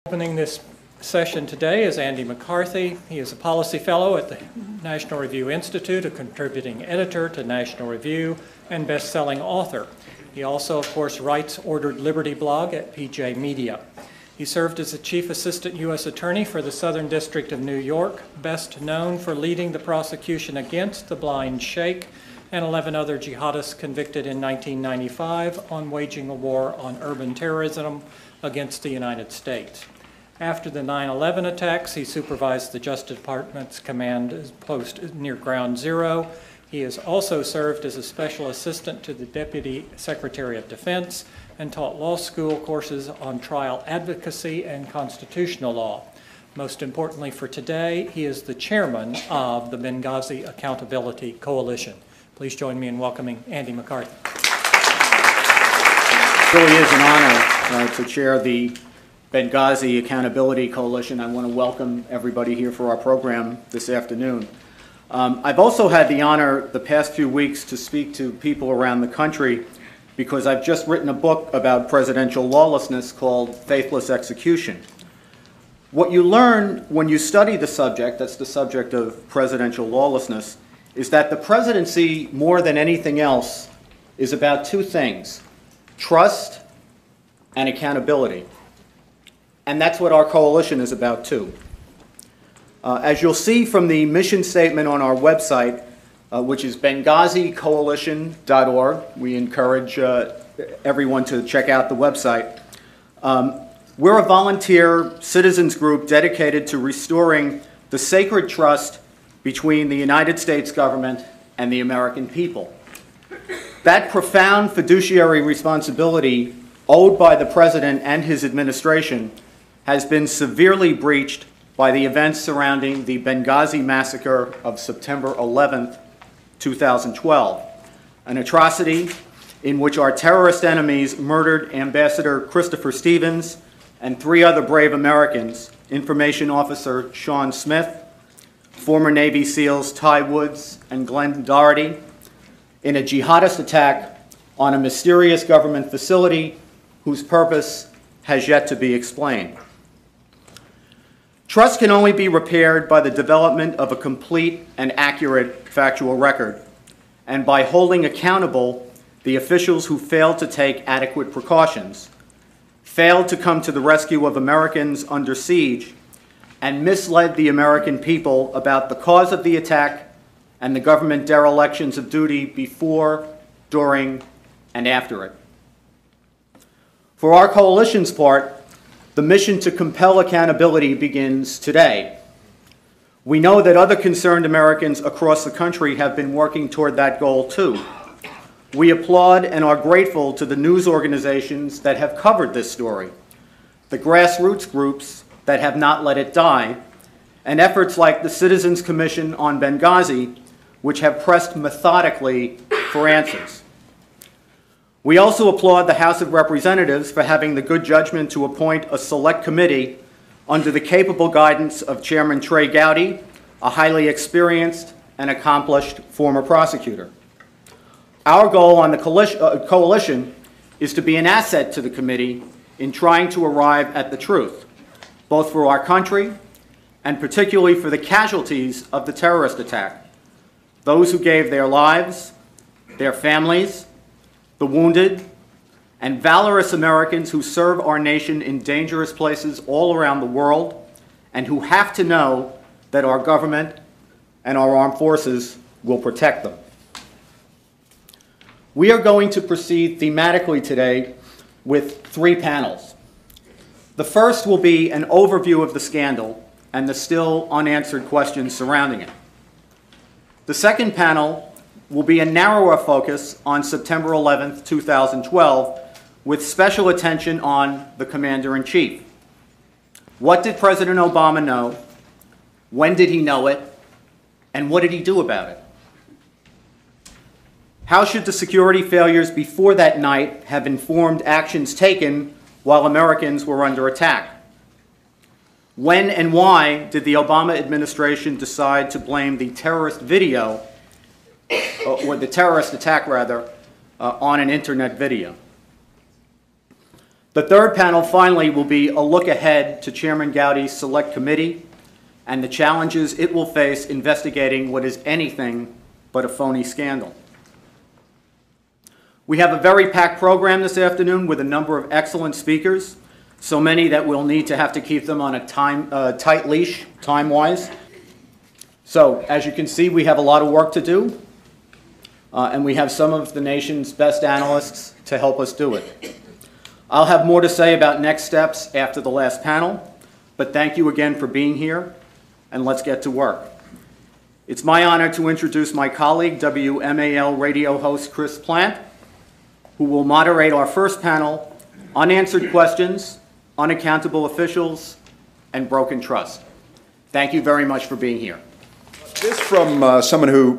Opening this session today is Andy McCarthy. He is a policy fellow at the National Review Institute, a contributing editor to National Review, and best-selling author. He also, of course, writes Ordered Liberty blog at PJ Media. He served as the Chief Assistant U.S. Attorney for the Southern District of New York, best known for leading the prosecution against the Blind Sheikh and 11 other jihadists convicted in 1995 on waging a war on urban terrorism against the United States. After the 9/11 attacks, he supervised the Justice Department's command post near Ground Zero. He has also served as a special assistant to the Deputy Secretary of Defense and taught law school courses on trial advocacy and constitutional law. Most importantly for today, he is the chairman of the Benghazi Accountability Coalition. Please join me in welcoming Andy McCarthy. It really is an honor to chair the Benghazi Accountability Coalition. I want to welcome everybody here for our program this afternoon. I've also had the honor the past few weeks to speak to people around the country because I've just written a book about presidential lawlessness called Faithless Execution. What you learn when you study the subject, that's the subject of presidential lawlessness, is that the presidency, more than anything else, is about two things: trust and accountability. And that's what our coalition is about too. As you'll see from the mission statement on our website, which is BenghaziCoalition.org, we encourage everyone to check out the website. We're a volunteer citizens group dedicated to restoring the sacred trust between the United States government and the American people. That profound fiduciary responsibility owed by the President and his administration has been severely breached by the events surrounding the Benghazi massacre of September 11th, 2012, an atrocity in which our terrorist enemies murdered Ambassador Christopher Stevens and 3 other brave Americans, Information Officer Sean Smith, former Navy SEALs Ty Woods and Glenn Doherty, in a jihadist attack on a mysterious government facility whose purpose has yet to be explained. Trust can only be repaired by the development of a complete and accurate factual record, and by holding accountable the officials who failed to take adequate precautions, failed to come to the rescue of Americans under siege, and misled the American people about the cause of the attack and the government derelictions of duty before, during, and after it. For our coalition's part, the mission to compel accountability begins today. We know that other concerned Americans across the country have been working toward that goal too. We applaud and are grateful to the news organizations that have covered this story, the grassroots groups that have not let it die, and efforts like the Citizens Commission on Benghazi, which have pressed methodically for answers. We also applaud the House of Representatives for having the good judgment to appoint a select committee under the capable guidance of Chairman Trey Gowdy, a highly experienced and accomplished former prosecutor. Our goal on the coalition is to be an asset to the committee in trying to arrive at the truth, both for our country and particularly for the casualties of the terrorist attack, those who gave their lives, their families, the wounded, and valorous Americans who serve our nation in dangerous places all around the world and who have to know that our government and our armed forces will protect them. We are going to proceed thematically today with 3 panels. The first will be an overview of the scandal and the still unanswered questions surrounding it. The second panel will be a narrower focus on September 11th, 2012, with special attention on the Commander-in-Chief. What did President Obama know? When did he know it? And what did he do about it? How should the security failures before that night have informed actions taken while Americans were under attack? When and why did the Obama administration decide to blame the terrorist video, or the terrorist attack rather, on an internet video? The third panel, finally, will be a look ahead to Chairman Gowdy's Select Committee and the challenges it will face investigating what is anything but a phony scandal. We have a very packed program this afternoon with a number of excellent speakers, so many that we'll need to have to keep them on a tight leash, time-wise. So, as you can see, we have a lot of work to do, and we have some of the nation's best analysts to help us do it. I'll have more to say about next steps after the last panel, but thank you again for being here, and let's get to work. It's my honor to introduce my colleague, WMAL radio host Chris Plant, who will moderate our first panel, Unanswered Questions, Unaccountable Officials, and Broken Trust. Thank you very much for being here. This from someone who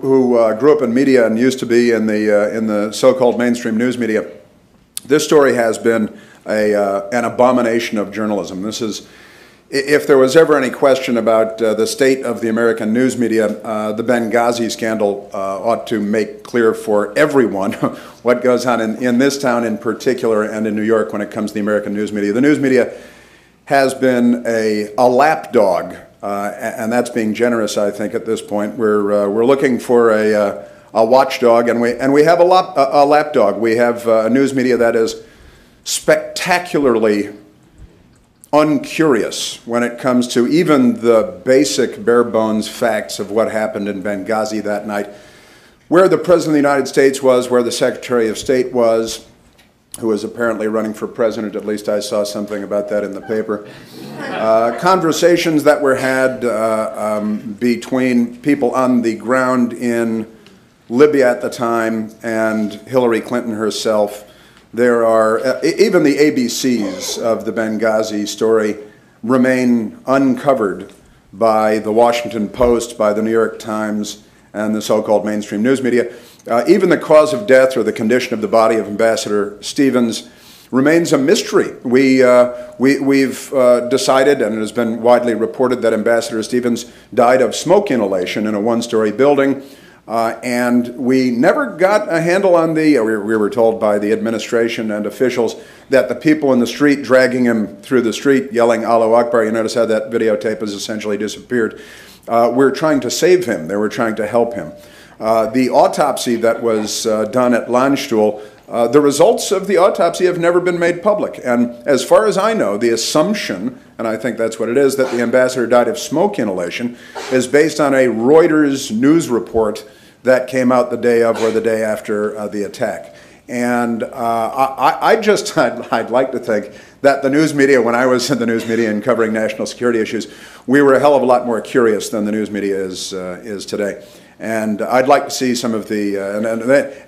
grew up in media and used to be in the so-called mainstream news media. This story has been an abomination of journalism. This is, if there was ever any question about the state of the American news media, the Benghazi scandal ought to make clear for everyone what goes on in this town in particular and in New York when it comes to the American news media. The news media has been a lapdog, and that's being generous, I think, at this point. We're looking for a watchdog, and we have a lapdog. We have a news media that is spectacularly uncurious when it comes to even the basic bare bones facts of what happened in Benghazi that night, where the President of the United States was, where the Secretary of State was, who was apparently running for president. At least I saw something about that in the paper. Conversations that were had between people on the ground in Libya at the time and Hillary Clinton herself. There are, even the ABCs of the Benghazi story remain uncovered by the Washington Post, by the New York Times, and the so-called mainstream news media. Even the cause of death or the condition of the body of Ambassador Stevens remains a mystery. We've decided, and it has been widely reported, that Ambassador Stevens died of smoke inhalation in a one-story building. And we never got a handle on we were told by the administration and officials that the people in the street dragging him through the street yelling Allahu Akbar, you notice how that videotape has essentially disappeared, were trying to save him. They were trying to help him. The autopsy that was done at Landstuhl, the results of the autopsy have never been made public. And as far as I know, the assumption, and I think that's what it is, that the ambassador died of smoke inhalation is based on a Reuters news report that came out the day of or the day after the attack. And I'd like to think that the news media, when I was in the news media and covering national security issues, we were a hell of a lot more curious than the news media is today. And I'd like to see some of the,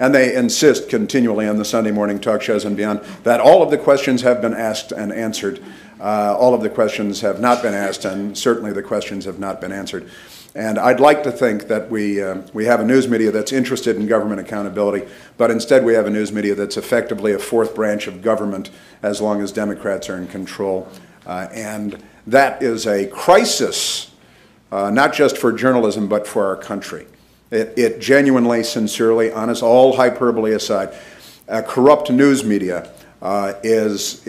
and they insist continually on the Sunday morning talk shows and beyond, that all of the questions have been asked and answered. All of the questions have not been asked, and certainly the questions have not been answered. And I'd like to think that we have a news media that's interested in government accountability, but instead we have a news media that's effectively a fourth branch of government as long as Democrats are in control. And that is a crisis, not just for journalism, but for our country. It genuinely, sincerely, honest, all hyperbole aside, a corrupt news media is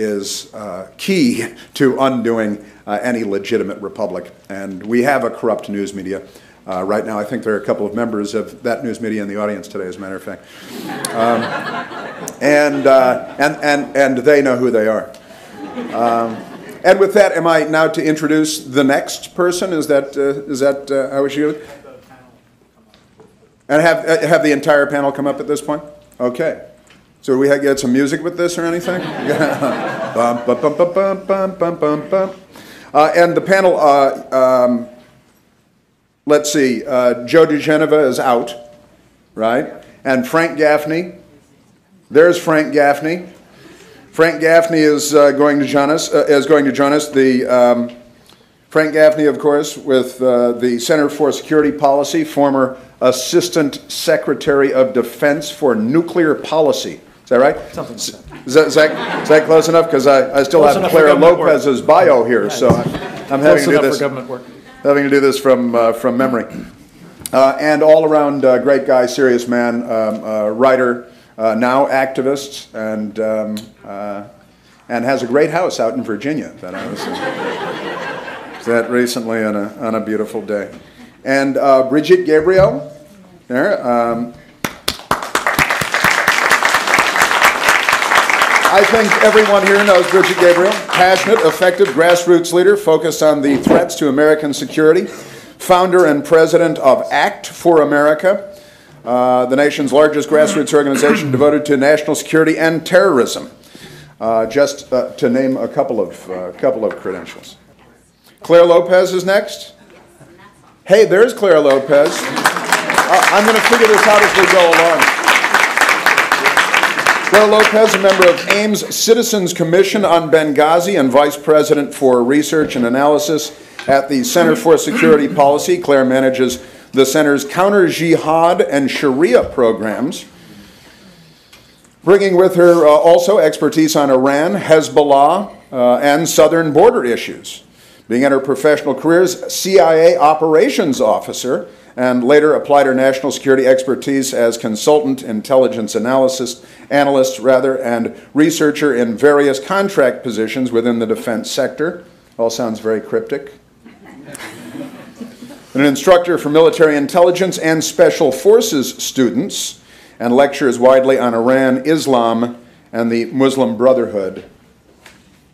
key to undoing any legitimate republic. And we have a corrupt news media right now. I think there are a couple of members of that news media in the audience today, as a matter of fact. And they know who they are. And with that, am I now to introduce the next person? Is that how we should do it? And have the entire panel come up at this point? Okay. So do we get some music with this or anything? Bum, bum, bum, bum, bum, bum, bum, bum. And the panel, let's see, Joe DeGeneva is out, right? And Frank Gaffney, there's Frank Gaffney. Frank Gaffney is going to join us. Frank Gaffney, of course, with the Center for Security Policy, former Assistant Secretary of Defense for Nuclear Policy. Is that right? Something like that. Is that close enough? Because I still have Clara Lopez's bio here, so I'm having to do this. Having to do this from memory. And all around great guy, serious man, writer, now activist, and has a great house out in Virginia that I was that recently on a beautiful day. And Brigitte Gabriel, there. I think everyone here knows Brigitte Gabriel. Passionate, effective grassroots leader focused on the threats to American security. Founder and president of ACT for America, the nation's largest grassroots organization devoted to national security and terrorism. Just to name a couple of credentials. Claire Lopez is next. Hey, there's Claire Lopez. I'm going to figure this out as we go along. Claire Lopez, a member of AIM's Citizens Commission on Benghazi and Vice President for Research and Analysis at the Center for Security Policy. Claire manages the center's counter-jihad and Sharia programs, bringing with her also expertise on Iran, Hezbollah, and southern border issues. Being in her professional career as CIA operations officer, and later applied her national security expertise as consultant, intelligence analyst, and researcher in various contract positions within the defense sector. All sounds very cryptic. An instructor for military intelligence and special forces students, and lectures widely on Iran, Islam, and the Muslim Brotherhood,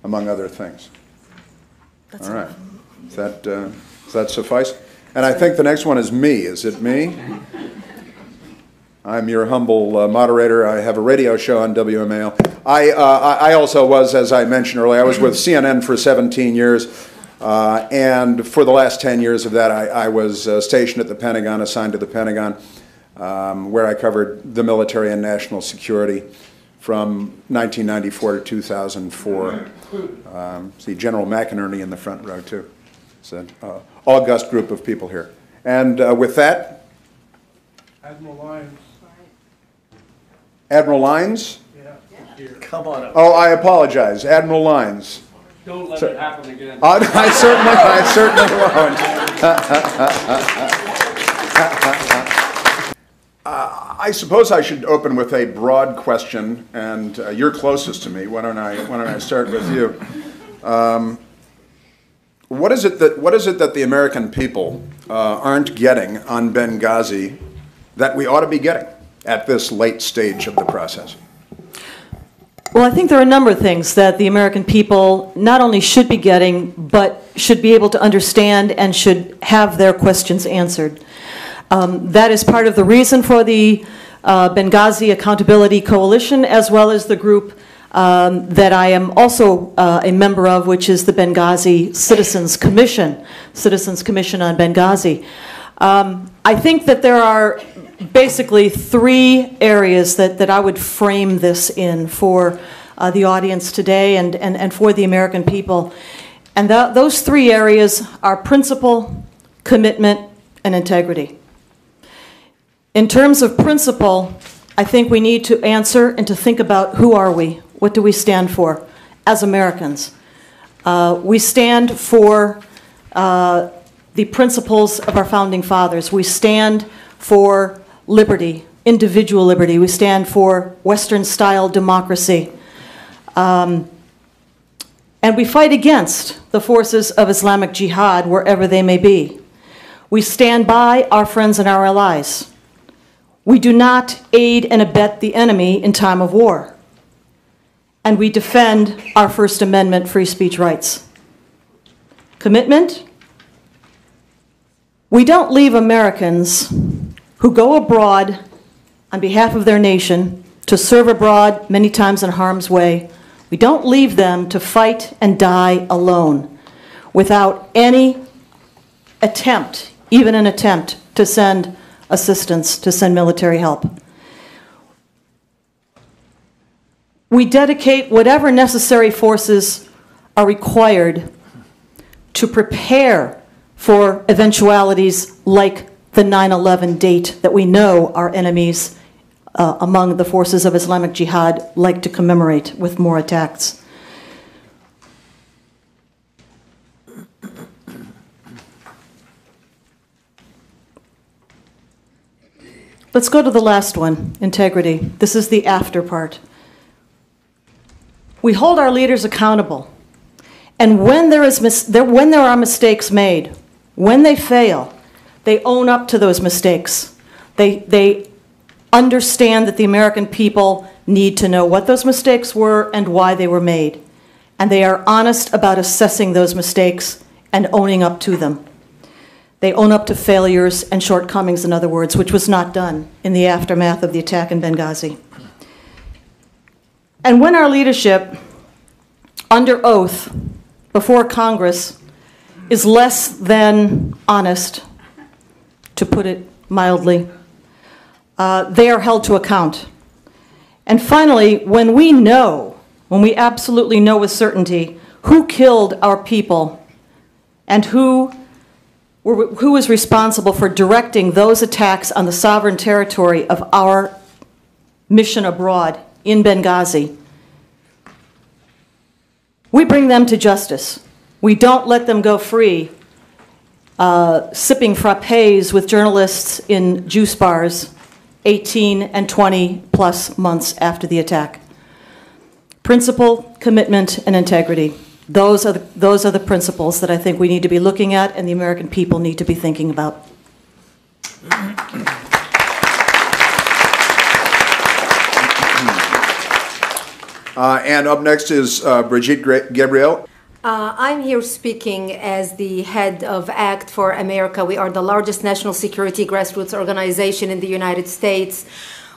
among other things. All right. Does that suffice? And I think the next one is me. Is it me? I'm your humble moderator. I have a radio show on WMAL. I also was, as I mentioned earlier, I was with CNN for 17 years. And for the last 10 years of that, I was stationed at the Pentagon, assigned to the Pentagon, where I covered the military and national security from 1994 to 2004. See General McInerney in the front row, too. It's an august group of people here. And with that, Admiral Lyons. Admiral Lyons? Yeah. Come on up. Oh, I apologize. Admiral Lyons. Don't let it happen again. I certainly won't. I suppose I should open with a broad question, and you're closest to me. Why don't I start with you? What is it that the American people aren't getting on Benghazi that we ought to be getting at this late stage of the process? Well, I think there are a number of things that the American people not only should be getting, but should be able to understand and should have their questions answered. That is part of the reason for the Benghazi Accountability Coalition, as well as the group that I am also a member of, which is the Benghazi Citizens Commission on Benghazi. I think that there are basically three areas that I would frame this in for the audience today and for the American people. And those three areas are principle, commitment, and integrity. In terms of principle, I think we need to answer and to think about who are we? What do we stand for as Americans? We stand for the principles of our founding fathers. We stand for liberty, individual liberty. We stand for Western-style democracy. And we fight against the forces of Islamic jihad wherever they may be. We stand by our friends and our allies. We do not aid and abet the enemy in time of war. And we defend our First Amendment free speech rights. Commitment? We don't leave Americans who go abroad on behalf of their nation to serve abroad, many times in harm's way. We don't leave them to fight and die alone without any attempt, even an attempt, to send assistance, to send military help. We dedicate whatever necessary forces are required to prepare for eventualities like the 9/11 date that we know our enemies among the forces of Islamic Jihad like to commemorate with more attacks. Let's go to the last one, integrity. This is the after part. We hold our leaders accountable. And when there are mistakes made, when they fail, they own up to those mistakes. They understand that the American people need to know what those mistakes were and why they were made. And they are honest about assessing those mistakes and owning up to them. They own up to failures and shortcomings, in other words, which was not done in the aftermath of the attack in Benghazi. And when our leadership, under oath, before Congress, is less than honest, to put it mildly, they are held to account. And finally, when we absolutely know with certainty who killed our people and who is responsible for directing those attacks on the sovereign territory of our mission abroad in Benghazi, we bring them to justice. We don't let them go free, sipping frappes with journalists in juice bars 18 and 20 plus months after the attack. Principle, commitment, and integrity. Those are the principles that I think we need to be looking at and the American people need to be thinking about. And up next is Brigitte Gabriel. I'm here speaking as the head of ACT for America. We are the largest national security grassroots organization in the United States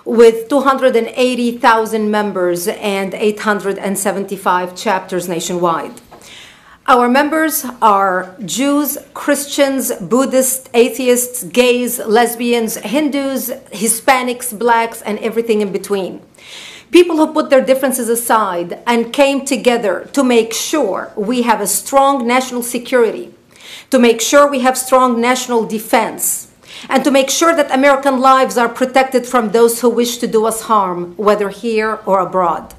with 280,000 members and 875 chapters nationwide. Our members are Jews, Christians, Buddhists, atheists, gays, lesbians, Hindus, Hispanics, blacks, and everything in between. People who put their differences aside and came together to make sure we have a strong national security, to make sure we have strong national defense, and to make sure that American lives are protected from those who wish to do us harm, whether here or abroad.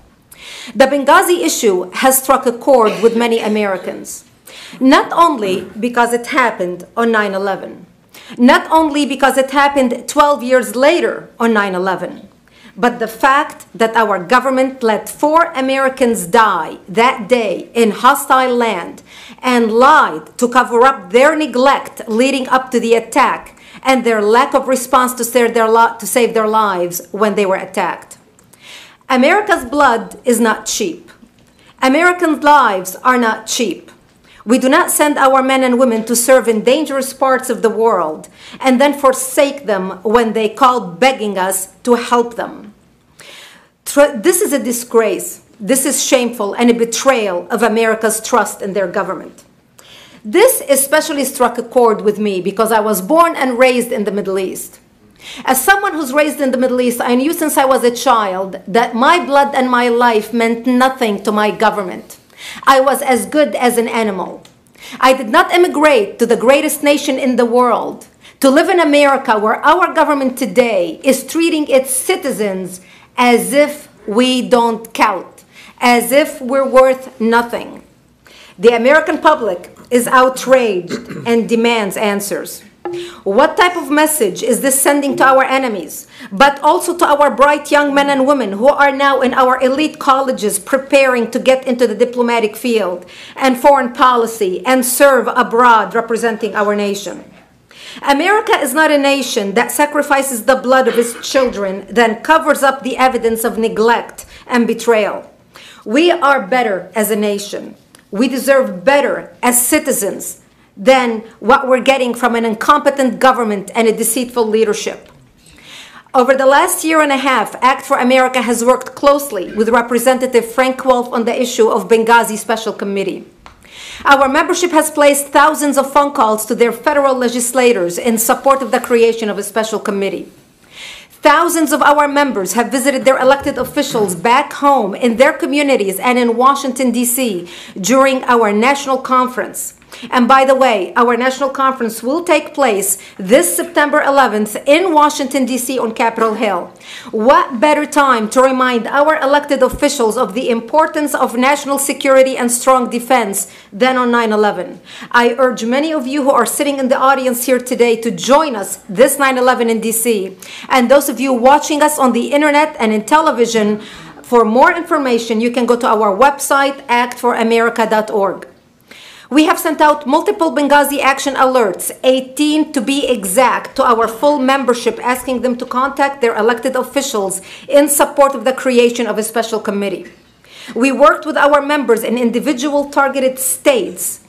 The Benghazi issue has struck a chord with many Americans, not only because it happened on 9/11, not only because it happened 12 years later on 9/11, but the fact that our government let 4 Americans die that day in hostile land and lied to cover up their neglect leading up to the attack and their lack of response to save their lives when they were attacked. America's blood is not cheap. American lives are not cheap. We do not send our men and women to serve in dangerous parts of the world and then forsake them when they call begging us to help them. This is a disgrace. This is shameful and a betrayal of America's trust in their government. This especially struck a chord with me because I was born and raised in the Middle East. As someone who's raised in the Middle East, I knew since I was a child that my blood and my life meant nothing to my government. I was as good as an animal. I did not immigrate to the greatest nation in the world to live in America where our government today is treating its citizens as if we don't count, as if we're worth nothing. The American public is outraged and demands answers. What type of message is this sending to our enemies, but also to our bright young men and women who are now in our elite colleges preparing to get into the diplomatic field and foreign policy and serve abroad representing our nation? America is not a nation that sacrifices the blood of its children, then covers up the evidence of neglect and betrayal. We are better as a nation. We deserve better as citizens than what we're getting from an incompetent government and a deceitful leadership. Over the last year and a half, ACT for America has worked closely with Representative Frank Wolf on the issue of Benghazi Special Committee. Our membership has placed thousands of phone calls to their federal legislators in support of the creation of a special committee. Thousands of our members have visited their elected officials back home in their communities and in Washington, D.C. during our national conference. And by the way, our national conference will take place this September 11th in Washington, D.C. on Capitol Hill. What better time to remind our elected officials of the importance of national security and strong defense than on 9/11? I urge many of you who are sitting in the audience here today to join us this 9/11 in D.C. And those of you watching us on the internet and in television For more information, you can go to our website, actforamerica.org. We have sent out multiple Benghazi action alerts, 18 to be exact, to our full membership, asking them to contact their elected officials in support of the creation of a special committee. We worked with our members in individual targeted states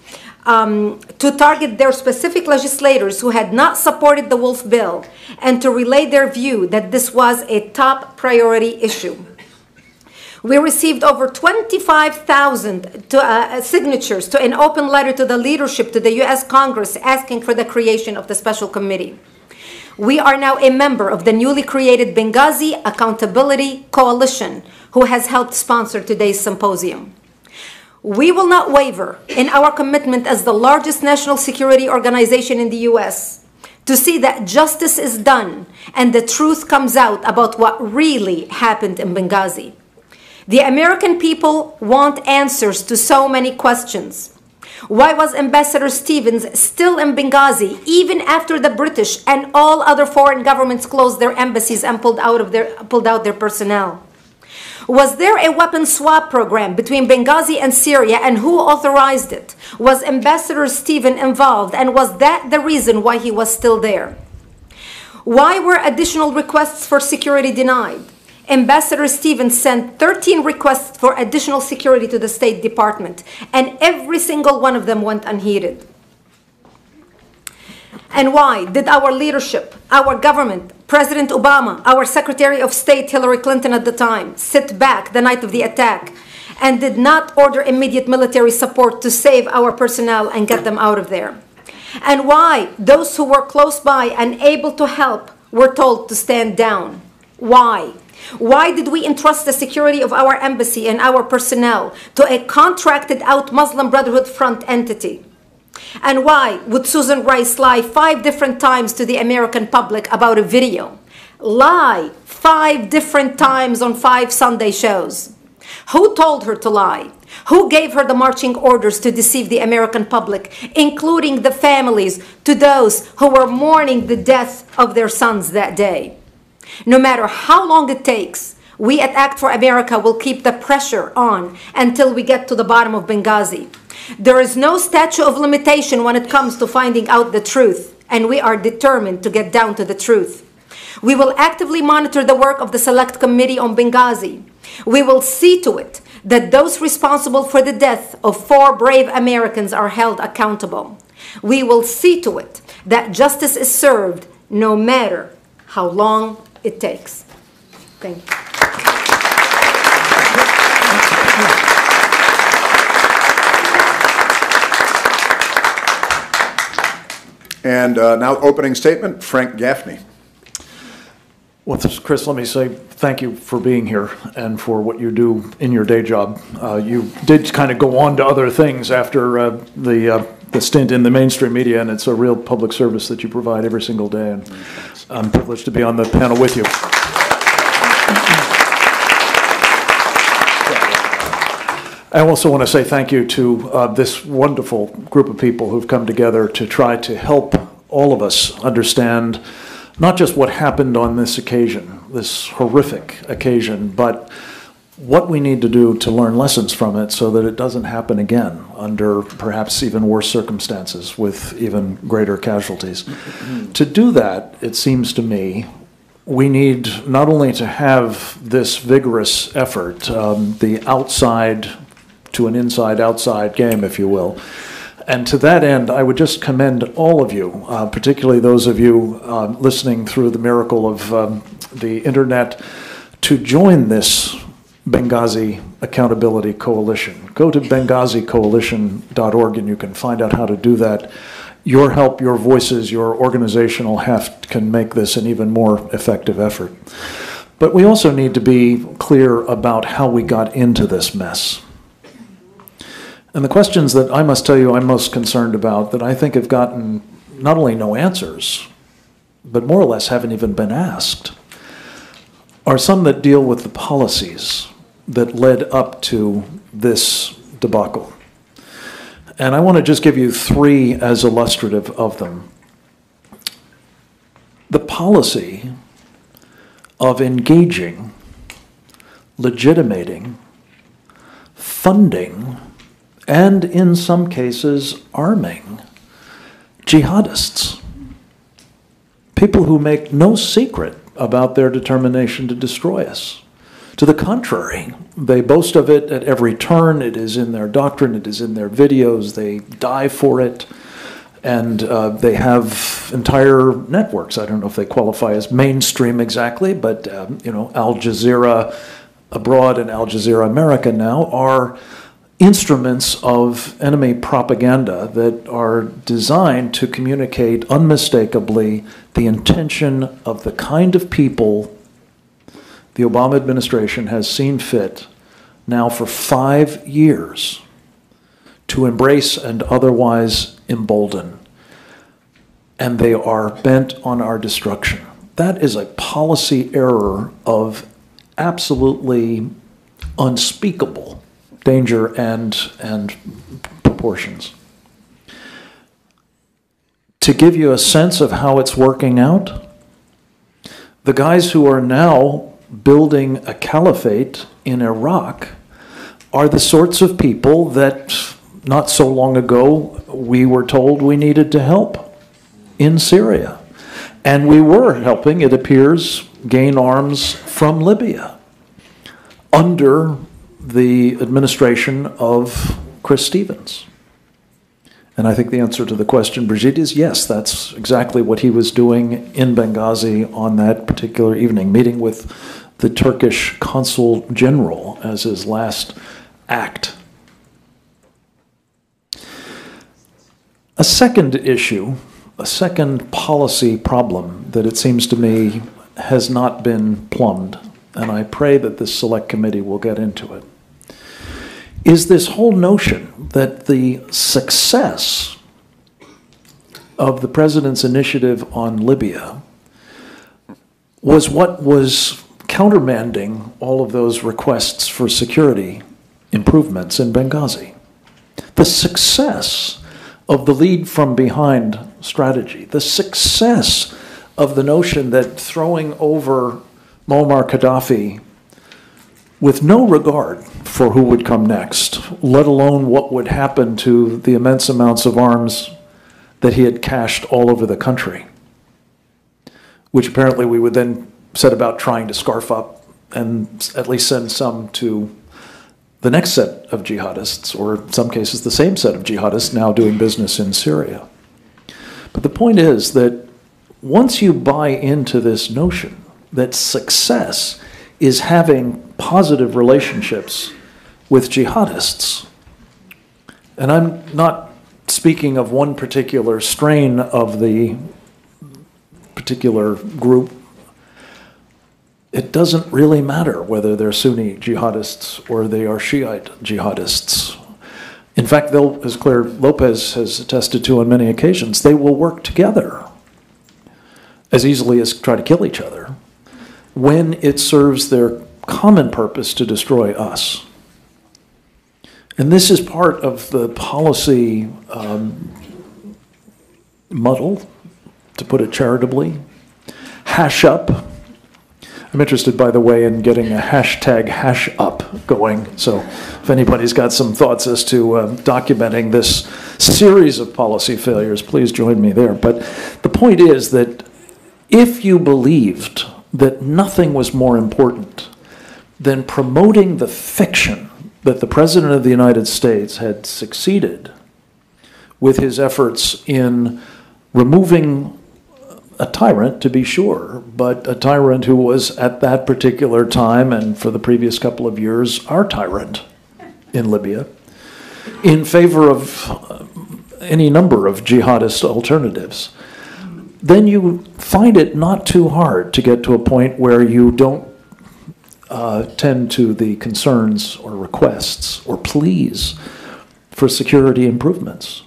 to target their specific legislators who had not supported the Wolf bill and to relay their view that this was a top priority issue. We received over 25,000 signatures to an open letter to the leadership to the U.S. Congress asking for the creation of the special committee. We are now a member of the newly created Benghazi Accountability Coalition, who has helped sponsor today's symposium. We will not waver in our commitment as the largest national security organization in the U.S. to see that justice is done and the truth comes out about what really happened in Benghazi. The American people want answers to so many questions. Why was Ambassador Stevens still in Benghazi even after the British and all other foreign governments closed their embassies and pulled out their personnel? Was there a weapon swap program between Benghazi and Syria, and who authorized it? Was Ambassador Stevens involved, and was that the reason why he was still there? Why were additional requests for security denied? Ambassador Stevens sent 13 requests for additional security to the State Department, and every single one of them went unheeded. And why did our leadership, our government, President Obama, our Secretary of State Hillary Clinton at the time, sit back the night of the attack and did not order immediate military support to save our personnel and get them out of there? And why those who were close by and able to help were told to stand down? Why? Why did we entrust the security of our embassy and our personnel to a contracted out Muslim Brotherhood Front entity? And why would Susan Rice lie 5 different times to the American public about a video? Lie 5 different times on 5 Sunday shows. Who told her to lie? Who gave her the marching orders to deceive the American public, including the families to those who were mourning the death of their sons that day? No matter how long it takes, we at Act for America will keep the pressure on until we get to the bottom of Benghazi. There is no statute of limitation when it comes to finding out the truth, and we are determined to get down to the truth. We will actively monitor the work of the Select Committee on Benghazi. We will see to it that those responsible for the death of 4 brave Americans are held accountable. We will see to it that justice is served no matter how long it takes. Thank you. And now opening statement, Frank Gaffney. Well, Chris, let me say thank you for being here and for what you do in your day job. You did kind of go on to other things after the stint in the mainstream media, and it's a real public service that you provide every single day, and I'm privileged to be on the panel with you. I also want to say thank you to this wonderful group of people who've come together to try to help all of us understand not just what happened on this occasion, this horrific occasion, but what we need to do to learn lessons from it so that it doesn't happen again under perhaps even worse circumstances with even greater casualties. To do that, it seems to me, we need not only to have this vigorous effort, the outside to an inside-outside game, if you will. And to that end, I would just commend all of you, particularly those of you listening through the miracle of the internet, to join this Benghazi Accountability Coalition. Go to BenghaziCoalition.org and you can find out how to do that. Your help, your voices, your organizational heft can make this an even more effective effort. But we also need to be clear about how we got into this mess. And the questions that I must tell you I'm most concerned about, that I think have gotten not only no answers, but more or less haven't even been asked, are some that deal with the policies that led up to this debacle. And I want to just give you 3 as illustrative of them. The policy of engaging legitimating, funding, and in some cases arming jihadists. People who make no secret about their determination to destroy us. To the contrary, they boast of it at every turn. It is in their doctrine, it is in their videos, they die for it, and they have entire networks. I don't know if they qualify as mainstream exactly, but Al Jazeera abroad and Al Jazeera America now are instruments of enemy propaganda that are designed to communicate unmistakably the intention of the kind of people the Obama administration has seen fit now for 5 years to embrace and otherwise embolden. And they are bent on our destruction. That is a policy error of absolutely unspeakable danger and proportions. To give you a sense of how it's working out, the guys who are now building a caliphate in Iraq are the sorts of people that not so long ago we were told we needed to help in Syria. And we were helping, it appears, gain arms from Libya under the administration of Chris Stevens. And I think the answer to the question, Brigitte, is yes, that's exactly what he was doing in Benghazi on that particular evening, meeting with the Turkish consul general as his last act. A second issue, a second policy problem that it seems to me has not been plumbed, and I pray that this select committee will get into it, is this whole notion that the success of the president's initiative on Libya was what was countermanding all of those requests for security improvements in Benghazi. The success of the lead from behind strategy, the success of the notion that throwing over Muammar Gaddafi with no regard for who would come next, let alone what would happen to the immense amounts of arms that he had cached all over the country, which apparently we would then set about trying to scarf up and at least send some to the next set of jihadists, or in some cases the same set of jihadists now doing business in Syria. But the point is that once you buy into this notion that success is having positive relationships with jihadists, and I'm not speaking of one particular strain of the particular group, it doesn't really matter whether they're Sunni jihadists or they are Shiite jihadists. In fact, they'll, as Claire Lopez has attested to on many occasions, they will work together as easily as try to kill each other when it serves their common purpose to destroy us. And this is part of the policy muddle, to put it charitably, hash up. I'm interested, by the way, in getting a hashtag hash up going. So if anybody's got some thoughts as to documenting this series of policy failures, please join me there. But the point is that if you believed that nothing was more important than promoting the fiction that the President of the United States had succeeded with his efforts in removing a tyrant, to be sure, but a tyrant who was at that particular time and for the previous couple of years our tyrant in Libya, in favor of any number of jihadist alternatives, then you find it not too hard to get to a point where you don't tend to the concerns or requests or pleas for security improvements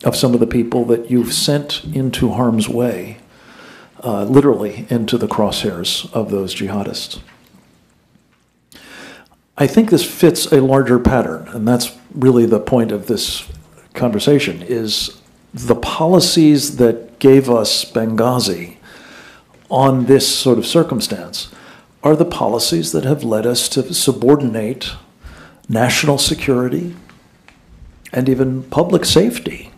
of some of the people that you've sent into harm's way, literally into the crosshairs of those jihadists. I think this fits a larger pattern, and that's really the point of this conversation, is the policies that gave us Benghazi on this sort of circumstance are the policies that have led us to subordinate national security and even public safety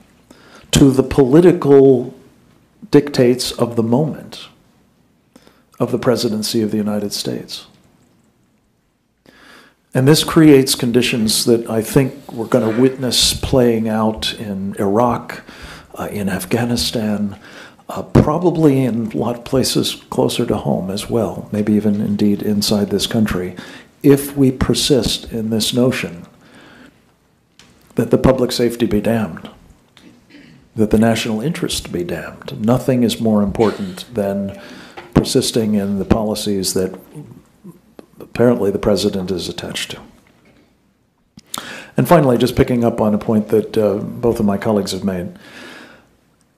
to the political dictates of the moment of the presidency of the United States. And this creates conditions that I think we're going to witness playing out in Iraq, in Afghanistan, probably in a lot of places closer to home as well, maybe even indeed inside this country, if we persist in this notion that the public safety be damned, that the national interest be damned. Nothing is more important than persisting in the policies that apparently the president is attached to. And finally, just picking up on a point that both of my colleagues have made,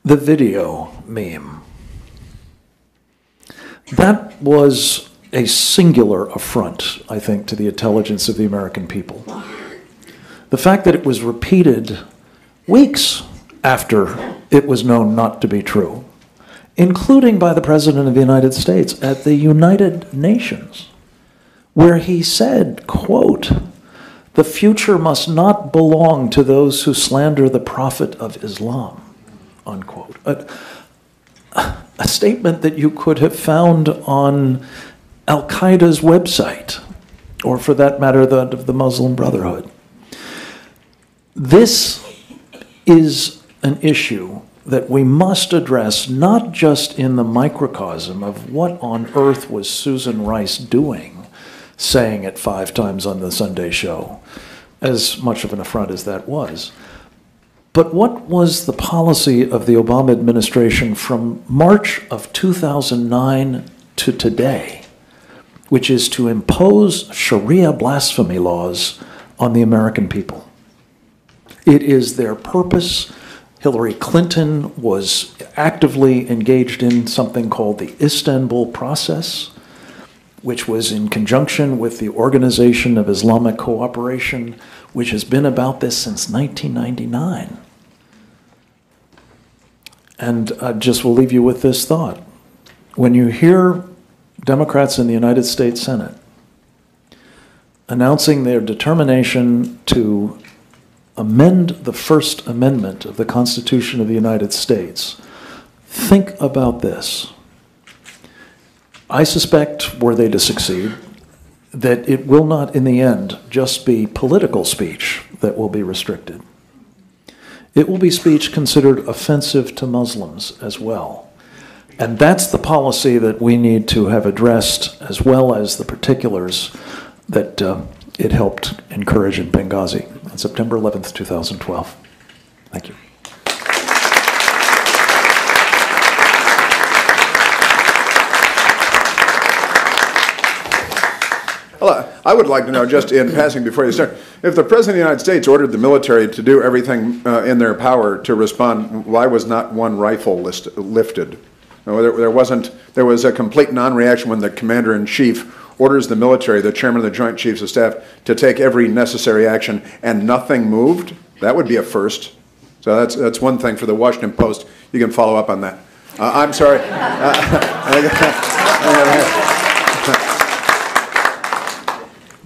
the video meme. That was a singular affront, I think, to the intelligence of the American people. The fact that it was repeated weeks after it was known not to be true, including by the President of the United States at the United Nations, where he said, quote, "The future must not belong to those who slander the Prophet of Islam," unquote. A statement that you could have found on Al-Qaeda's website, or for that matter, that of the Muslim Brotherhood. This is an issue that we must address not just in the microcosm of what on earth was Susan Rice doing, saying it 5 times on the Sunday show, as much of an affront as that was, but what was the policy of the Obama administration from March of 2009 to today, which is to impose Sharia blasphemy laws on the American people. It is their purpose. Hillary Clinton was actively engaged in something called the Istanbul process, which was in conjunction with the Organization of Islamic Cooperation, which has been about this since 1999. And I just will leave you with this thought. When you hear Democrats in the United States Senate announcing their determination to amend the First Amendment of the Constitution of the United States, think about this. I suspect, were they to succeed, that it will not in the end just be political speech that will be restricted. It will be speech considered offensive to Muslims as well. And that's the policy that we need to have addressed, as well as the particulars that it helped encourage in Benghazi on September 11th, 2012. Thank you. Well, I would like to know, just in passing before you start, if the President of the United States ordered the military to do everything in their power to respond, why was not one rifle lifted? No, there was a complete non-reaction when the Commander-in-Chief orders the military, the Chairman of the Joint Chiefs of Staff, to take every necessary action, and nothing moved. That would be a first. So that's one thing for the Washington Post. You can follow up on that. I'm sorry.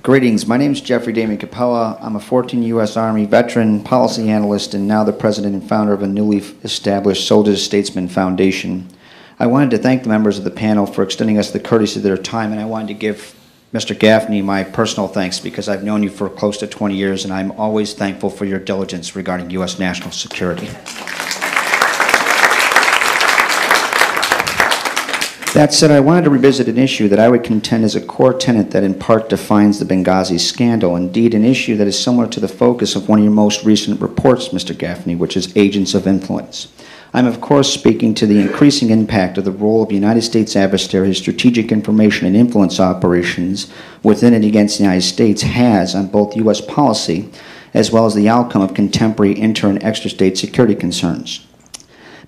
Greetings. My name is Jeffrey Damien Capella. I'm a 14 U.S. Army veteran, policy analyst, and now the president and founder of a newly established Soldiers Statesman Foundation. I wanted to thank the members of the panel for extending us the courtesy of their time, and I wanted to give Mr. Gaffney my personal thanks because I've known you for close to 20 years, and I'm always thankful for your diligence regarding U.S. national security. That said, I wanted to revisit an issue that I would contend is a core tenet that in part defines the Benghazi scandal, indeed an issue that is similar to the focus of one of your most recent reports, Mr. Gaffney, which is agents of influence. I'm, of course, speaking to the increasing impact of the role of United States adversaries' strategic information and influence operations within and against the United States has on both U.S. policy as well as the outcome of contemporary inter- and extra-state security concerns.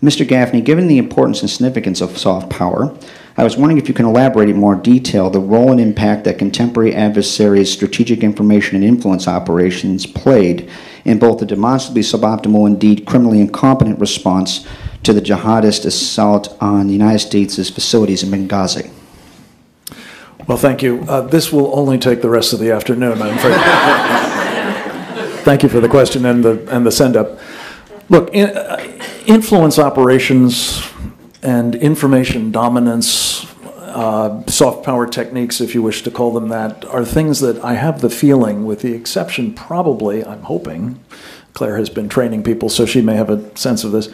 Mr. Gaffney, given the importance and significance of soft power, I was wondering if you can elaborate in more detail the role and impact that contemporary adversaries' strategic information and influence operations played in both the demonstrably suboptimal, indeed criminally incompetent response to the jihadist assault on the United States' facilities in Benghazi. Well, thank you. This will only take the rest of the afternoon, I'm afraid. Thank you for the question and the send-up. Look, influence operations and information dominance, soft power techniques, if you wish to call them that, are things that I have the feeling, with the exception probably, I'm hoping, Claire has been training people so she may have a sense of this,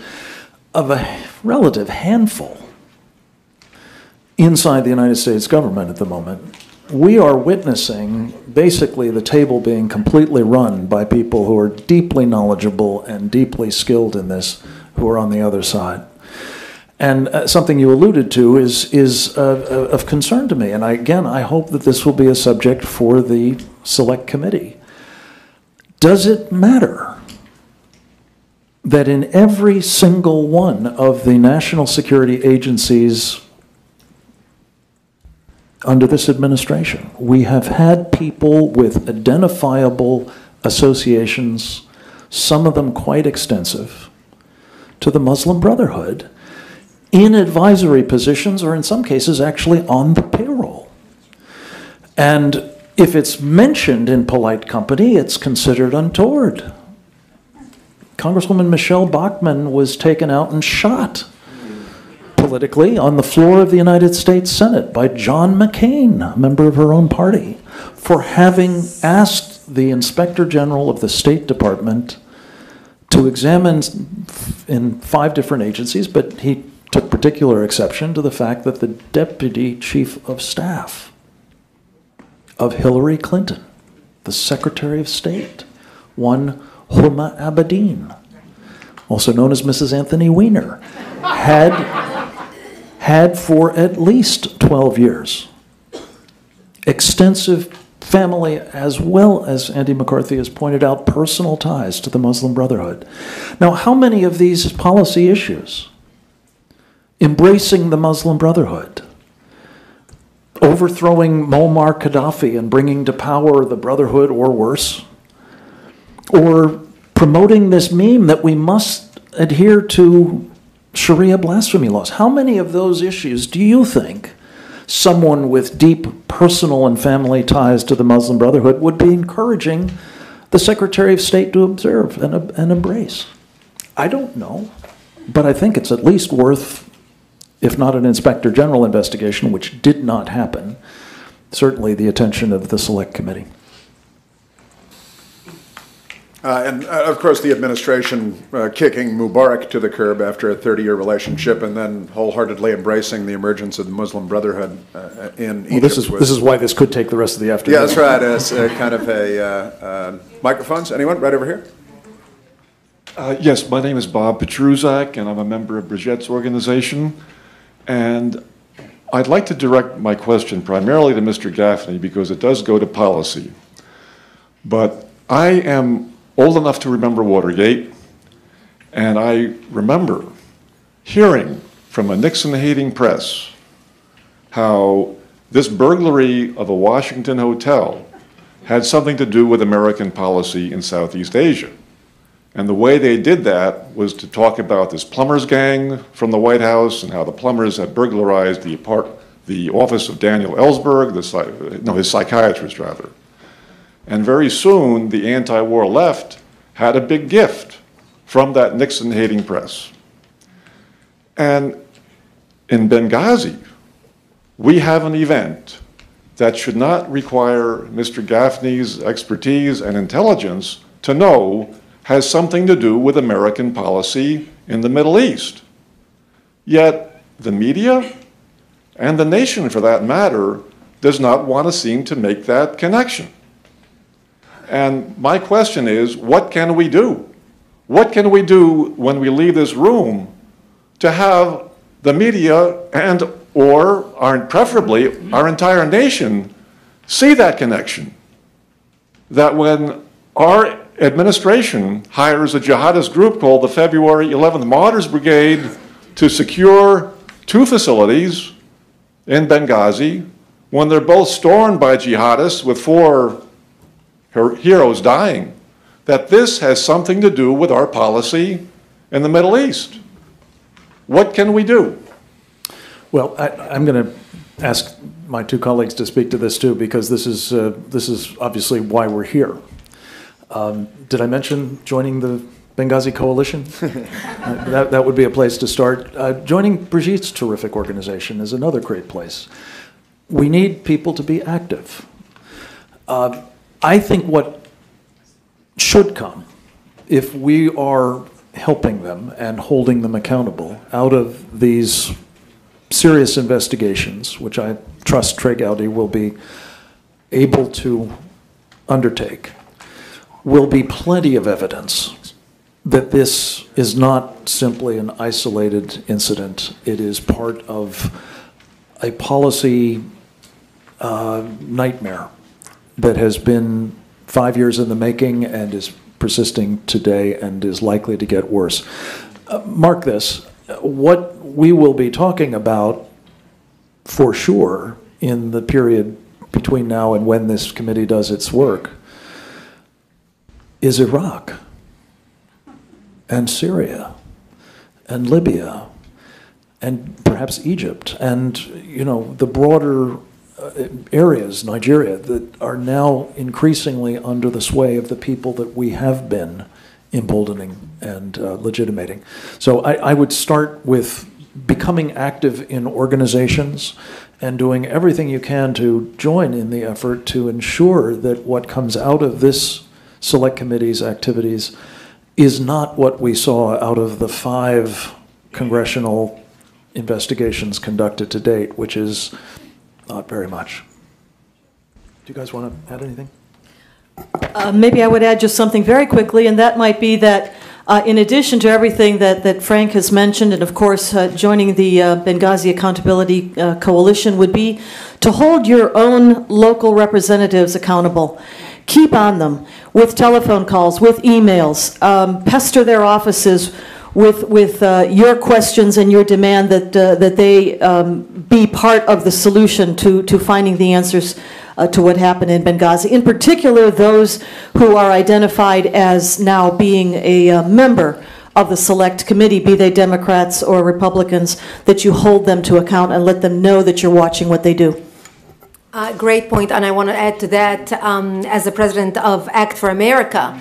of a relative handful inside the United States government at the moment. We are witnessing basically the table being completely run by people who are deeply knowledgeable and deeply skilled in this, who are on the other side. And something you alluded to is of concern to me. And I hope that this will be a subject for the Select Committee. Does it matter that in every single one of the national security agencies under this administration, we have had people with identifiable associations, some of them quite extensive, to the Muslim Brotherhood, in advisory positions, or in some cases actually on the payroll? And if it's mentioned in polite company, it's considered untoward. Congresswoman Michelle Bachmann was taken out and shot politically on the floor of the United States Senate by John McCain, a member of her own party, for having asked the Inspector General of the State Department to examine in 5 different agencies, but he took particular exception to the fact that the Deputy Chief of Staff of Hillary Clinton, the Secretary of State, one Huma Abedin, also known as Mrs. Anthony Weiner, had for at least 12 years extensive family, as well as Andy McCarthy has pointed out, personal ties to the Muslim Brotherhood. Now, how many of these policy issues, embracing the Muslim Brotherhood, overthrowing Muammar Gaddafi and bringing to power the Brotherhood or worse, or promoting this meme that we must adhere to Sharia blasphemy laws, how many of those issues do you think someone with deep personal and family ties to the Muslim Brotherhood would be encouraging the Secretary of State to observe and embrace? I don't know, but I think it's at least worth, if not an Inspector General investigation, which did not happen, certainly the attention of the Select Committee. And of course, the administration kicking Mubarak to the curb after a 30-year relationship, and then wholeheartedly embracing the emergence of the Muslim Brotherhood in Egypt. This is why this could take the rest of the afternoon. Yeah, that's right. It's kind of a microphones. Anyone right over here? Yes, my name is Bob Petruzak, and I'm a member of Bridgette's organization. And I'd like to direct my question primarily to Mr. Gaffney, because it does go to policy. But I am old enough to remember Watergate, and I remember hearing from a Nixon-hating press how this burglary of a Washington hotel had something to do with American policy in Southeast Asia. And the way they did that was to talk about this plumbers gang from the White House and how the plumbers had burglarized the office of Daniel Ellsberg, his psychiatrist rather. And very soon, the anti-war left had a big gift from that Nixon-hating press. And in Benghazi, we have an event that should not require Mr. Gaffney's expertise and intelligence to know has something to do with American policy in the Middle East. Yet the media, and the nation for that matter, does not want to seem to make that connection. And my question is, what can we do? What can we do when we leave this room to have the media or preferably our entire nation see that connection? That when our administration hires a jihadist group called the February 11th Martyrs Brigade to secure 2 facilities in Benghazi, when they're both stormed by jihadists with 4 heroes dying, that this has something to do with our policy in the Middle East. What can we do? Well, I'm going to ask my two colleagues to speak to this too, because this is obviously why we're here. Did I mention joining the Benghazi Coalition? That would be a place to start. Joining Brigitte's terrific organization is another great place. We need people to be active. I think what should come, if we are helping them and holding them accountable out of these serious investigations, which I trust Trey Gowdy will be able to undertake, will be plenty of evidence that this is not simply an isolated incident. It is part of a policy nightmare that has been 5 years in the making and is persisting today and is likely to get worse. Mark this, what we will be talking about for sure in the period between now and when this committee does its work is Iraq and Syria and Libya and perhaps Egypt and, you know, the broader areas, Nigeria, that are now increasingly under the sway of the people that we have been emboldening and legitimating. So I would start with becoming active in organizations and doing everything you can to join in the effort to ensure that what comes out of this Select Committee's activities is not what we saw out of the 5 congressional investigations conducted to date, which is not very much. Do you guys want to add anything? Maybe I would add just something very quickly, and that might be that in addition to everything that Frank has mentioned, and of course joining the Benghazi Accountability Coalition would be to hold your own local representatives accountable. Keep on them with telephone calls, with emails, pester their offices with your questions and your demand that they be part of the solution to finding the answers to what happened in Benghazi. In particular, those who are identified as now being a member of the Select Committee, be they Democrats or Republicans, that you hold them to account and let them know that you're watching what they do. Great point, and I want to add to that, as the president of Act for America,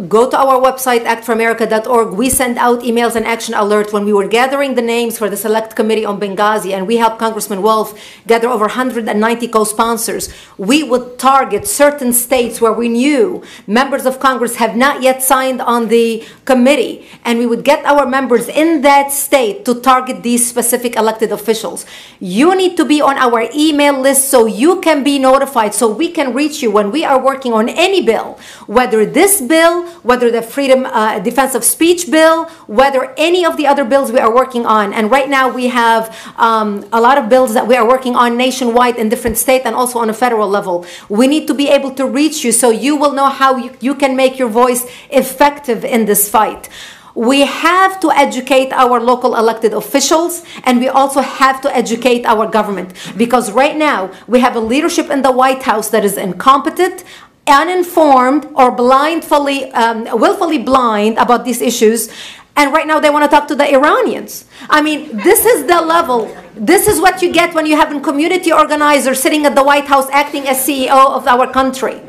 go to our website, actforamerica.org. We send out emails and action alerts when we were gathering the names for the Select Committee on Benghazi, and we helped Congressman Wolf gather over 190 co-sponsors. We would target certain states where we knew members of Congress have not yet signed on the committee, and we would get our members in that state to target these specific elected officials. You need to be on our email list so you can be notified, so we can reach you when we are working on any bill, whether this bill, whether the freedom defense of speech bill, whether any of the other bills we are working on. And right now we have a lot of bills that we are working on nationwide in different states and also on a federal level. We need to be able to reach you so you will know how you can make your voice effective in this fight. We have to educate our local elected officials, and we also have to educate our government, because right now we have a leadership in the White House that is incompetent, uninformed, or willfully blind about these issues. And right now they want to talk to the Iranians. I mean, this is the level. This is what you get when you have a community organizer sitting at the White House acting as CEO of our country.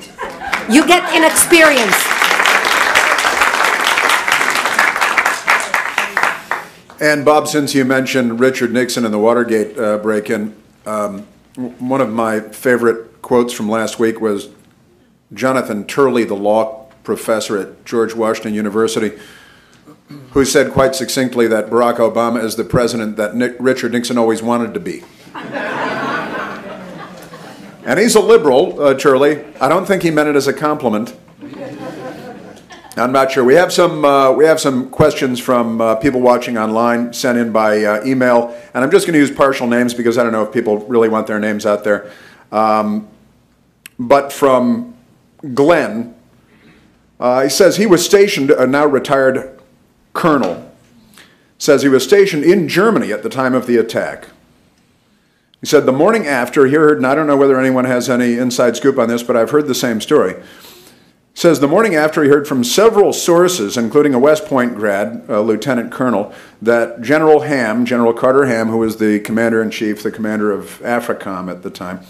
You get inexperience. And Bob, since you mentioned Richard Nixon and the Watergate break-in, one of my favorite quotes from last week was Jonathan Turley, the law professor at George Washington University, who said quite succinctly that Barack Obama is the president that Richard Nixon always wanted to be. And he's a liberal, Turley. I don't think he meant it as a compliment. I'm not sure. We have some questions from people watching online sent in by email, and I'm just going to use partial names because I don't know if people really want their names out there. But from Glenn, he says he was stationed, a now retired colonel, says he was stationed in Germany at the time of the attack. He said the morning after he heard, and I don't know whether anyone has any inside scoop on this, but I've heard the same story. Says the morning after he heard from several sources, including a West Point grad, a lieutenant colonel, that General Ham, General Carter Ham, who was the commander-in-chief, the commander of AFRICOM at the time,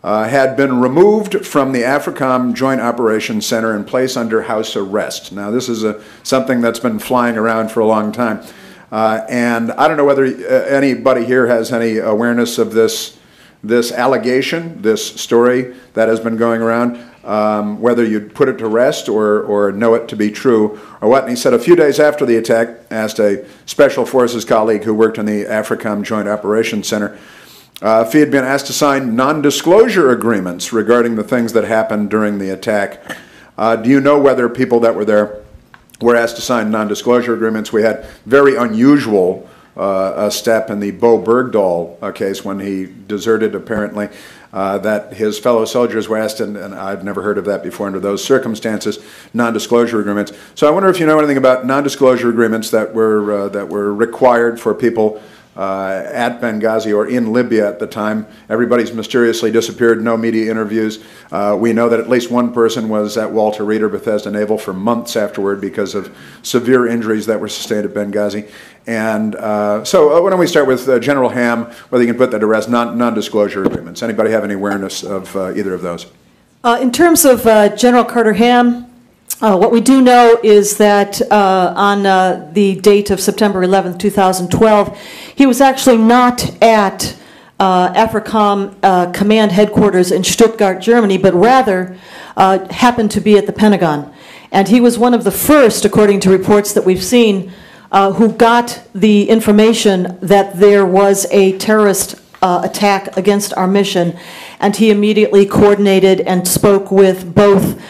had been removed from the AFRICOM Joint Operations Center and placed under house arrest. Now, this is something that's been flying around for a long time. And I don't know whether anybody here has any awareness of this allegation, this story that has been going around, whether you'd put it to rest or know it to be true or what. And he said a few days after the attack, asked a Special Forces colleague who worked in the AFRICOM Joint Operations Center if he had been asked to sign non-disclosure agreements regarding the things that happened during the attack. Do you know whether people that were there were asked to sign non-disclosure agreements? We had very unusual a step in the Bo Bergdahl case when he deserted, apparently, that his fellow soldiers were asked, and I've never heard of that before under those circumstances, non-disclosure agreements. So I wonder if you know anything about non-disclosure agreements that were required for people at Benghazi or in Libya at the time. Everybody's mysteriously disappeared, no media interviews. We know that at least one person was at Walter Reed or Bethesda Naval for months afterward because of severe injuries that were sustained at Benghazi. And so why don't we start with General Ham, whether you can put that to rest, non-disclosure agreements. Anybody have any awareness of either of those? In terms of General Carter Ham, what we do know is that on the date of September 11th, 2012, he was actually not at AFRICOM command headquarters in Stuttgart, Germany, but rather happened to be at the Pentagon. And he was one of the first, according to reports that we've seen, who got the information that there was a terrorist attack against our mission. And he immediately coordinated and spoke with both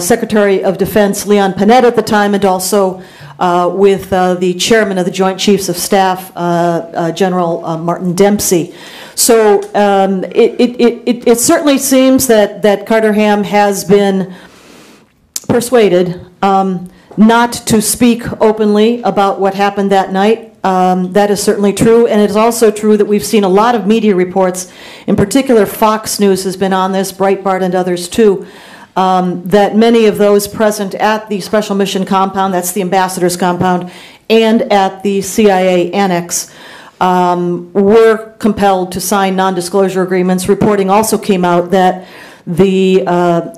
Secretary of Defense Leon Panetta at the time, and also with the chairman of the Joint Chiefs of Staff, General Martin Dempsey. So it certainly seems that Carter Ham has been persuaded not to speak openly about what happened that night. That is certainly true, and it is also true that we've seen a lot of media reports, in particular Fox News has been on this, Breitbart and others too, that many of those present at the Special Mission Compound, that's the ambassador's compound, and at the CIA annex were compelled to sign non-disclosure agreements. Reporting also came out that the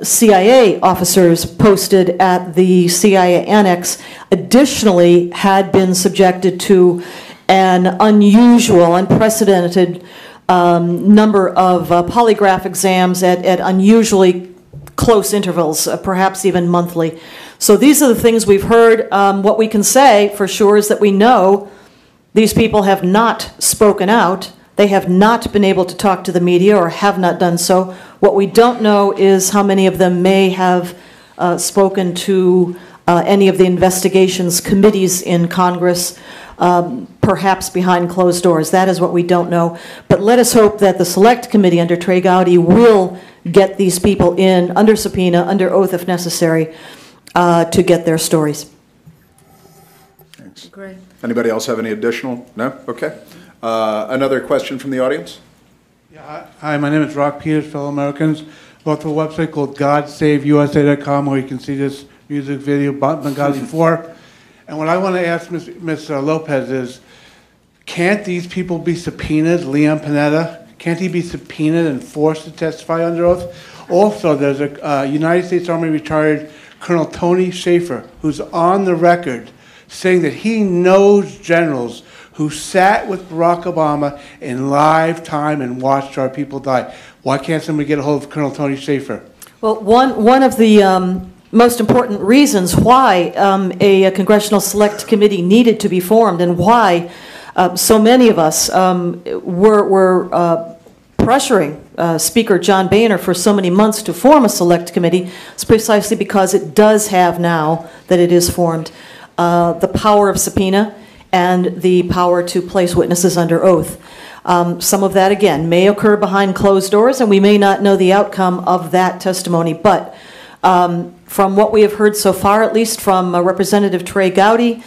CIA officers posted at the CIA annex additionally had been subjected to an unusual, unprecedented number of polygraph exams at unusually close intervals, perhaps even monthly. So these are the things we've heard. What we can say for sure is that we know these people have not spoken out. They have not been able to talk to the media or have not done so. What we don't know is how many of them may have spoken to any of the investigations committees in Congress, perhaps behind closed doors. That is what we don't know. But let us hope that the Select Committee under Trey Gowdy will get these people in under subpoena, under oath if necessary, to get their stories. Thanks. Great. Anybody else have any additional? No? Okay. Another question from the audience? Yeah, hi, my name is Rock Peters, fellow Americans. Wrote to a website called GodSaveUSA.com where you can see this music video, Benghazi 4. And what I want to ask Ms. Lopez is, can't these people be subpoenaed, Leon Panetta? Can't he be subpoenaed and forced to testify under oath? Also, there's a United States Army retired Colonel Tony Schaefer, who's on the record saying that he knows generals who sat with Barack Obama in live time and watched our people die. Why can't somebody get a hold of Colonel Tony Schaefer? Well, one of the most important reasons why a Congressional Select Committee needed to be formed and why so many of us were pressuring Speaker John Boehner for so many months to form a Select Committee is precisely because it does have now that it is formed the power of subpoena and the power to place witnesses under oath. Some of that, again, may occur behind closed doors, and we may not know the outcome of that testimony. But from what we have heard so far, at least from Representative Trey Gowdy,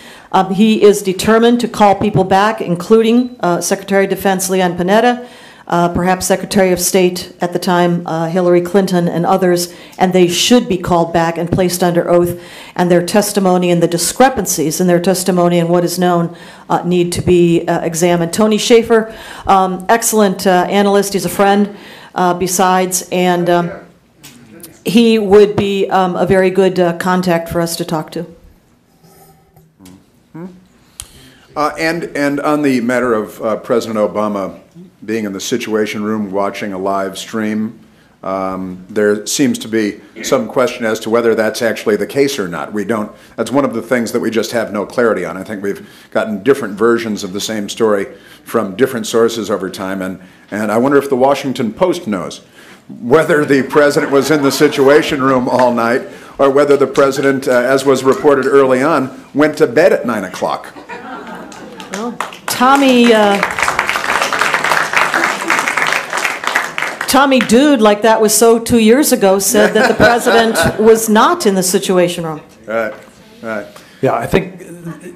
he is determined to call people back, including Secretary of Defense Leon Panetta, perhaps Secretary of State at the time, Hillary Clinton and others, and they should be called back and placed under oath, and their testimony and the discrepancies in their testimony and what is known need to be examined. Tony Schaefer, excellent analyst, he's a friend besides, and he would be a very good contact for us to talk to. And on the matter of President Obama being in the Situation Room watching a live stream, there seems to be some question as to whether that's actually the case or not. We don't, that's one of the things that we just have no clarity on. I think we've gotten different versions of the same story from different sources over time, and I wonder if the Washington Post knows whether the president was in the Situation Room all night or whether the president, as was reported early on, went to bed at 9 o'clock. Well, Tommy Dude, like that was so 2 years ago, said that the president was not in the Situation Room. Right, right. Yeah, I think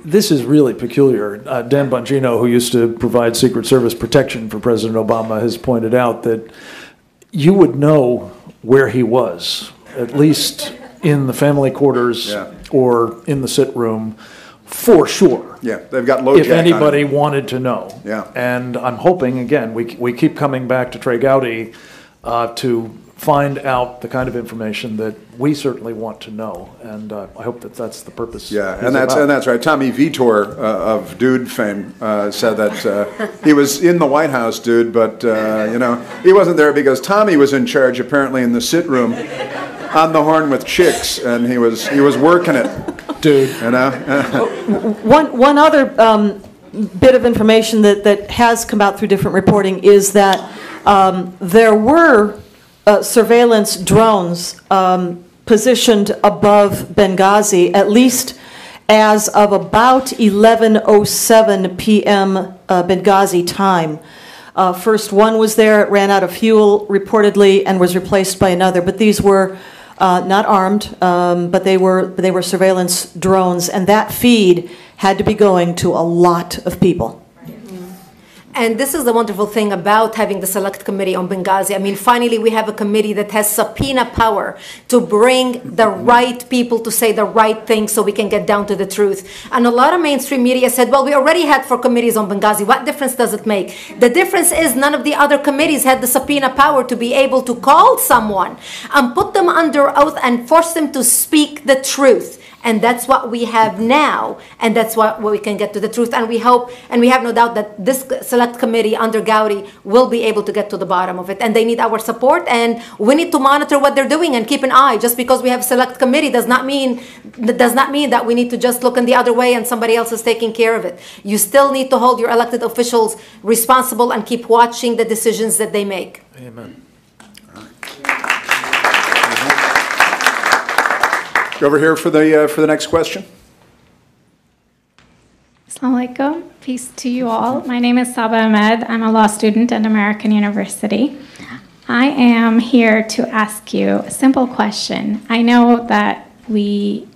this is really peculiar. Dan Bongino, who used to provide Secret Service protection for President Obama, has pointed out that you would know where he was, at least in the family quarters or in the sit room, for sure. Yeah, they've got low if anybody wanted to know. Yeah. And I'm hoping, again, we keep coming back to Trey Gowdy to find out the kind of information that we certainly want to know, and I hope that that's the purpose. Yeah, and that's right. Tommy Vitor of Dude fame said that he was in the White House, Dude, but you know, he wasn't there because Tommy was in charge apparently in the sit room on the horn with chicks, and he was working it, Dude. You know. One other bit of information that has come out through different reporting is that there were surveillance drones positioned above Benghazi, at least as of about 11:07 p.m. Benghazi time. First one was there, it ran out of fuel reportedly and was replaced by another, but these were not armed, but they were surveillance drones, and that feed had to be going to a lot of people. And this is the wonderful thing about having the Select Committee on Benghazi. I mean, finally, we have a committee that has subpoena power to bring the right people to say the right thing so we can get down to the truth. And a lot of mainstream media said, well, we already had 4 committees on Benghazi. What difference does it make? The difference is none of the other committees had the subpoena power to be able to call someone and put them under oath and force them to speak the truth. And that's what we have now, and that's what we can get to the truth. And we hope, and we have no doubt that this Select Committee under Gowdy will be able to get to the bottom of it. And they need our support, and we need to monitor what they're doing and keep an eye. Just because we have Select Committee does not mean that we need to just look in the other way and somebody else is taking care of it. You still need to hold your elected officials responsible and keep watching the decisions that they make. Amen. Over here for the next question. Assalamu alaikum. Peace to you all. My name is Saba Ahmed. I'm a law student at American University. I am here to ask you a simple question. I know that we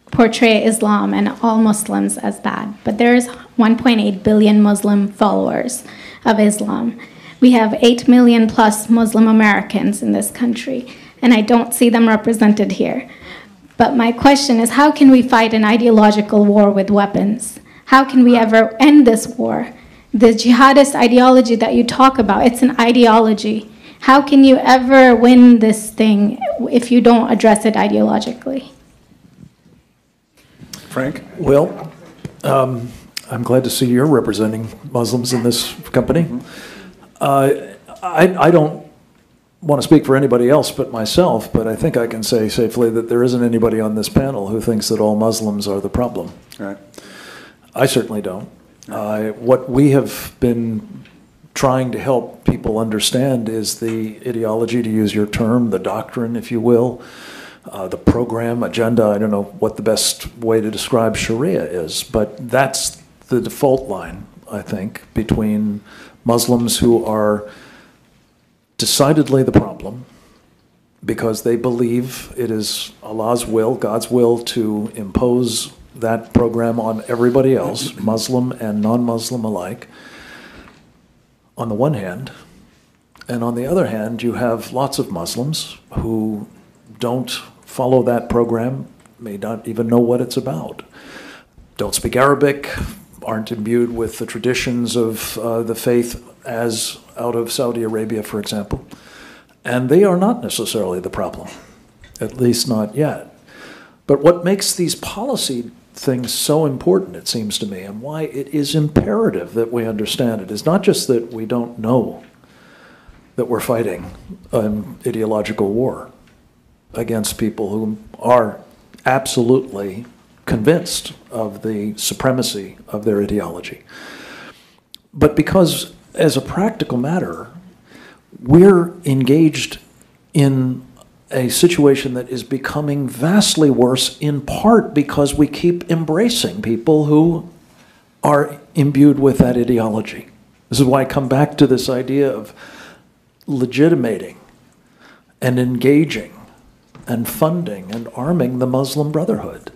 portray Islam and all Muslims as bad, but there's 1.8 billion Muslim followers of Islam. We have 8 million plus Muslim Americans in this country, and I don't see them represented here. But my question is, how can we fight an ideological war with weapons? How can we ever end this war? The jihadist ideology that you talk about, it's an ideology. How can you ever win this thing if you don't address it ideologically? Frank? Well, I'm glad to see you're representing Muslims in this company. I don't want to speak for anybody else but myself, but I think I can say safely that there isn't anybody on this panel who thinks that all Muslims are the problem. Right. I certainly don't. What we have been trying to help people understand is the ideology, to use your term, the doctrine, if you will, the program, agenda. I don't know what the best way to describe Sharia is, but that's the default line, I think, between Muslims who are decidedly the problem because they believe it is Allah's will, God's will, to impose that program on everybody else, Muslim and non-Muslim alike, on the one hand, And on the other hand, you have lots of Muslims who don't follow that program, may not even know what it's about, don't speak Arabic, aren't imbued with the traditions of the faith as out of Saudi Arabia, for example. And they are not necessarily the problem, at least not yet. But what makes these policy things so important, it seems to me, and why it is imperative that we understand it, is not just that we don't know that we're fighting an ideological war against people who are absolutely convinced of the supremacy of their ideology. But because, as a practical matter, we're engaged in a situation that is becoming vastly worse, in part because we keep embracing people who are imbued with that ideology. This is why I come back to this idea of legitimating and engaging and funding and arming the Muslim Brotherhood.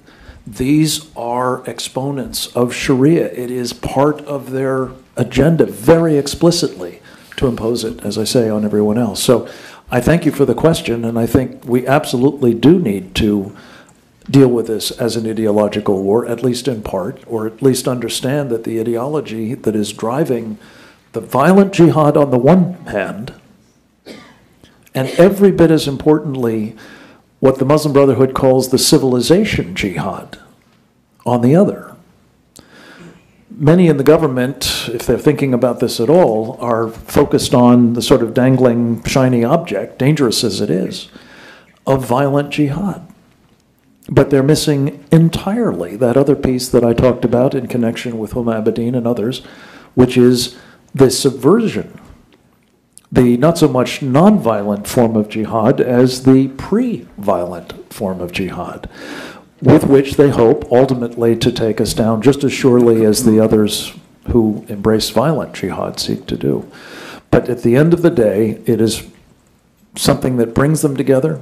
These are exponents of Sharia. It is part of their agenda very explicitly to impose it, as I say, on everyone else. So I thank you for the question, and I think we absolutely do need to deal with this as an ideological war, at least in part, or at least understand that the ideology that is driving the violent jihad on the one hand, and every bit as importantly, what the Muslim Brotherhood calls the civilization jihad on the other. Many in the government, if they're thinking about this at all, are focused on the sort of dangling shiny object, dangerous as it is, of violent jihad. But they're missing entirely that other piece that I talked about in connection with Huma Abedin and others, which is the subversion, the not so much non-violent form of jihad as the pre-violent form of jihad, with which they hope ultimately to take us down just as surely as the others who embrace violent jihad seek to do. But at the end of the day, it is something that brings them together,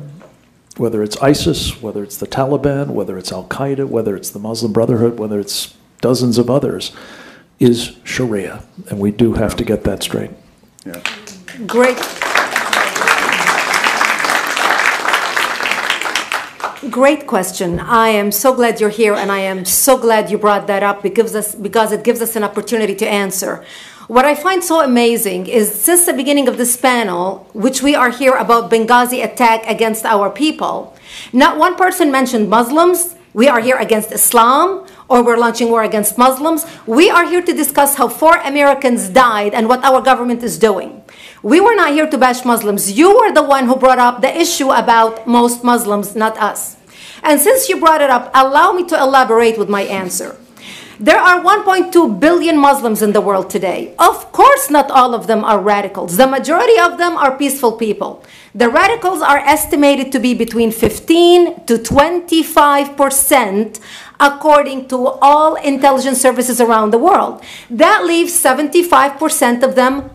whether it's ISIS, whether it's the Taliban, whether it's Al-Qaeda, whether it's the Muslim Brotherhood, whether it's dozens of others, is Sharia. And we do have to get that straight. Yeah. Great. Great question. I am so glad you're here, and I am so glad you brought that up because it gives us an opportunity to answer. What I find so amazing is since the beginning of this panel, which we are here about Benghazi attack against our people, not one person mentioned Muslims. We are here against Islam, or we're launching war against Muslims. We are here to discuss how 4 Americans died and what our government is doing. We were not here to bash Muslims. You were the one who brought up the issue about most Muslims, not us. And since you brought it up, allow me to elaborate with my answer. There are 1.2 billion Muslims in the world today. Of course, not all of them are radicals. The majority of them are peaceful people. The radicals are estimated to be between 15 to 25%, according to all intelligence services around the world. That leaves 75% of them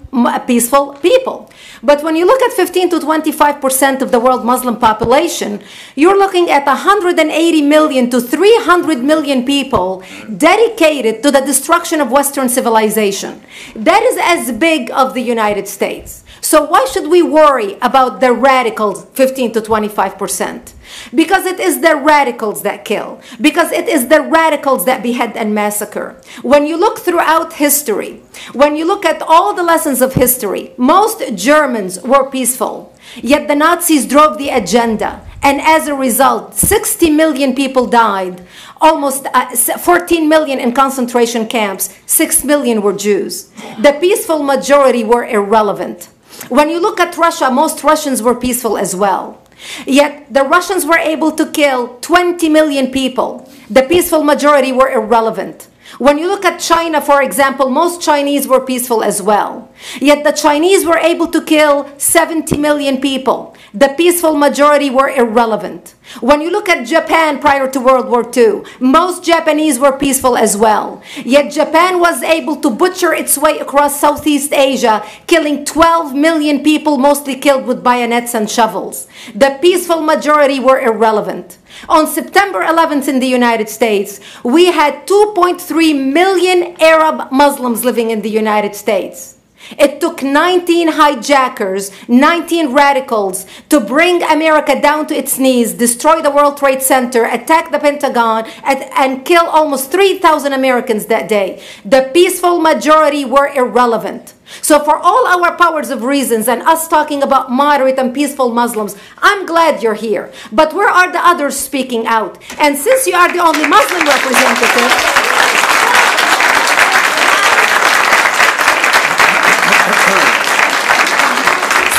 peaceful people. But when you look at 15 to 25% of the world Muslim population, you're looking at 180 million to 300 million people dedicated to the destruction of Western civilization. That is as big of the United States. So why should we worry about the radicals, 15 to 25%? Because it is the radicals that kill. Because it is the radicals that behead and massacre. When you look throughout history, when you look at all the lessons of history, most Germans were peaceful. Yet the Nazis drove the agenda. And as a result, 60 million people died. Almost 14 million in concentration camps. 6 million were Jews. The peaceful majority were irrelevant. When you look at Russia, most Russians were peaceful as well. Yet the Russians were able to kill 20 million people. The peaceful majority were irrelevant. When you look at China, for example, most Chinese were peaceful as well. Yet the Chinese were able to kill 70 million people. The peaceful majority were irrelevant. When you look at Japan prior to World War II, most Japanese were peaceful as well. Yet Japan was able to butcher its way across Southeast Asia, killing 12 million people, mostly killed with bayonets and shovels. The peaceful majority were irrelevant. On September 11th in the United States, we had 2.3 million Arab Muslims living in the United States. It took 19 hijackers, 19 radicals to bring America down to its knees, destroy the World Trade Center, attack the Pentagon, and kill almost 3,000 Americans that day. The peaceful majority were irrelevant. So for all our powers of reasons and us talking about moderate and peaceful Muslims, I'm glad you're here. But where are the others speaking out? And since you are the only Muslim representative,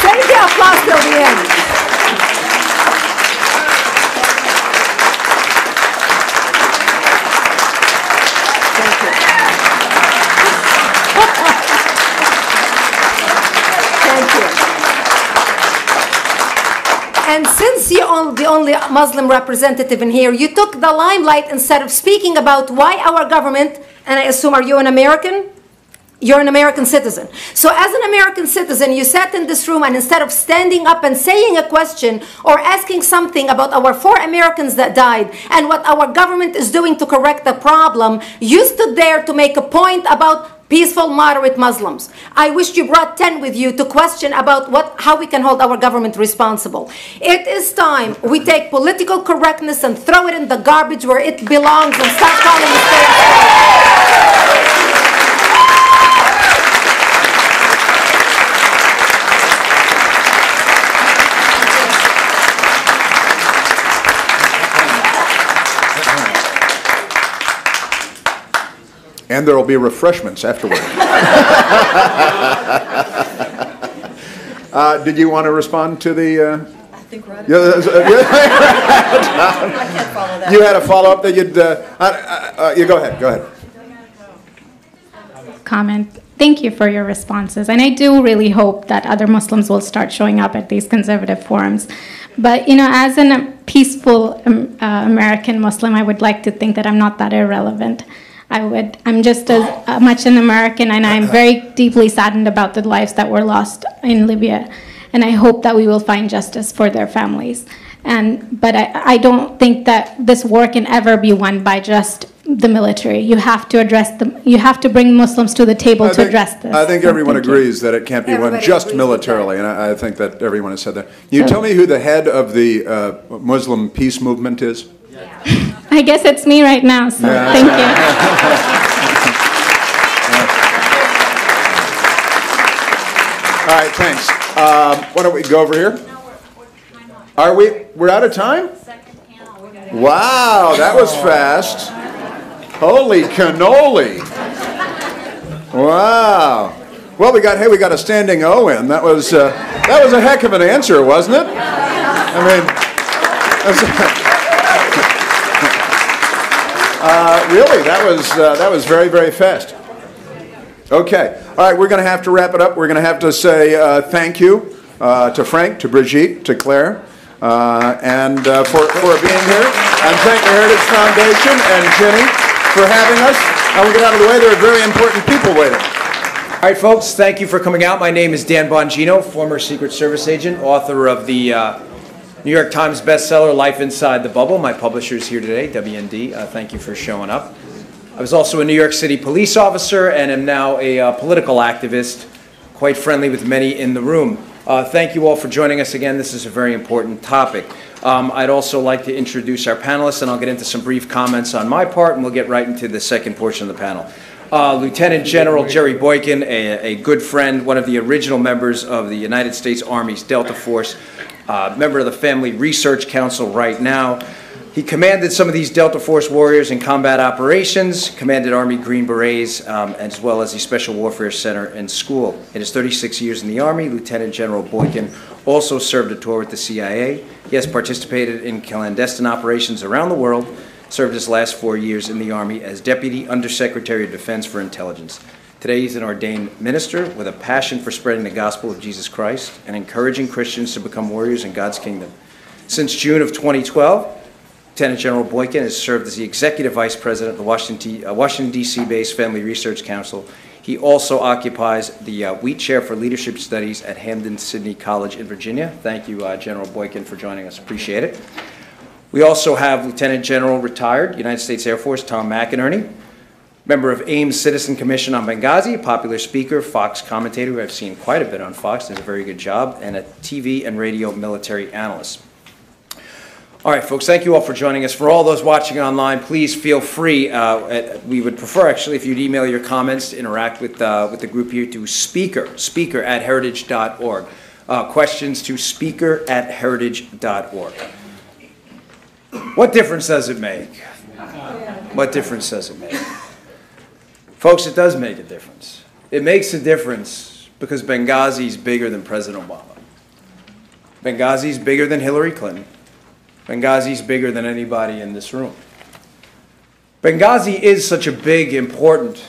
save the applause till the end. Thank you. Thank you. And since you're the only Muslim representative in here, you took the limelight instead of speaking about why our government, and I assume, are you an American? You're an American citizen. So as an American citizen, you sat in this room and instead of standing up and saying a question or asking something about our 4 Americans that died and what our government is doing to correct the problem, you stood there to make a point about peaceful, moderate Muslims. I wish you brought 10 with you to question about how we can hold our government responsible. It is time we take political correctness and throw it in the garbage where it belongs and start calling it state. And there will be refreshments afterward. Did you want to respond to the... I think we're out of I can't follow that. You had a follow-up that you'd... you go ahead. Go ahead. Comment. Thank you for your responses. And I do really hope that other Muslims will start showing up at these conservative forums. But, you know, as a peaceful American Muslim, I would like to think that I'm not that irrelevant. I'm just as much an American, and I'm very deeply saddened about the lives that were lost in Libya. And I hope that we will find justice for their families. But I don't think that this war can ever be won by just the military. You have to address them. You have to bring Muslims to the table to address this. I think everyone agrees that it can't be won just militarily, and I think that everyone has said that. Can you tell me who the head of the Muslim peace movement is? I guess it's me right now, so thank you. All right, thanks. Why don't we go over here? Are we? We're out of time? Wow, that was fast. Holy cannoli. Wow. Well, we got a standing O in. That was a heck of an answer, wasn't it? I mean, really, that was very, very fast. Okay. All right, we're going to have to wrap it up. We're going to have to say thank you to Frank, to Brigitte, to Claire, and for being here. And thank the Heritage Foundation and Jenny for having us. And we'll get out of the way. There are very important people waiting. All right, folks, thank you for coming out. My name is Dan Bongino, former Secret Service agent, author of the New York Times bestseller, Life Inside the Bubble. My publisher is here today, WND. Thank you for showing up. I was also a New York City police officer and am now a political activist, quite friendly with many in the room. Thank you all for joining us again. This is a very important topic. I'd also like to introduce our panelists, and I'll get into some brief comments on my part, and we'll get right into the second portion of the panel. Lieutenant General Jerry Boykin, a good friend, one of the original members of the United States Army's Delta Force, member of the Family Research Council right now. He commanded some of these Delta Force warriors in combat operations, commanded Army Green Berets, as well as the Special Warfare Center and School. In his 36 years in the Army, Lieutenant General Boykin also served a tour with the CIA. He has participated in clandestine operations around the world, served his last 4 years in the Army as Deputy Undersecretary of Defense for Intelligence. Today he's an ordained minister with a passion for spreading the gospel of Jesus Christ and encouraging Christians to become warriors in God's kingdom. Since June of 2012, Lieutenant General Boykin has served as the Executive Vice President of the Washington, D.C.-based Family Research Council. He also occupies the Wheat Chair for Leadership Studies at Hampden-Sydney College in Virginia. Thank you, General Boykin, for joining us. Appreciate it. We also have Lieutenant General retired United States Air Force Tom McInerney. member of AIM's Citizen Commission on Benghazi, popular speaker, Fox commentator who I've seen quite a bit on Fox, does a very good job, and a TV and radio military analyst. All right, folks, thank you all for joining us. For all those watching online, please feel free. We would prefer, actually, if you'd email your comments to interact with the group here to speaker@heritage.org. Questions to speaker@heritage.org. What difference does it make? What difference does it make? Folks, it does make a difference. It makes a difference because Benghazi is bigger than President Obama. Benghazi is bigger than Hillary Clinton. Benghazi is bigger than anybody in this room. Benghazi is such a big, important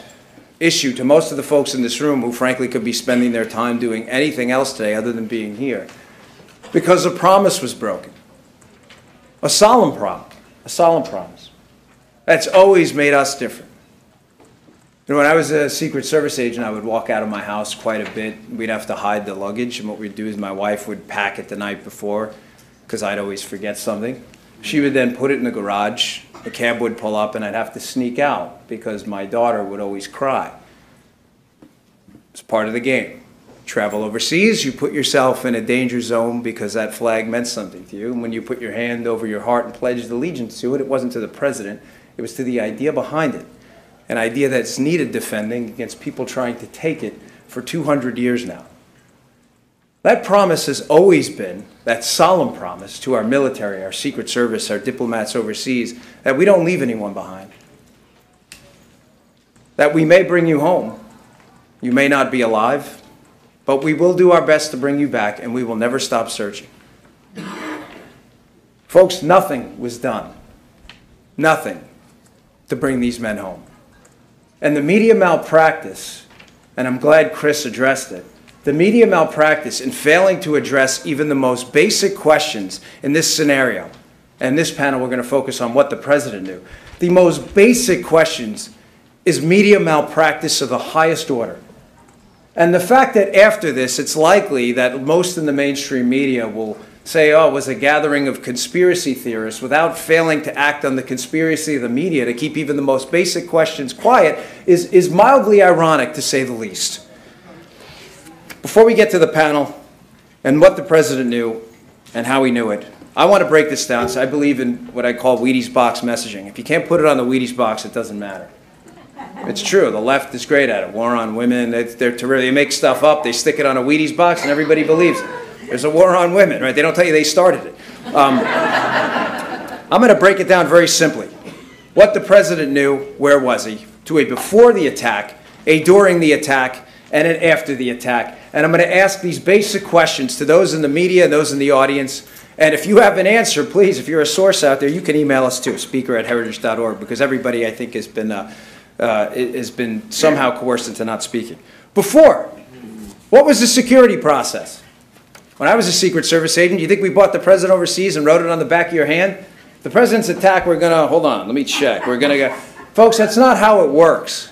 issue to most of the folks in this room who frankly could be spending their time doing anything else today other than being here, because a promise was broken. A solemn promise. That's always made us different. You know, when I was a Secret Service agent, I would walk out of my house quite a bit. We'd have to hide the luggage, and what we'd do is my wife would pack it the night before, because I'd always forget something. She would then put it in the garage, the cab would pull up, and I'd have to sneak out because my daughter would always cry. It's part of the game. Travel overseas, you put yourself in a danger zone because that flag meant something to you. And when you put your hand over your heart and pledged allegiance to it, it wasn't to the president, it was to the idea behind it. An idea that's needed defending against people trying to take it for 200 years now. That promise has always been, that solemn promise to our military, our Secret Service, our diplomats overseas, that we don't leave anyone behind. That we may bring you home. You may not be alive, but we will do our best to bring you back, and we will never stop searching. Folks, nothing was done. Nothing to bring these men home. And the media malpractice, and I'm glad Chris addressed it, the media malpractice in failing to address even the most basic questions in this scenario, and this panel we're going to focus on what the president knew. The most basic questions is media malpractice of the highest order. And the fact that after this, it's likely that most in the mainstream media will say, oh, it was a gathering of conspiracy theorists, without failing to act on the conspiracy of the media to keep even the most basic questions quiet, is mildly ironic, to say the least. Before we get to the panel and what the president knew and how he knew it, I want to break this down. So I believe in what I call Wheaties box messaging. If you can't put it on the Wheaties box, it doesn't matter. It's true. The left is great at it. War on women, they're terrific. They make stuff up. They stick it on a Wheaties box, and everybody believes it. There's a war on women, right? They don't tell you they started it. I'm going to break it down very simply. What the president knew, where was he? To a before the attack, a during the attack, and an after the attack. And I'm going to ask these basic questions to those in the media and those in the audience. And if you have an answer, please, if you're a source out there, you can email us too, speaker@heritage.org, because everybody, I think, has been somehow coerced into not speaking. Before, what was the security process? When I was a Secret Service agent, you think we bought the president overseas and wrote it on the back of your hand? The president's attack, we're going to, hold on, let me check. We're going to go. Folks, that's not how it works.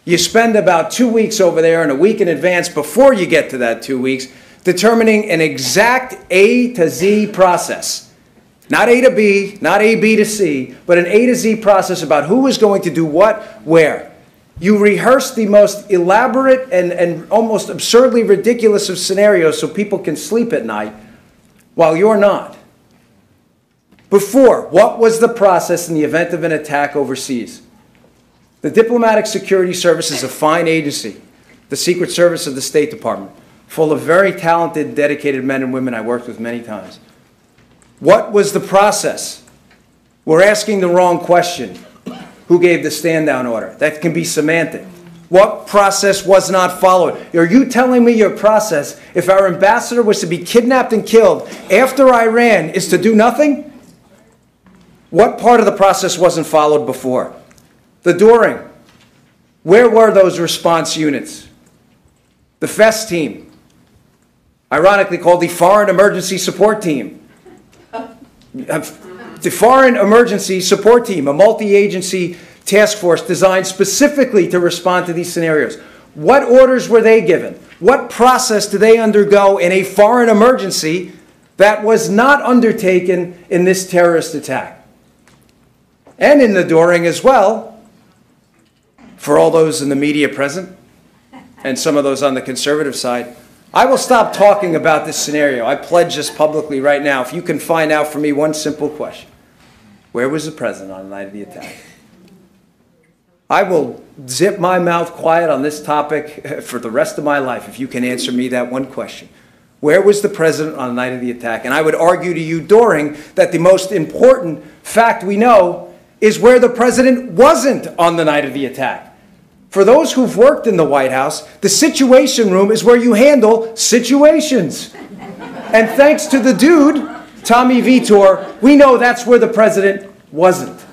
You spend about 2 weeks over there and a week in advance before you get to that 2 weeks determining an exact A to Z process. Not A to B, not A, B to C, but an A to Z process about who is going to do what, where. You rehearse the most elaborate and almost absurdly ridiculous of scenarios so people can sleep at night while you're not. Before, what was the process in the event of an attack overseas? The Diplomatic Security Service is a fine agency, the Secret Service of the State Department, full of very talented, dedicated men and women I worked with many times. What was the process? We're asking the wrong question. Who gave the stand-down order? That can be semantic. What process was not followed? Are you telling me your process, if our ambassador was to be kidnapped and killed after Iran, is to do nothing? What part of the process wasn't followed before? The during. Where were those response units? The FES team, ironically called the Foreign Emergency Support Team. The Foreign Emergency Support Team, a multi-agency task force designed specifically to respond to these scenarios. What orders were they given? What process did they undergo in a foreign emergency that was not undertaken in this terrorist attack? And in the during as well, for all those in the media present and some of those on the conservative side, I will stop talking about this scenario. I pledge this publicly right now. If you can find out for me one simple question: where was the president on the night of the attack? I will zip my mouth quiet on this topic for the rest of my life if you can answer me that one question. Where was the president on the night of the attack? And I would argue to you during that the most important fact we know is where the president wasn't on the night of the attack. For those who've worked in the White House, the Situation Room is where you handle situations. And thanks to the dude, Tommy Vitor, we know that's where the president wasn't.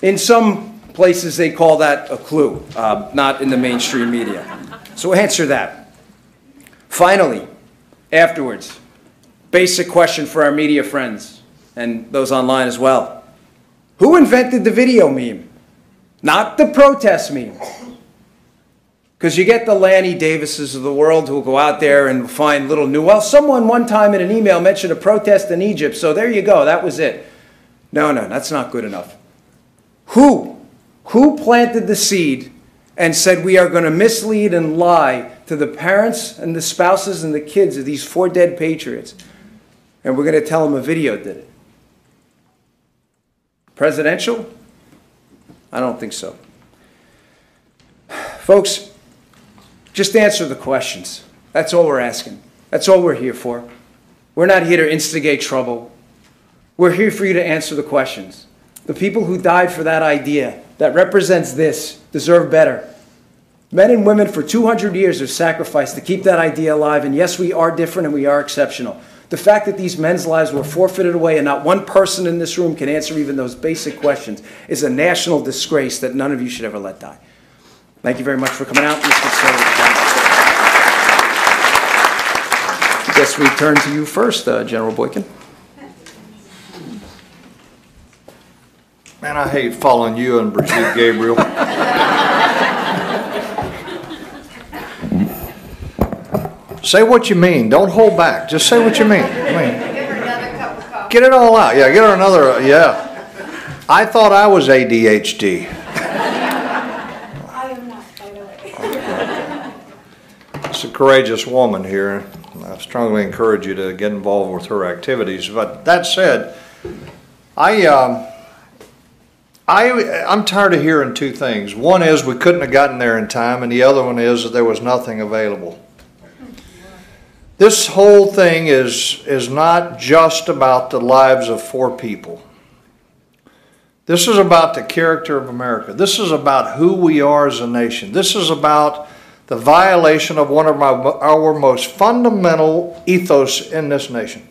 In some places they call that a clue, not in the mainstream media. So answer that. Finally, afterwards, basic question for our media friends and those online as well. Who invented the video meme? Not the protest meme. Because you get the Lanny Davises of the world who will go out there and find little new, well, someone one time in an email mentioned a protest in Egypt, so there you go, that was it. No, that's not good enough. Who planted the seed and said we are going to mislead and lie to the parents and the spouses and the kids of these 4 dead patriots, and we're going to tell them a video did it? Presidential? I don't think so. Folks, just answer the questions. That's all we're asking. That's all we're here for. We're not here to instigate trouble. We're here for you to answer the questions. The people who died for that idea that represents this deserve better. Men and women for 200 years have sacrificed to keep that idea alive, and yes, we are different and we are exceptional. The fact that these men's lives were forfeited away and not one person in this room can answer even those basic questions is a national disgrace that none of you should ever let die. Thank you very much for coming out. I guess we turn to you first, General Boykin. Man, I hate following you and Brigitte Gabriel. Say what you mean. Don't hold back. Just say what you mean. Get it all out. Yeah, get her another. Yeah. I thought I was ADHD. I am not, by the way. It's a courageous woman here. I strongly encourage you to get involved with her activities. But that said, I'm tired of hearing two things. One is we couldn't have gotten there in time, and the other one is that there was nothing available. This whole thing is not just about the lives of 4 people. This is about the character of America. This is about who we are as a nation. This is about the violation of one of our most fundamental ethos in this nation.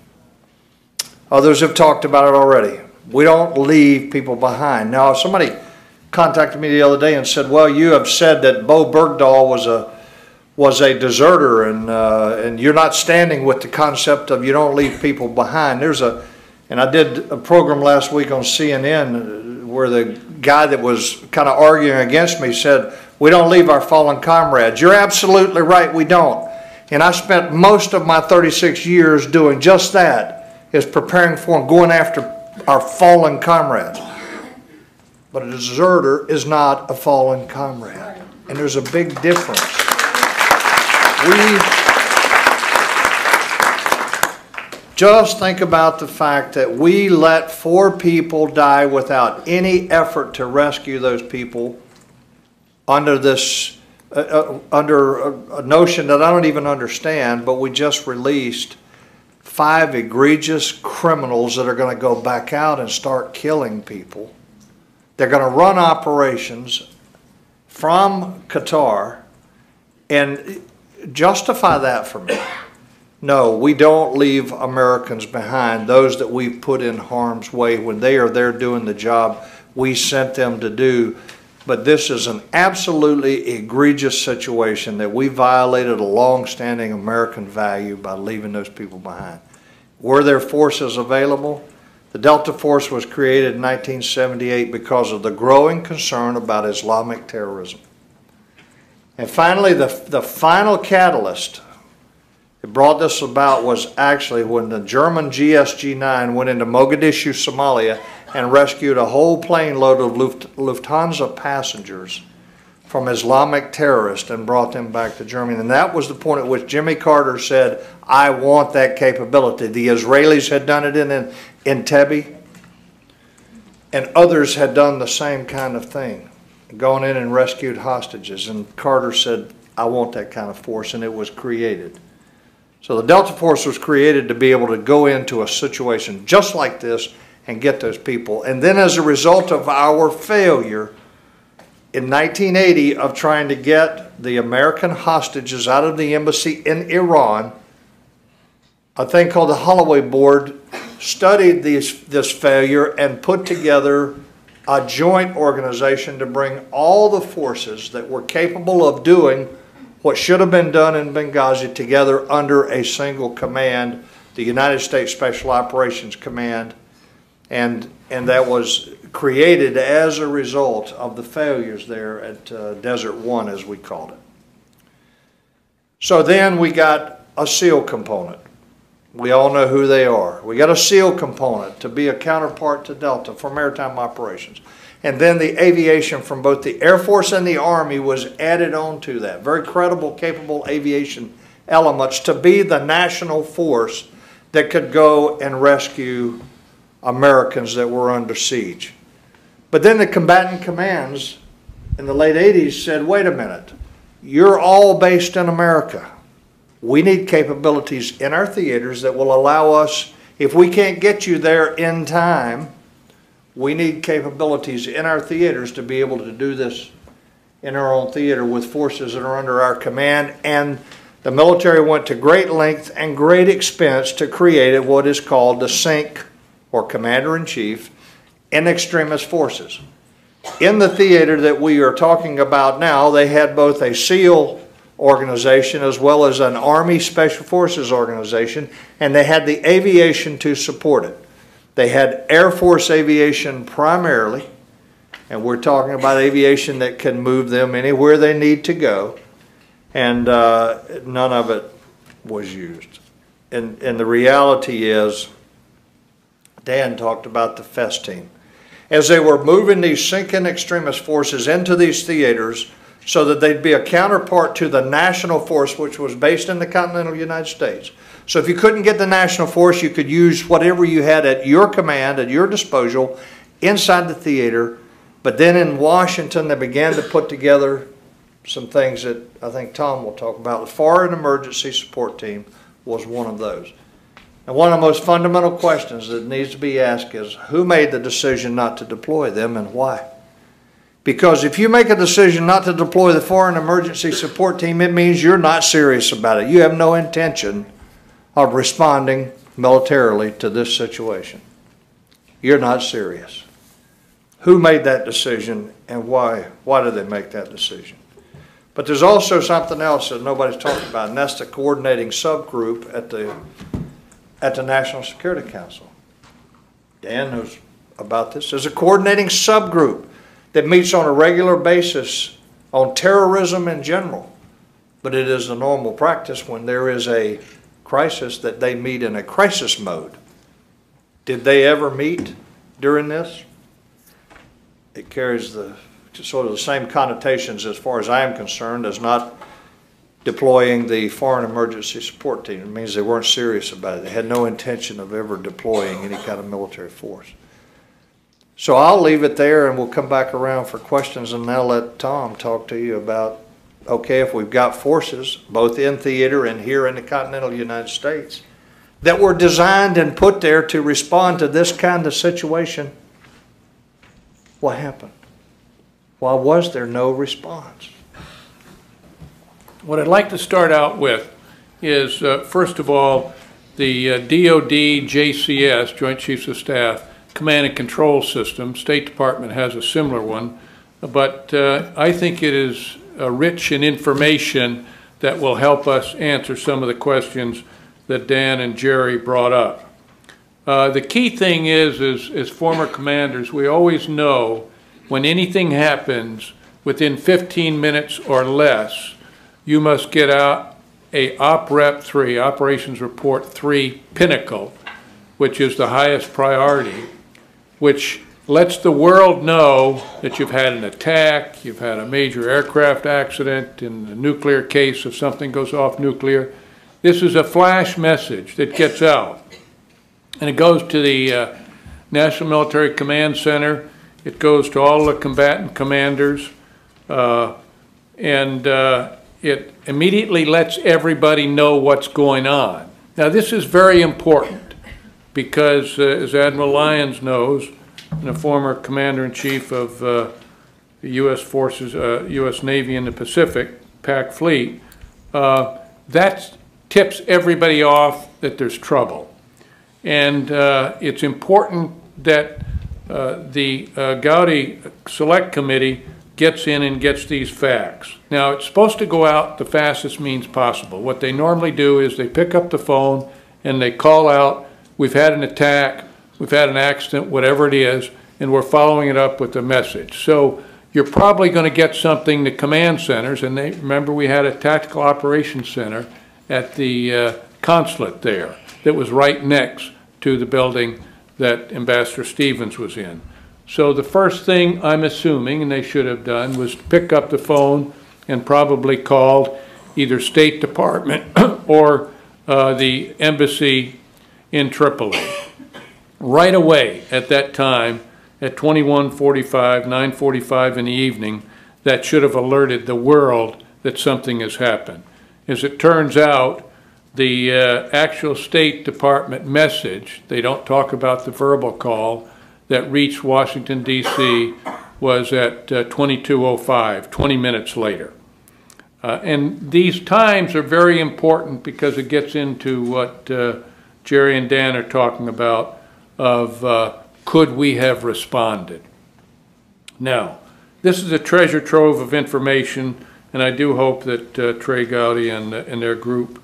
Others have talked about it already. We don't leave people behind. Now, somebody contacted me the other day and said, well, you have said that Bo Bergdahl was a deserter, and you're not standing with the concept of you don't leave people behind. And I did a program last week on CNN where the guy that was kind of arguing against me said, we don't leave our fallen comrades. You're absolutely right, we don't. And I spent most of my 36 years doing just that, is preparing for and going after our fallen comrades. But a deserter is not a fallen comrade. And there's a big difference. Just think about the fact that we let 4 people die without any effort to rescue those people under this, under a notion that I don't even understand, but we just released 5 egregious criminals that are going to go back out and start killing people. They're going to run operations from Qatar and justify that for me. No, we don't leave Americans behind, those that we've put in harm's way when they are there doing the job we sent them to do. But this is an absolutely egregious situation that we violated a long-standing American value by leaving those people behind. Were there forces available? The Delta Force was created in 1978 because of the growing concern about Islamic terrorism. And finally, the final catalyst that brought this about was actually when the German GSG-9 went into Mogadishu, Somalia, and rescued a whole plane load of Lufthansa passengers from Islamic terrorists and brought them back to Germany. And that was the point at which Jimmy Carter said, I want that capability. The Israelis had done it in Entebbe, and others had done the same kind of thing, gone in and rescued hostages. And Carter said, I want that kind of force, and it was created. So the Delta Force was created to be able to go into a situation just like this and get those people. And then as a result of our failure in 1980 of trying to get the American hostages out of the embassy in Iran, a thing called the Holloway Board studied this failure and put together a joint organization to bring all the forces that were capable of doing what should have been done in Benghazi together under a single command, the United States Special Operations Command, and that was created as a result of the failures there at Desert One, as we called it. So then we got a SEAL component. We all know who they are. We got a SEAL component to be a counterpart to Delta for maritime operations. And then the aviation from both the Air Force and the Army was added on to that. Very credible, capable aviation elements to be the national force that could go and rescue Americans that were under siege. But then the combatant commands in the late 80s said, wait a minute, you're all based in America. We need capabilities in our theaters that will allow us, if we can't get you there in time, we need capabilities in our theaters to be able to do this in our own theater with forces that are under our command. And the military went to great length and great expense to create what is called the CINC, or Commander-in-Chief, in Extremis Forces. In the theater that we are talking about now, they had both a SEAL organization as well as an Army Special Forces organization, and they had the aviation to support it. They had Air Force aviation primarily, and we're talking about aviation that can move them anywhere they need to go, and none of it was used. And the reality is, Dan talked about the FES team. As they were moving these sinking extremist forces into these theaters so that they'd be a counterpart to the national force, which was based in the continental United States. So if you couldn't get the national force, you could use whatever you had at your command, at your disposal, inside the theater. But then in Washington, they began to put together some things that I think Tom will talk about. The Foreign Emergency Support Team was one of those. And one of the most fundamental questions that needs to be asked is, who made the decision not to deploy them and why? Because if you make a decision not to deploy the Foreign Emergency Support Team, it means you're not serious about it. You have no intention of responding militarily to this situation. You're not serious. Who made that decision and why? Why did they make that decision? But there's also something else that nobody's talking about, and that's the coordinating subgroup at the National Security Council. Dan knows about this. There's a coordinating subgroup that meets on a regular basis on terrorism in general. But it is the normal practice when there is a crisis that they meet in a crisis mode. Did they ever meet during this? It carries the sort of the same connotations as far as I am concerned as not deploying the Foreign Emergency Support Team. It means they weren't serious about it. They had no intention of ever deploying any kind of military force. So I'll leave it there and we'll come back around for questions, and now let Tom talk to you about, okay, if we've got forces both in theater and here in the continental United States that were designed and put there to respond to this kind of situation, what happened? Why was there no response? What I'd like to start out with is, first of all, the DOD JCS, Joint Chiefs of Staff, Command and Control System. State Department has a similar one, but I think it is rich in information that will help us answer some of the questions that Dan and Jerry brought up. The key thing is, as former commanders, we always know when anything happens within 15 minutes or less, you must get out a OPREP 3, Operations Report 3 Pinnacle, which is the highest priority, which lets the world know that you've had an attack, you've had a major aircraft accident, in the nuclear case, if something goes off nuclear. This is a flash message that gets out. And it goes to the National Military Command Center. It goes to all the combatant commanders. It immediately lets everybody know what's going on. Now, this is very important because, as Admiral Lyons knows, and a former Commander-in-Chief of the U.S. Forces, U.S. Navy in the Pacific, PAC Fleet, that tips everybody off that there's trouble. And it's important that the Gowdy Select Committee gets in and gets these facts. Now, it's supposed to go out the fastest means possible. What they normally do is they pick up the phone and they call out, we've had an attack, we've had an accident, whatever it is, and we're following it up with a message. So you're probably going to get something to command centers, and remember we had a tactical operations center at the consulate there that was right next to the building that Ambassador Stevens was in. So the first thing I'm assuming, and they should have done, was pick up the phone and probably called either State Department or the embassy in Tripoli. Right away at that time, at 21:45, 9:45 in the evening, that should have alerted the world that something has happened. As it turns out, the actual State Department message, they don't talk about the verbal call, that reached Washington, D.C. was at 22:05, 20 minutes later. And these times are very important because it gets into what Jerry and Dan are talking about of could we have responded? Now, this is a treasure trove of information, and I do hope that Trey Gowdy and their group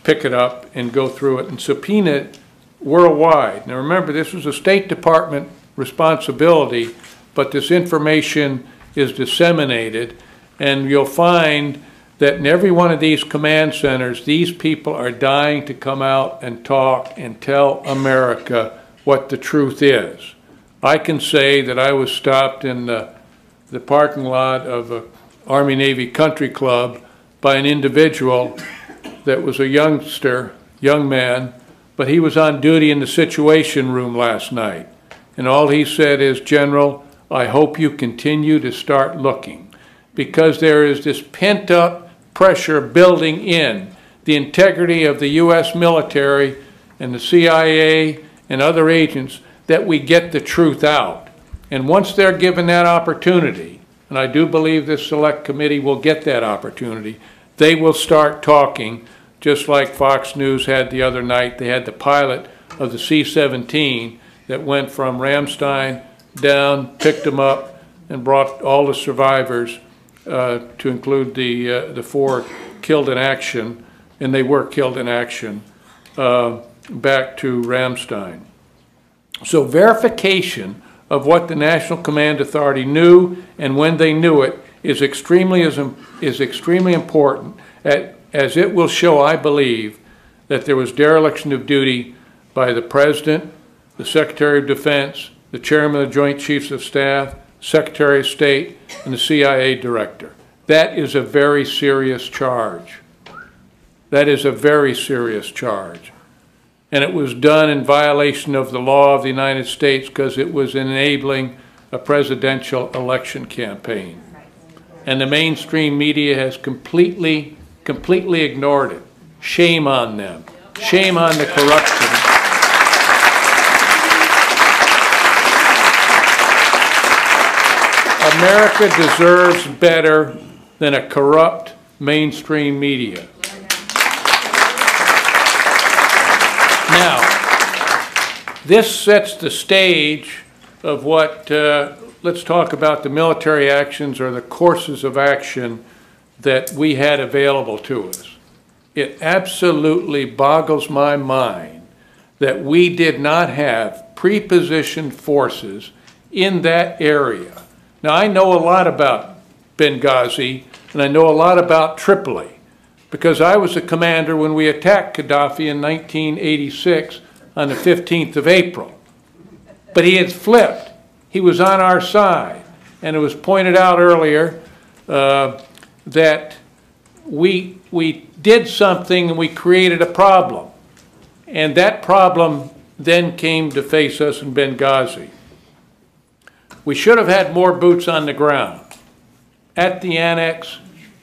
pick it up and go through it and subpoena it worldwide. Now remember, this was a State Department responsibility, but this information is disseminated, and you'll find that in every one of these command centers, these people are dying to come out and talk and tell America what the truth is. I can say that I was stopped in the parking lot of an Army-Navy country club by an individual that was a youngster, young man, but he was on duty in the Situation Room last night. And all he said is, General, I hope you continue to start looking, because there is this pent-up pressure building in the integrity of the U.S. military and the CIA and other agents that we get the truth out. And once they're given that opportunity, and I do believe this select committee will get that opportunity, they will start talking. Just like Fox News had the other night, they had the pilot of the C-17 that went from Ramstein down, picked them up, and brought all the survivors, to include the 4 killed in action, and they were killed in action, back to Ramstein. So verification of what the National Command Authority knew and when they knew it is extremely important, as it will show, I believe, that there was dereliction of duty by the President, the Secretary of Defense, the Chairman of the Joint Chiefs of Staff, Secretary of State, and the CIA Director. That is a very serious charge. That is a very serious charge. And it was done in violation of the law of the United States because it was enabling a presidential election campaign. And the mainstream media has completely ignored it. Shame on them. Shame on the corruption. America deserves better than a corrupt mainstream media. Now, this sets the stage of what, let's talk about the military actions or the courses of action that we had available to us. It absolutely boggles my mind that we did not have pre-positioned forces in that area. Now, I know a lot about Benghazi, and I know a lot about Tripoli, because I was a commander when we attacked Gaddafi in 1986 on the 15th of April. But he had flipped. He was on our side. And it was pointed out earlier that we did something and we created a problem. And that problem then came to face us in Benghazi. We should have had more boots on the ground at the annex,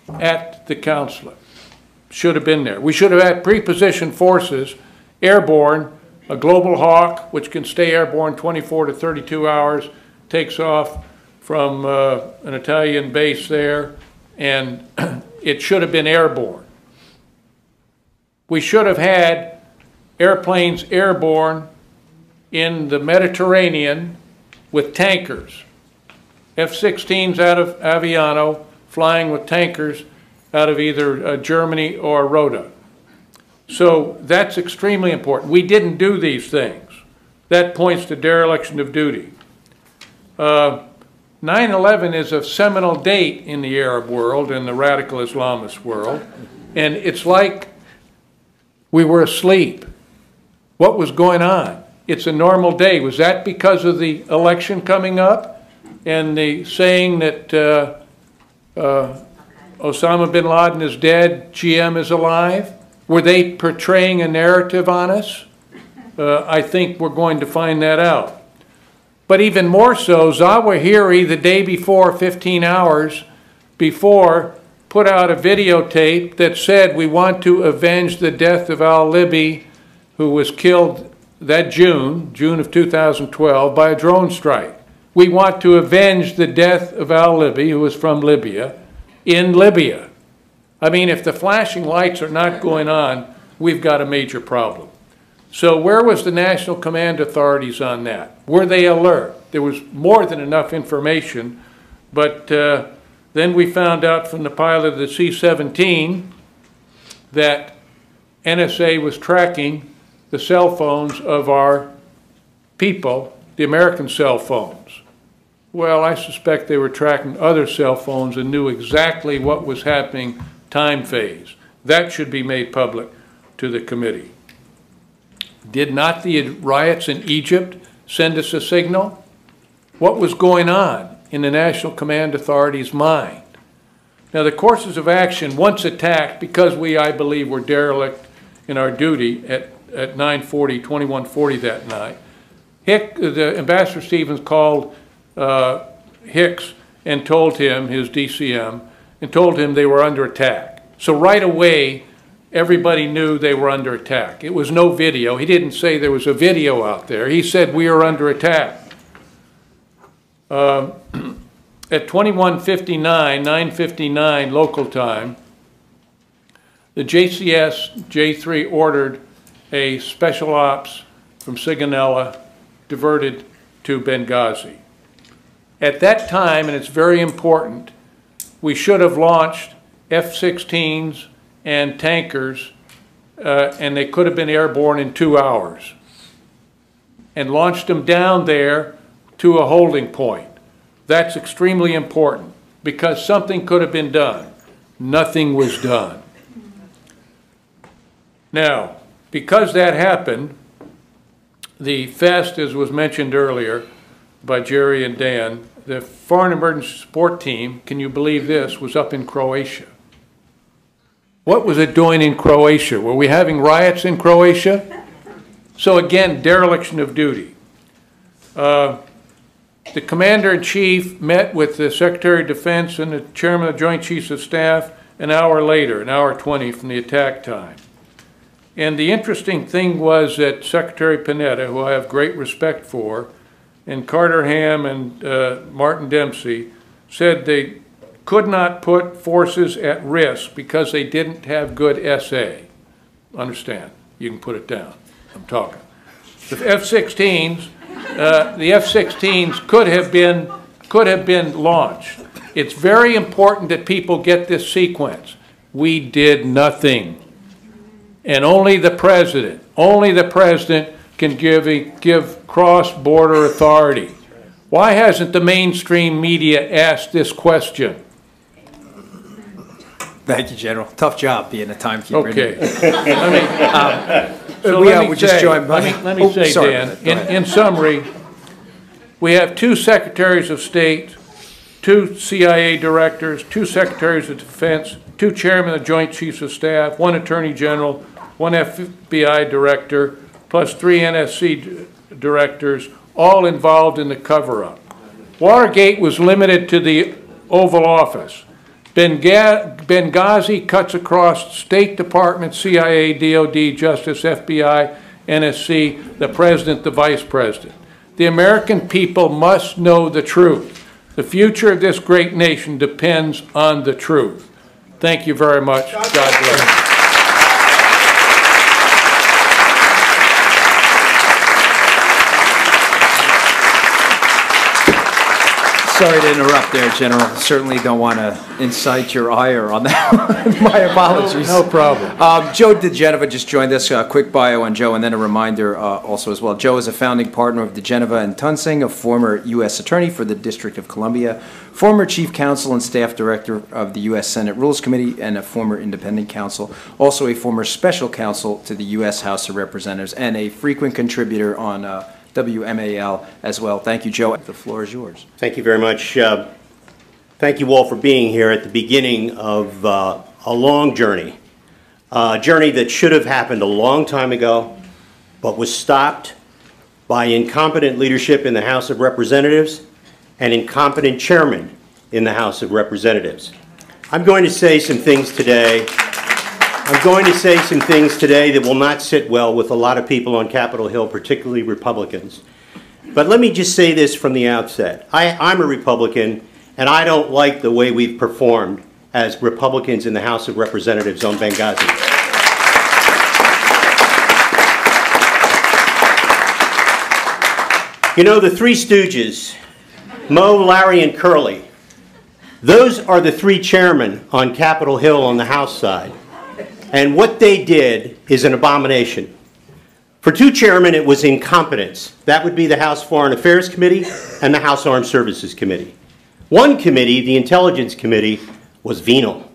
at the consulate. Should have been there. We should have had pre-positioned forces, airborne, a Global Hawk, which can stay airborne 24 to 32 hours, takes off from an Italian base there, and it should have been airborne. We should have had airplanes airborne in the Mediterranean with tankers. F-16s out of Aviano flying with tankers out of either Germany or Rota. So that's extremely important. We didn't do these things. That points to dereliction of duty. 9/11 is a seminal date in the Arab world and the radical Islamist world, and it's like we were asleep. What was going on? It's a normal day. Was that because of the election coming up and the saying that Osama bin Laden is dead, GM is alive? Were they portraying a narrative on us? I think we're going to find that out. But even more so, Zawahiri, the day before, 15 hours before, put out a videotape that said, we want to avenge the death of al-Libi, who was killed that June of 2012, by a drone strike. We want to avenge the death of al-Libi, who was from Libya, in Libya. I mean, if the flashing lights are not going on, we've got a major problem. So where was the National Command Authorities on that? Were they alert? There was more than enough information, but then we found out from the pilot of the C-17 that NSA was tracking the cell phones of our people, the American cell phones. Well, I suspect they were tracking other cell phones and knew exactly what was happening time phase. That should be made public to the committee. Did not the riots in Egypt send us a signal? What was going on in the National Command Authority's mind? Now, the courses of action, once attacked, because we, I believe, were derelict in our duty at 21:40 that night, the Ambassador Stevens called Hicks and told him, his DCM, and told him they were under attack. So right away, everybody knew they were under attack. It was no video. He didn't say there was a video out there. He said we are under attack. At 21:59, 9:59 local time, the JCS J3 ordered a special ops from Sigonella diverted to Benghazi. At that time, and it's very important, we should have launched F-16s and tankers, and they could have been airborne in 2 hours, and launched them down there to a holding point. That's extremely important because something could have been done. Nothing was done. Now, because that happened, the FEST, as was mentioned earlier by Jerry and Dan, the Foreign Emergency Support Team, can you believe this, was up in Croatia. What was it doing in Croatia? Were we having riots in Croatia? So again, dereliction of duty. The Commander-in-Chief met with the Secretary of Defense and the Chairman of the Joint Chiefs of Staff an hour later, an hour 20 from the attack time. And the interesting thing was that Secretary Panetta, who I have great respect for, and Carter Ham and Martin Dempsey said they could not put forces at risk because they didn't have good SA. Understand? You can put it down. I'm talking. The F-16s, could have been launched. It's very important that people get this sequence. We did nothing, and only the president can give cross-border authority. Why hasn't the mainstream media asked this question? Thank you, General. Tough job being a timekeeper. Okay. Let me say, Dan, in summary, We have 2 secretaries of state, 2 CIA directors, 2 secretaries of defense, 2 chairmen of Joint Chiefs of Staff, 1 attorney general, 1 FBI director, plus 3 NSC directors, all involved in the cover-up. Watergate was limited to the Oval Office. Benghazi cuts across State Department, CIA, DOD, Justice, FBI, NSC, the President, the Vice President. The American people must know the truth. The future of this great nation depends on the truth. Thank you very much. God bless. Sorry to interrupt there, General. Certainly don't want to incite your ire on that. My apologies. No problem. Joe DeGenova just joined us. Quick bio on Joe, and then a reminder also as well. Joe is a founding partner of DeGenova and Tunsing, a former U.S. Attorney for the District of Columbia, former Chief Counsel and Staff Director of the U.S. Senate Rules Committee, and a former independent counsel, also a former Special Counsel to the U.S. House of Representatives, and a frequent contributor on WMAL as well. Thank you, Joe. The floor is yours. Thank you very much. Thank you all for being here at the beginning of a long journey. A journey that should have happened a long time ago, but was stopped by incompetent leadership in the House of Representatives and incompetent chairman in the House of Representatives. I'm going to say some things today. That will not sit well with a lot of people on Capitol Hill, particularly Republicans. But let me just say this from the outset. I'm a Republican, and I don't like the way we've performed as Republicans in the House of Representatives on Benghazi. You know, the Three Stooges, Moe, Larry, and Curly, those are the 3 chairmen on Capitol Hill on the House side. And what they did is an abomination. For 2 chairmen, it was incompetence. That would be the House Foreign Affairs Committee and the House Armed Services Committee. 1 committee, the Intelligence Committee, was venal.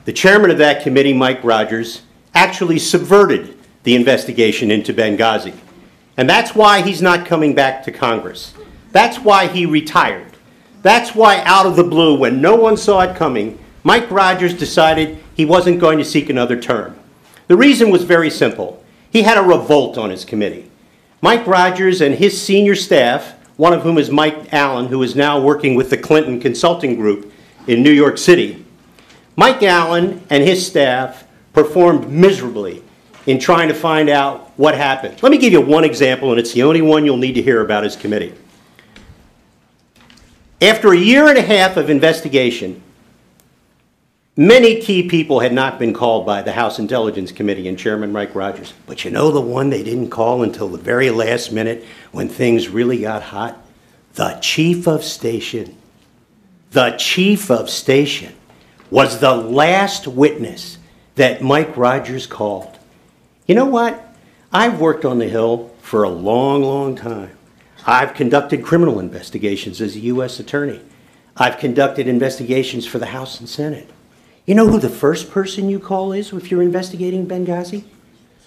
The chairman of that committee, Mike Rogers, actually subverted the investigation into Benghazi. And that's why he's not coming back to Congress. That's why he retired. That's why out of the blue, when no one saw it coming, Mike Rogers decided he wasn't going to seek another term. The reason was very simple. He had a revolt on his committee. Mike Rogers and his senior staff, one of whom is Mike Allen, who is now working with the Clinton Consulting Group in New York City. Mike Allen and his staff performed miserably in trying to find out what happened. Let me give you one example, and it's the only one you'll need to hear about his committee. After a year and a half of investigation, many key people had not been called by the House Intelligence Committee and Chairman Mike Rogers. But you know the one they didn't call until the very last minute when things really got hot? The Chief of Station. The Chief of Station was the last witness that Mike Rogers called. You know what? I've worked on the Hill for a long, long time. I've conducted criminal investigations as a U.S. attorney. I've conducted investigations for the House and Senate. You know who the first person you call is if you're investigating Benghazi?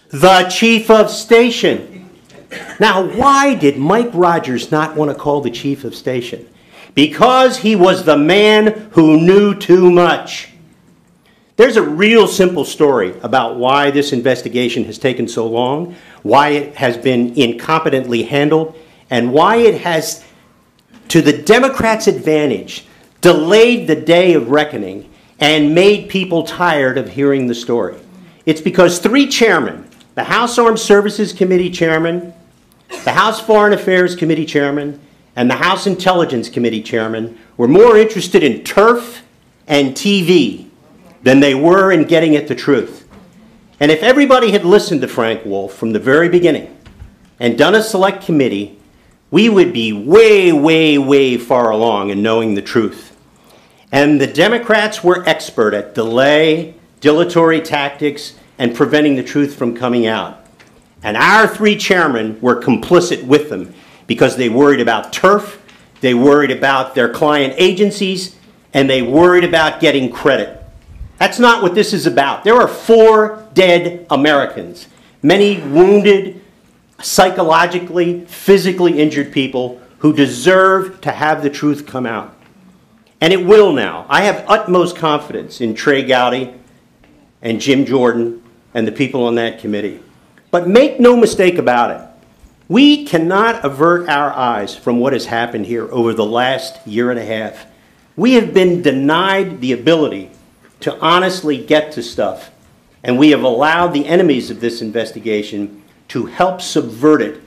The Chief of Station. Now, why did Mike Rogers not want to call the Chief of Station? Because he was the man who knew too much. There's a real simple story about why this investigation has taken so long, why it has been incompetently handled, and why it has, to the Democrats' advantage, delayed the day of reckoning and made people tired of hearing the story. It's because 3 chairmen, the House Armed Services Committee chairman, the House Foreign Affairs Committee chairman, and the House Intelligence Committee chairman were more interested in turf and TV than they were in getting at the truth. And if everybody had listened to Frank Wolf from the very beginning and done a select committee, we would be way, way, way far along in knowing the truth. And the Democrats were expert at delay, dilatory tactics, and preventing the truth from coming out. And our 3 chairmen were complicit with them because they worried about turf, they worried about their client agencies, and they worried about getting credit. That's not what this is about. There are 4 dead Americans, many wounded, psychologically, physically injured people who deserve to have the truth come out. And it will now. I have utmost confidence in Trey Gowdy and Jim Jordan and the people on that committee. But make no mistake about it, we cannot avert our eyes from what has happened here over the last year and a half. We have been denied the ability to honestly get to stuff, and we have allowed the enemies of this investigation to help subvert it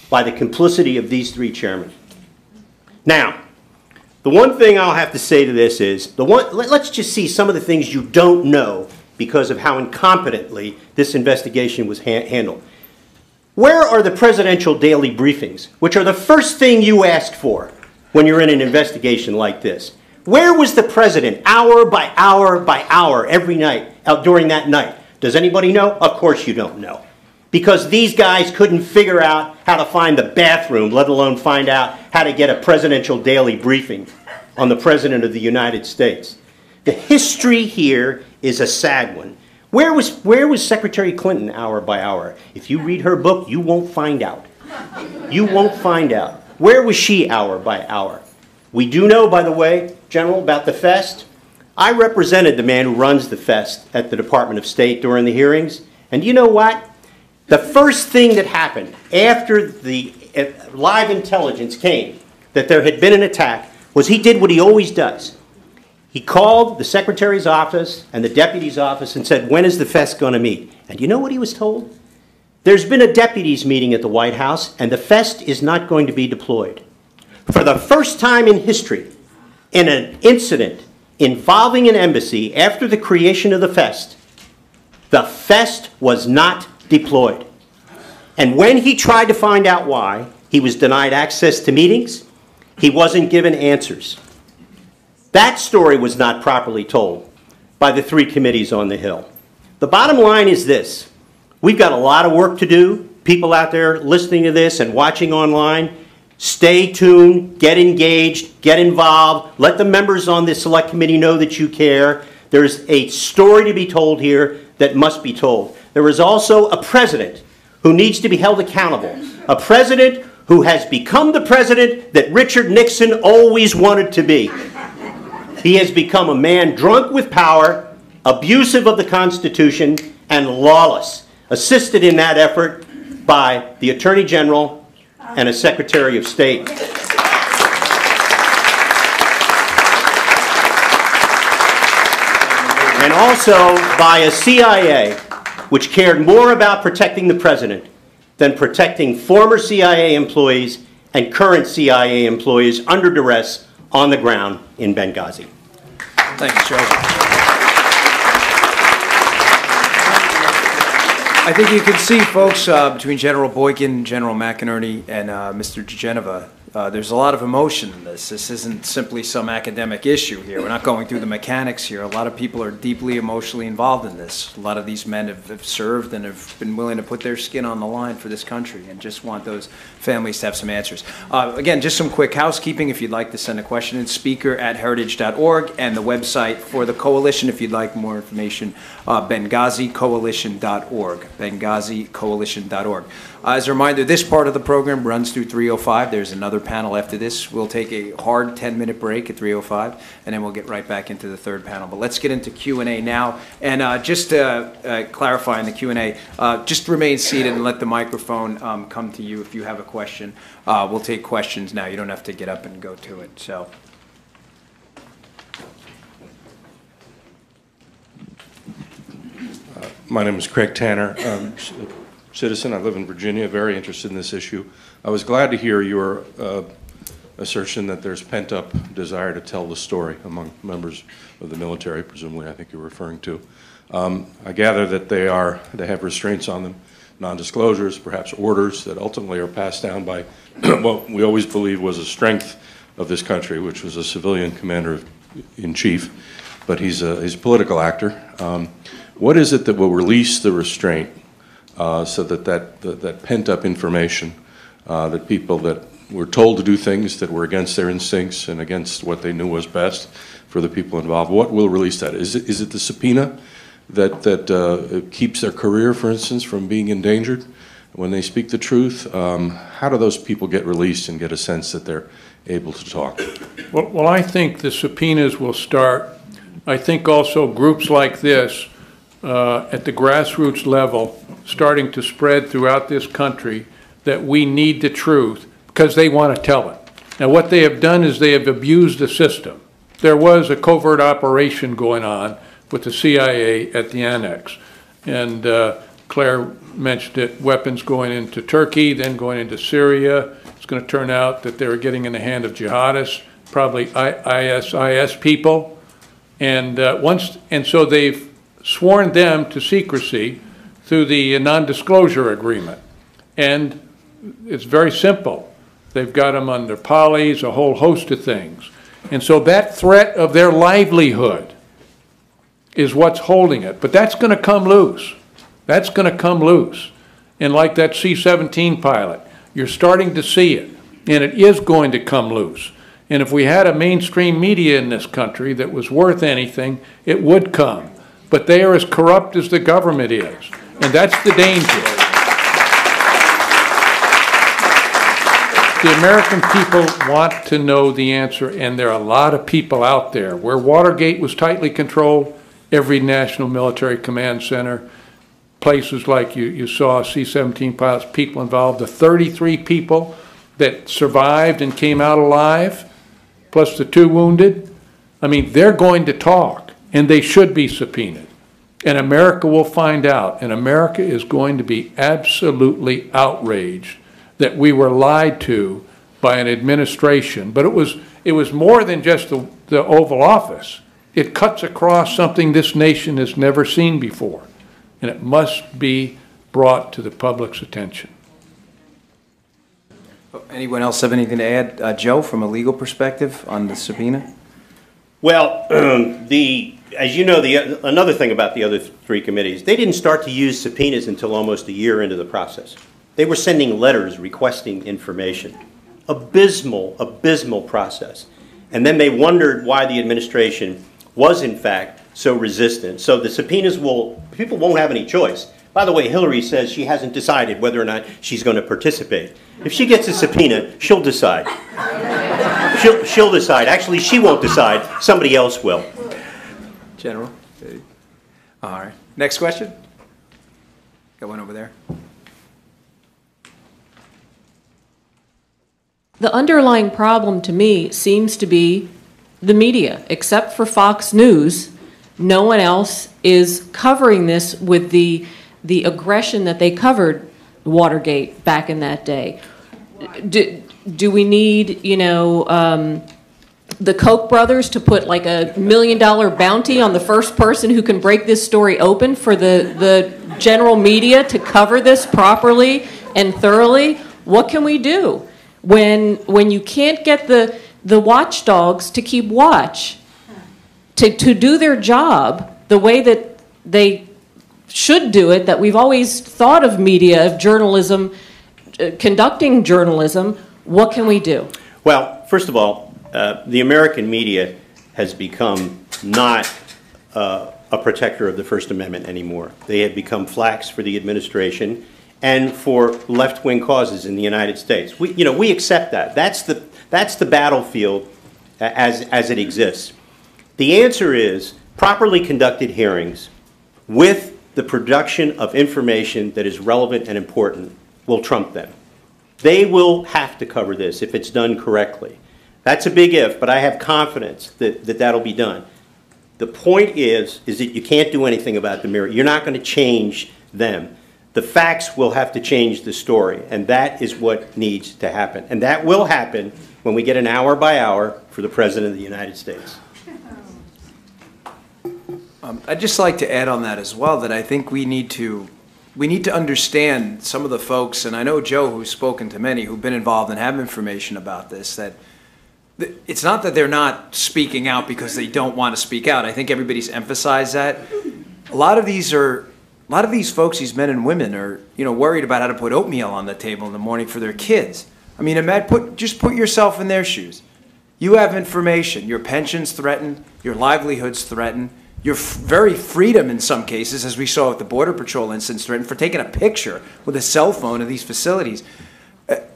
by the complicity of these three chairmen. Now, the one thing I'll have to say to this is, let's just see some of the things you don't know because of how incompetently this investigation was handled. Where are the presidential daily briefings, which are the first thing you ask for when you're in an investigation like this? Where was the president hour by hour by hour every night during that night? Does anybody know? Of course you don't know. Because these guys couldn't figure out how to find the bathroom, let alone find out how to get a presidential daily briefing on the President of the United States. The history here is a sad one. Where was Secretary Clinton hour by hour? If you read her book, you won't find out. You won't find out. Where was she hour by hour? We do know, by the way, General, about the fest. I represented the man who runs the fest at the Department of State during the hearings. And you know what? The first thing that happened after the live intelligence came that there had been an attack was he did what he always does. He called the Secretary's office and the Deputy's office and said, when is the fest going to meet? And you know what he was told? There's been a deputies meeting at the White House and the fest is not going to be deployed. For the first time in history, in an incident involving an embassy after the creation of the fest was not deployed. And when he tried to find out why, he was denied access to meetings. He wasn't given answers. That story was not properly told by the three committees on the Hill. The bottom line is this. We've got a lot of work to do. People out there listening to this and watching online, stay tuned, get engaged, get involved. Let the members on this select committee know that you care. There's a story to be told here that must be told. There is also a president who needs to be held accountable. A president who has become the president that Richard Nixon always wanted to be. He has become a man drunk with power, abusive of the Constitution, and lawless, assisted in that effort by the Attorney General and a Secretary of State. And also by a CIA which cared more about protecting the president than protecting former CIA employees and current CIA employees under duress on the ground in Benghazi. Thank you, Joe. I think you can see, folks, between General Boykin, General McInerney, and Mr. DeGeneva, there's a lot of emotion in this. This isn't simply some academic issue here. We're not going through the mechanics here. A lot of people are deeply emotionally involved in this. A lot of these men have served and have been willing to put their skin on the line for this country and just want those families to have some answers. Again, just some quick housekeeping. If you'd like to send a question, it's speaker@heritage.org, and the website for the coalition, if you'd like more information, BenghaziCoalition.org, BenghaziCoalition.org. As a reminder, this part of the program runs through 3:05. There's another panel after this. We'll take a hard 10-minute break at 3:05, and then we'll get right back into the third panel. But let's get into Q&A now. And just to clarify in the Q&A, just remain seated and let the microphone come to you if you have a question. We'll take questions now. You don't have to get up and go to it. So. My name is Craig Tanner. Citizen. I live in Virginia, very interested in this issue. I was glad to hear your assertion that there's pent-up desire to tell the story among members of the military, presumably I think you're referring to. I gather that they have restraints on them, non-disclosures, perhaps orders that ultimately are passed down by what we always believed was a strength of this country, which was a civilian commander-in-chief, but he's a political actor. What is it that will release the restraint so that pent-up information, that people that were told to do things that were against their instincts and against what they knew was best for the people involved, what will release that? Is it the subpoena that keeps their career, for instance, from being endangered? when they speak the truth, how do those people get released and get a sense that they're able to talk? Well, I think the subpoenas will start. I think also groups like this at the grassroots level starting to spread throughout this country that we need the truth because they want to tell it. Now, what they have done is they have abused the system. There was a covert operation going on with the CIA at the annex. And Claire mentioned it, weapons going into Turkey, then going into Syria. It's going to turn out that they were getting in the hand of jihadists, probably ISIS people. And so they've sworn them to secrecy through the non-disclosure agreement. And it's very simple. They've got them under polys, a whole host of things. And so that threat of their livelihood is what's holding it. But that's going to come loose. That's going to come loose. And like that C-17 pilot, you're starting to see it. And it is going to come loose. And if we had a mainstream media in this country that was worth anything, it would come. But they are as corrupt as the government is. And that's the danger. The American people want to know the answer, and there are a lot of people out there. Where Watergate was tightly controlled, every national military command center, places like you saw C-17 pilots, people involved, the 33 people that survived and came out alive, plus the 2 wounded. I mean, they're going to talk, and they should be subpoenaed. And America will find out, and America is going to be absolutely outraged that we were lied to by an administration. But it was more than just the Oval Office. It cuts across something this nation has never seen before, and it must be brought to the public's attention. Anyone else have anything to add? Joe, from a legal perspective on the subpoena? Well, as you know, another thing about the other 3 committees, they didn't start to use subpoenas until almost a year into the process. They were sending letters requesting information. Abysmal process. And then they wondered why the administration was, in fact, so resistant. So the subpoenas people won't have any choice. By the way, Hillary says she hasn't decided whether or not she's going to participate. If she gets a subpoena, she'll decide. She'll decide. Actually, she won't decide. Somebody else will. General? All right. Next question? Got one over there. The underlying problem to me seems to be the media. Except for Fox News, no one else is covering this with the aggression that they covered Watergate back in that day. Do we need, the Koch brothers to put like $1 million bounty on the first person who can break this story open for the general media to cover this properly and thoroughly? What can we do when you can't get the watchdogs to keep watch, to do their job the way that they should do it, that we've always thought of media, of journalism, conducting journalism? What can we do? Well, first of all, the American media has become not a protector of the First Amendment anymore. They have become flax for the administration and for left-wing causes in the United States. We accept that. That's the battlefield as it exists. The answer is properly conducted hearings with the production of information that is relevant and important will trump them. They will have to cover this if it's done correctly. That's a big if, but I have confidence that that'll be done. The point is that you can't do anything about the mirror. You're not going to change them. The facts will have to change the story, and that is what needs to happen. And that will happen when we get an hour by hour for the President of the United States. I'd just like to add on that as well that I think we need to understand some of the folks, and I know Joe, who's spoken to many who've been involved and have information about this, that it's not that they're not speaking out because they don't want to speak out. I think everybody's emphasized that. A lot of these folks, these men and women, are worried about how to put oatmeal on the table in the morning for their kids. I mean, just put yourself in their shoes. You have information. Your pension's threatened. Your livelihood's threatened. your very freedom in some cases, as we saw with the Border Patrol incident, for taking a picture with a cell phone of these facilities.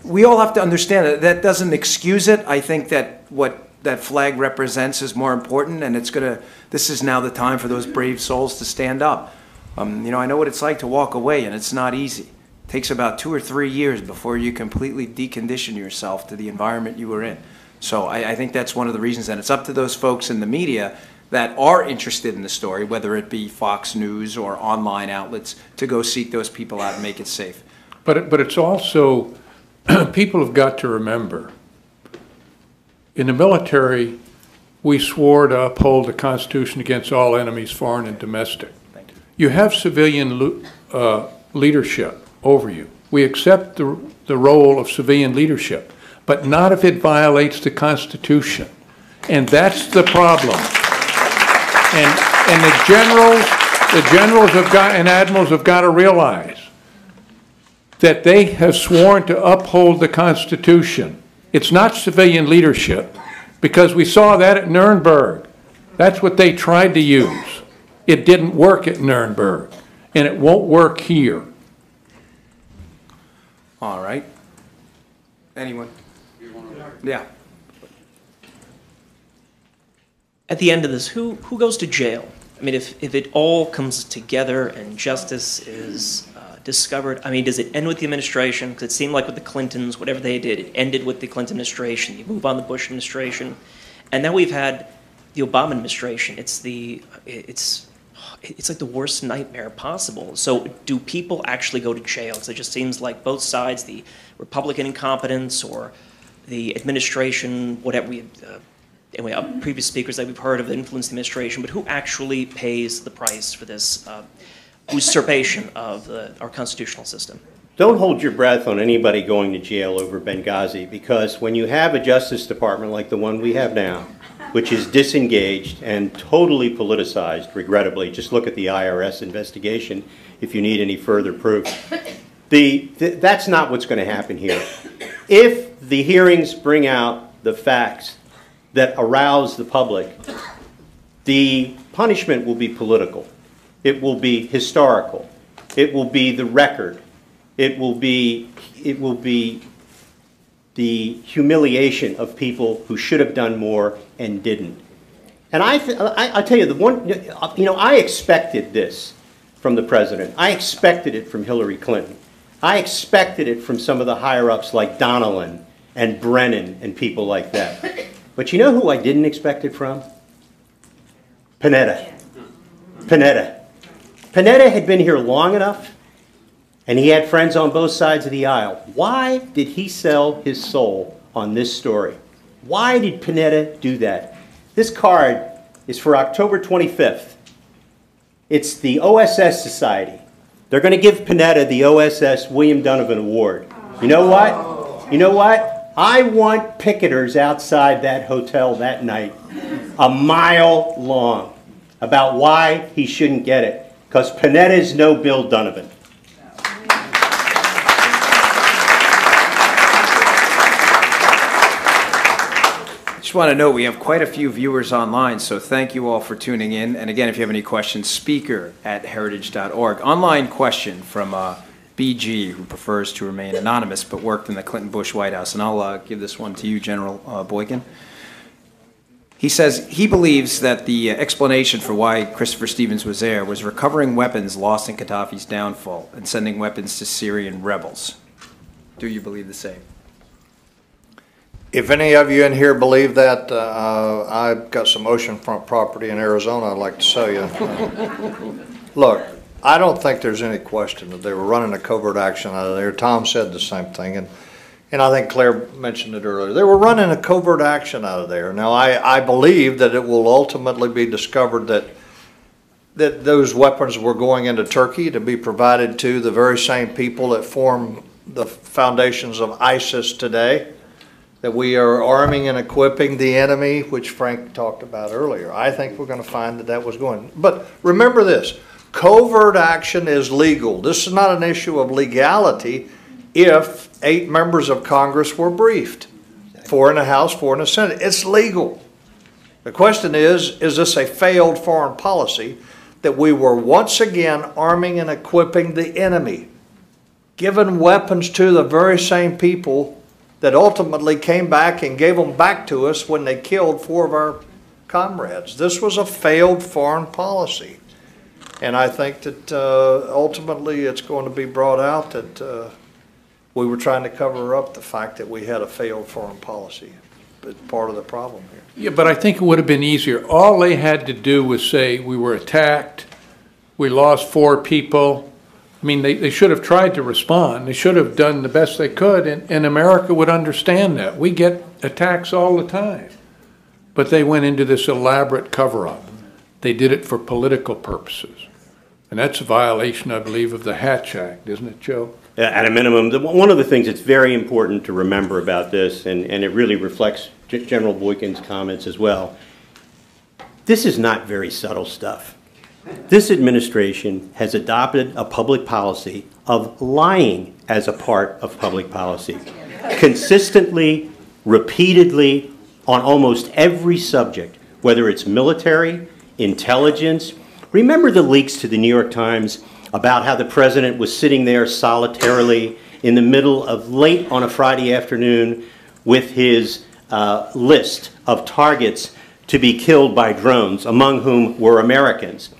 We all have to understand that that doesn't excuse it. I think that what that flag represents is more important, and this is now the time for those brave souls to stand up. You know, I know what it's like to walk away, and it's not easy. It takes about 2 or 3 years before you completely decondition yourself to the environment you were in. So I think that's one of the reasons, and it's up to those folks in the media that are interested in the story, whether it be Fox News or online outlets, to go seek those people out and make it safe. But it's also, people have got to remember, in the military, we swore to uphold the Constitution against all enemies, foreign and domestic. You have civilian leadership over you. We accept the role of civilian leadership, but not if it violates the Constitution. And that's the problem. And the generals have got, and admirals have got to realize that they have sworn to uphold the Constitution. It's not civilian leadership, because we saw that at Nuremberg. That's what they tried to use. It didn't work at Nuremberg, and it won't work here. All right. Anyone? Yeah. At the end of this, who goes to jail? I mean, if it all comes together and justice is discovered, I mean, does it end with the administration? Because it seemed like with the Clintons, whatever they did, it ended with the Clinton administration. You move on the Bush administration. And now we've had the Obama administration. It's like the worst nightmare possible. So do people actually go to jail? Because it just seems like both sides, the Republican incompetence or the administration, whatever anyway, previous speakers that we've heard have influenced the administration, but who actually pays the price for this usurpation of our constitutional system? Don't hold your breath on anybody going to jail over Benghazi, because when you have a Justice Department like the one we have now, which is disengaged and totally politicized, regrettably, just look at the IRS investigation if you need any further proof. That's not what's going to happen here. If the hearings bring out the facts that arouse the public, the punishment will be political. It will be historical. It will be the record. It will be the humiliation of people who should have done more and didn't. And I tell you, I expected this from the president. I expected it from Hillary Clinton. I expected it from some of the higher-ups like Donnellan and Brennan and people like that. But you know who I didn't expect it from? Panetta. Panetta had been here long enough, and he had friends on both sides of the aisle. Why did he sell his soul on this story? Why did Panetta do that? This card is for October 25th. It's the OSS Society. They're going to give Panetta the OSS William Donovan Award. You know what? You know what? I want picketers outside that hotel that night, a mile long, about why he shouldn't get it. Because Panetta is no Bill Donovan. Just want to note we have quite a few viewers online, so thank you all for tuning in. And again, if you have any questions, speaker@heritage.org. Online question from BG, who prefers to remain anonymous but worked in the Clinton-Bush White House. And I'll give this one to you, General Boykin. He says he believes that the explanation for why Christopher Stevens was there was recovering weapons lost in Gaddafi's downfall and sending weapons to Syrian rebels. Do you believe the same? If any of you in here believe that, I've got some oceanfront property in Arizona I'd like to sell you. Look, I don't think there's any question that they were running a covert action out of there. Tom said the same thing, and I think Claire mentioned it earlier. They were running a covert action out of there. Now, I believe that it will ultimately be discovered that those weapons were going into Turkey to be provided to the very same people that form the foundations of ISIS today, that we are arming and equipping the enemy, which Frank talked about earlier. I think we're going to find that that was going. But remember this, covert action is legal. This is not an issue of legality if 8 members of Congress were briefed, 4 in the House, 4 in the Senate. It's legal. The question is this a failed foreign policy that we were once again arming and equipping the enemy, giving weapons to the very same people that ultimately came back and gave them back to us when they killed 4 of our comrades? This was a failed foreign policy. And I think that ultimately it's going to be brought out that we were trying to cover up the fact that we had a failed foreign policy. It's part of the problem here. Yeah, but I think it would have been easier. All they had to do was say, we were attacked, we lost 4 people. I mean, they should have tried to respond. They should have done the best they could, and America would understand that. We get attacks all the time. But they went into this elaborate cover-up. They did it for political purposes. And that's a violation, I believe, of the Hatch Act, isn't it, Joe? At a minimum, one of the things that's very important to remember about this, and it really reflects General Boykin's comments as well, this is not very subtle stuff. This administration has adopted a public policy of lying as a part of public policy. Consistently, repeatedly, on almost every subject, whether it's military, intelligence. Remember the leaks to the New York Times about how the president was sitting there solitarily in the middle of late on a Friday afternoon with his list of targets to be killed by drones, among whom were Americans.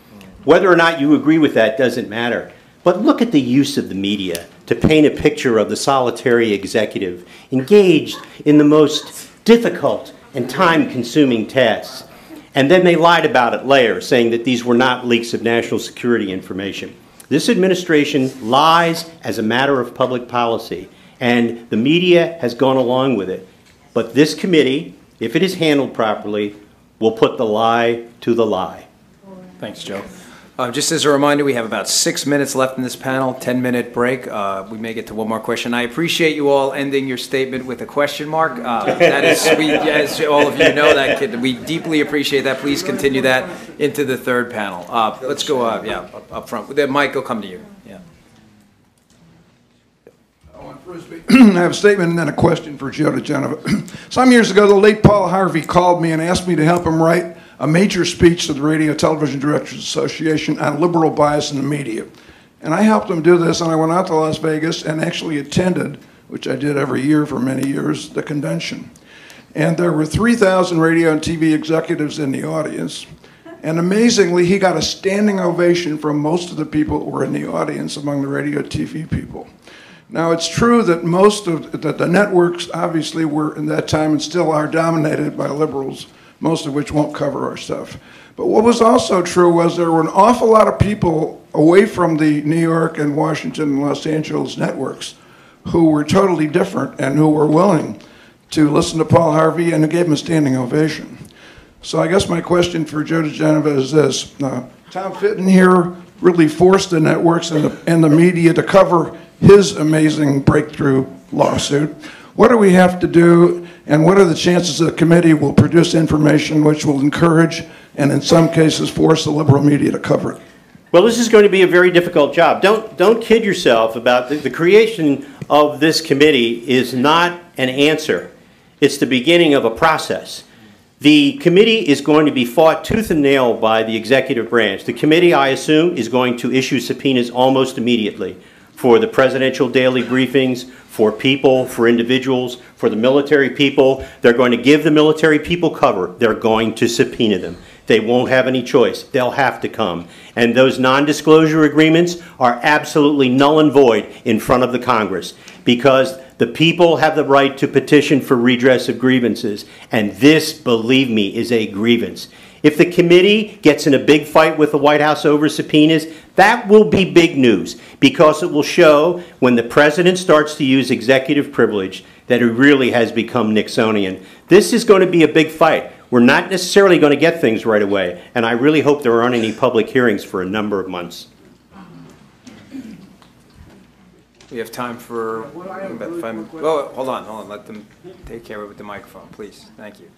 Whether or not you agree with that doesn't matter. But look at the use of the media to paint a picture of the solitary executive engaged in the most difficult and time-consuming tasks. And then they lied about it later, saying that these were not leaks of national security information. This administration lies as a matter of public policy, and the media has gone along with it. But this committee, if it is handled properly, will put the lie to the lie. Thanks, Joe. Just as a reminder, we have about 6 minutes left in this panel, 10-minute break. We may get to one more question. I appreciate you all ending your statement with a question mark. That is, as all of you know, we deeply appreciate that. Please continue that into the third panel. Let's go, up front. Then Mike, will come to you. Yeah. I have a statement and then a question for Joe DeGenova. Some years ago, the late Paul Harvey called me and asked me to help him write a major speech to the Radio Television Directors Association on liberal bias in the media. And I helped him do this, and I went out to Las Vegas and actually attended, which I did every year for many years, the convention. And there were 3,000 radio and TV executives in the audience. And amazingly, he got a standing ovation from most of the people who were in the audience among the radio and TV people. Now, it's true that most of the networks obviously were, in that time and still are, dominated by liberals, most of which won't cover our stuff. But what was also true was there were an awful lot of people away from the New York and Washington and Los Angeles networks who were totally different and who were willing to listen to Paul Harvey and who gave him a standing ovation. So I guess my question for Joe DeGenova is this. Tom Fitton here really forced the networks and the media to cover his amazing breakthrough lawsuit. What do we have to do, and what are the chances that the committee will produce information which will encourage and in some cases force the liberal media to cover it? Well, this is going to be a very difficult job. Don't kid yourself about the creation of this committee is not an answer. It's the beginning of a process. The committee is going to be fought tooth and nail by the executive branch. The committee, I assume, is going to issue subpoenas almost immediately for the presidential daily briefings, for people, for individuals, for the military people. They're going to give the military people cover. They're going to subpoena them. They won't have any choice. They'll have to come. And those non-disclosure agreements are absolutely null and void in front of the Congress because the people have the right to petition for redress of grievances. And this, believe me, is a grievance. If the committee gets in a big fight with the White House over subpoenas, that will be big news because it will show when the president starts to use executive privilege that he really has become Nixonian. This is going to be a big fight. We're not necessarily going to get things right away, and I really hope there aren't any public hearings for a number of months. We have time for about 5 minutes. Oh, hold on. Let them take care of it with the microphone, please. Thank you.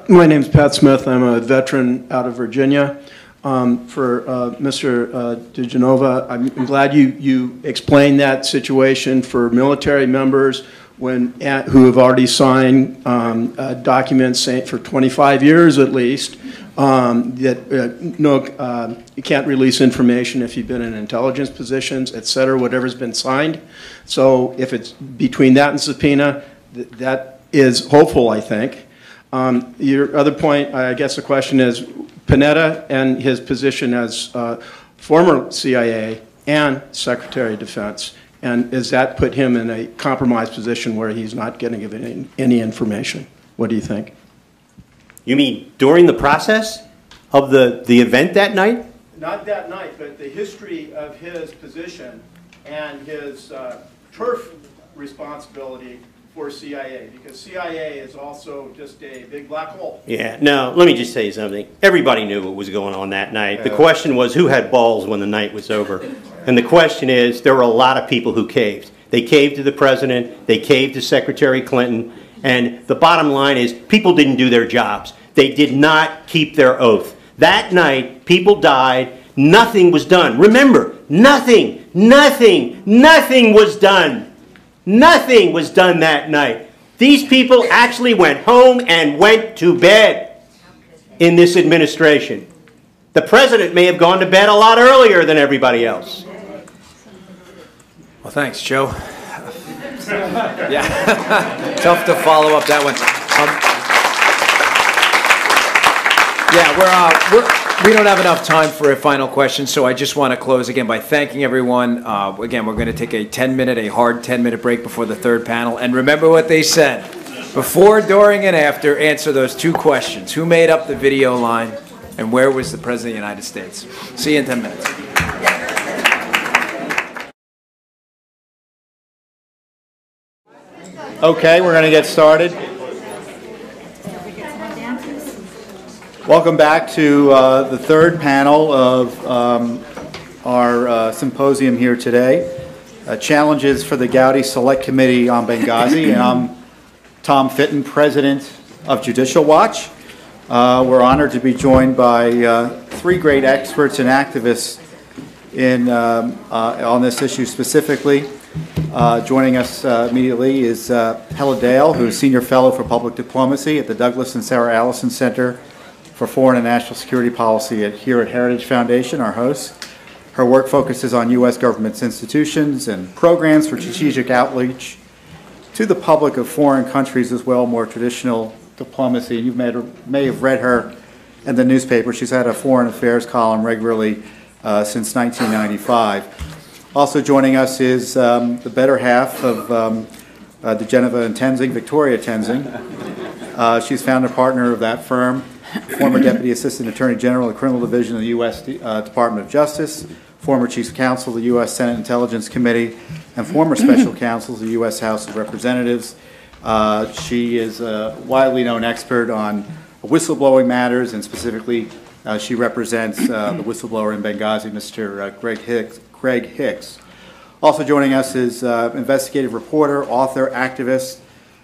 My name's Pat Smith. I'm a veteran out of Virginia. For Mr. DeGenova, I'm glad you explained that situation for military members who have already signed documents saying for 25 years at least that you can't release information if you've been in intelligence positions, et cetera, whatever's been signed. So if it's between that and subpoena, that is hopeful, I think. Your other point, I guess the question is, Panetta and his position as former CIA and Secretary of Defense, and does that put him in a compromised position where he's not getting any information? What do you think? You mean during the process of the event that night? Not that night, but the history of his position and his turf responsibility for CIA, because CIA is also just a big black hole. Yeah, no, let me just say something. Everybody knew what was going on that night. The question was who had balls when the night was over. And the question is, there were a lot of people who caved. They caved to the president, they caved to Secretary Clinton, and the bottom line is people didn't do their jobs. They did not keep their oath. That night, people died, nothing was done. Remember, nothing was done. Nothing was done that night. These people actually went home and went to bed in this administration. The president may have gone to bed a lot earlier than everybody else. Well, thanks, Joe. Yeah, tough to follow up that one. We don't have enough time for a final question, so I just want to close again by thanking everyone. Again, we're going to take a hard 10-minute break before the third panel. And remember what they said. Before, during, and after, answer those two questions. Who made up the video line, and where was the President of the United States? See you in 10 minutes. Okay, we're going to get started. Welcome back to the third panel of our symposium here today. Challenges for the Gowdy Select Committee on Benghazi. And I'm Tom Fitton, President of Judicial Watch. We're honored to be joined by three great experts and activists on this issue specifically. Joining us immediately is Hella Dale, who is Senior Fellow for Public Diplomacy at the Douglas and Sarah Allison Center for Foreign and National Security Policy here at Heritage Foundation, our host. Her work focuses on U.S. government's institutions and programs for strategic outreach to the public of foreign countries as well, more traditional diplomacy. You may have read her in the newspaper. She's had a foreign affairs column regularly since 1995. Also joining us is the better half of DeGeneva and Tenzing, Victoria Tenzing. She's founder partner of that firm, former Deputy Assistant Attorney General of the Criminal Division of the U.S. Department of Justice, former Chief Counsel of the U.S. Senate Intelligence Committee, and former Special Counsel of the U.S. House of Representatives. She is a widely known expert on whistleblowing matters, and specifically she represents the whistleblower in Benghazi, Mr. Greg Hicks. Also joining us is investigative reporter, author, activist,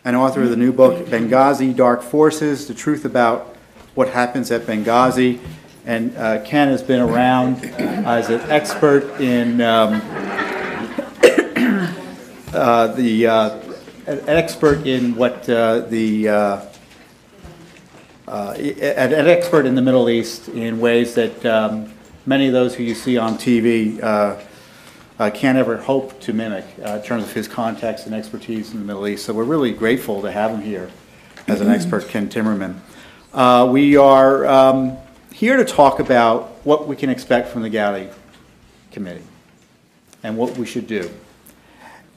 and author of the new book, Benghazi Dark Forces, The Truth About What Happens at Benghazi. And Ken has been around as an expert in an expert in what an expert in the Middle East in ways that many of those who you see on TV can't ever hope to mimic in terms of his context and expertise in the Middle East. So we're really grateful to have him here as an expert, Ken Timberman. We are here to talk about what we can expect from the Gowdy Committee and what we should do.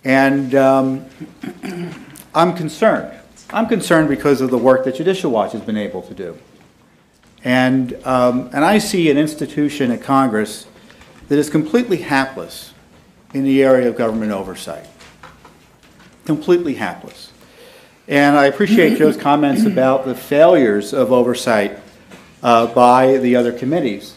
And I'm concerned. I'm concerned because of the work that Judicial Watch has been able to do. And I see an institution at Congress that is completely hapless in the area of government oversight. Completely hapless. And I appreciate Joe's comments about the failures of oversight by the other committees.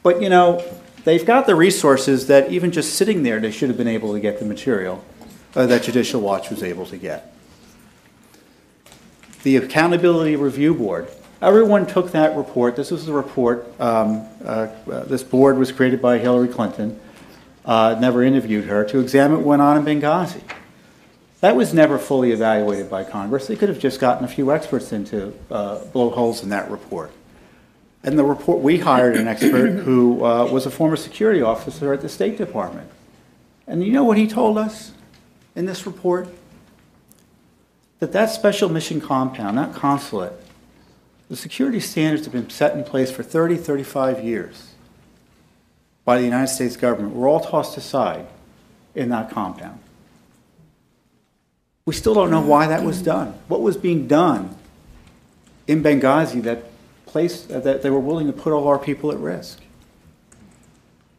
But, you know, they've got the resources that even just sitting there, they should have been able to get the material that Judicial Watch was able to get. The Accountability Review Board. Everyone took that report. This was the report. This board was created by Hillary Clinton. Never interviewed her to examine what went on in Benghazi. That was never fully evaluated by Congress. They could have just gotten a few experts in to blow holes in that report. And the report, we hired an expert who was a former security officer at the State Department. And you know what he told us in this report? That special mission compound, that consulate, the security standards have been set in place for 30, 35 years by the United States government. We're all tossed aside in that compound. We still don't know why that was done. What was being done in Benghazi that they were willing to put all our people at risk?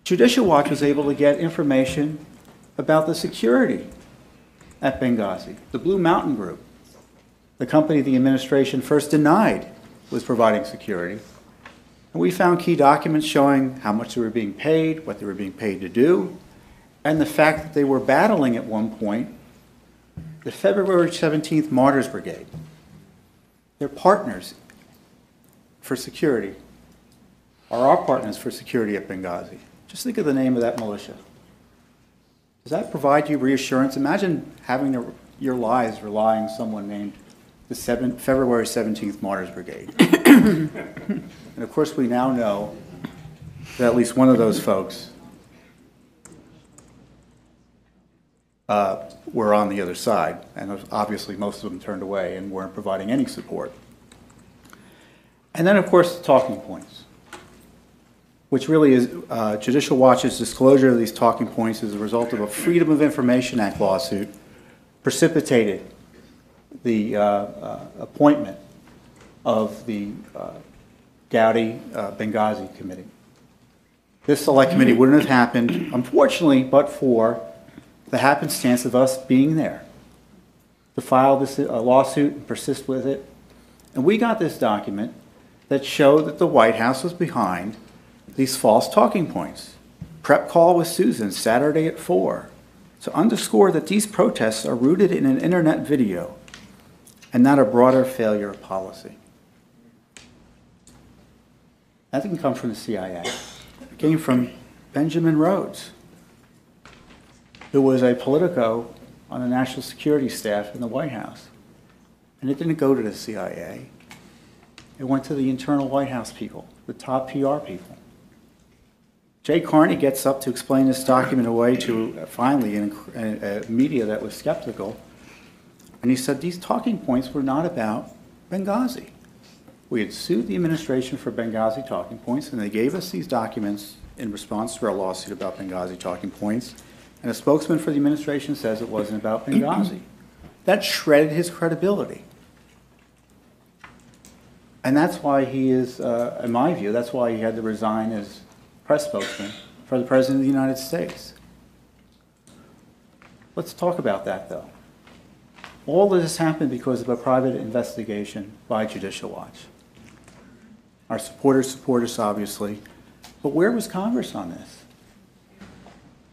Judicial Watch was able to get information about the security at Benghazi. The Blue Mountain Group, the company the administration first denied was providing security. And we found key documents showing how much they were being paid, what they were being paid to do, and the fact that they were battling at one point the February 17th Martyrs Brigade. Their partners for security are our partners for security at Benghazi. Just think of the name of that militia. Does that provide you reassurance? Imagine having your lives relying on someone named the February 17th Martyrs Brigade. And of course we now know that at least one of those folks were on the other side, and obviously most of them turned away and weren't providing any support. And then, of course, the talking points, which really is Judicial Watch's disclosure of these talking points as a result of a Freedom of Information Act lawsuit precipitated the appointment of the Gowdy Benghazi Committee. This select committee wouldn't have happened, unfortunately, but for the happenstance of us being there to file this lawsuit and persist with it. And we got this document that showed that the White House was behind these false talking points. Prep call with Susan, Saturday at 4, to underscore that these protests are rooted in an internet video and not a broader failure of policy. That didn't come from the CIA. It came from Benjamin Rhodes, who was a Politico on the national security staff in the White House. And it didn't go to the CIA. It went to the internal White House people, the top PR people. Jay Carney gets up to explain this document away to finally a media that was skeptical. And he said these talking points were not about Benghazi. We had sued the administration for Benghazi talking points, and they gave us these documents in response to our lawsuit about Benghazi talking points. And a spokesman for the administration says it wasn't about Benghazi. That shredded his credibility. And that's why he is, in my view, that's why he had to resign as press spokesman for the President of the United States. Let's talk about that, though. All of this happened because of a private investigation by Judicial Watch. Our supporters support us, obviously. But where was Congress on this?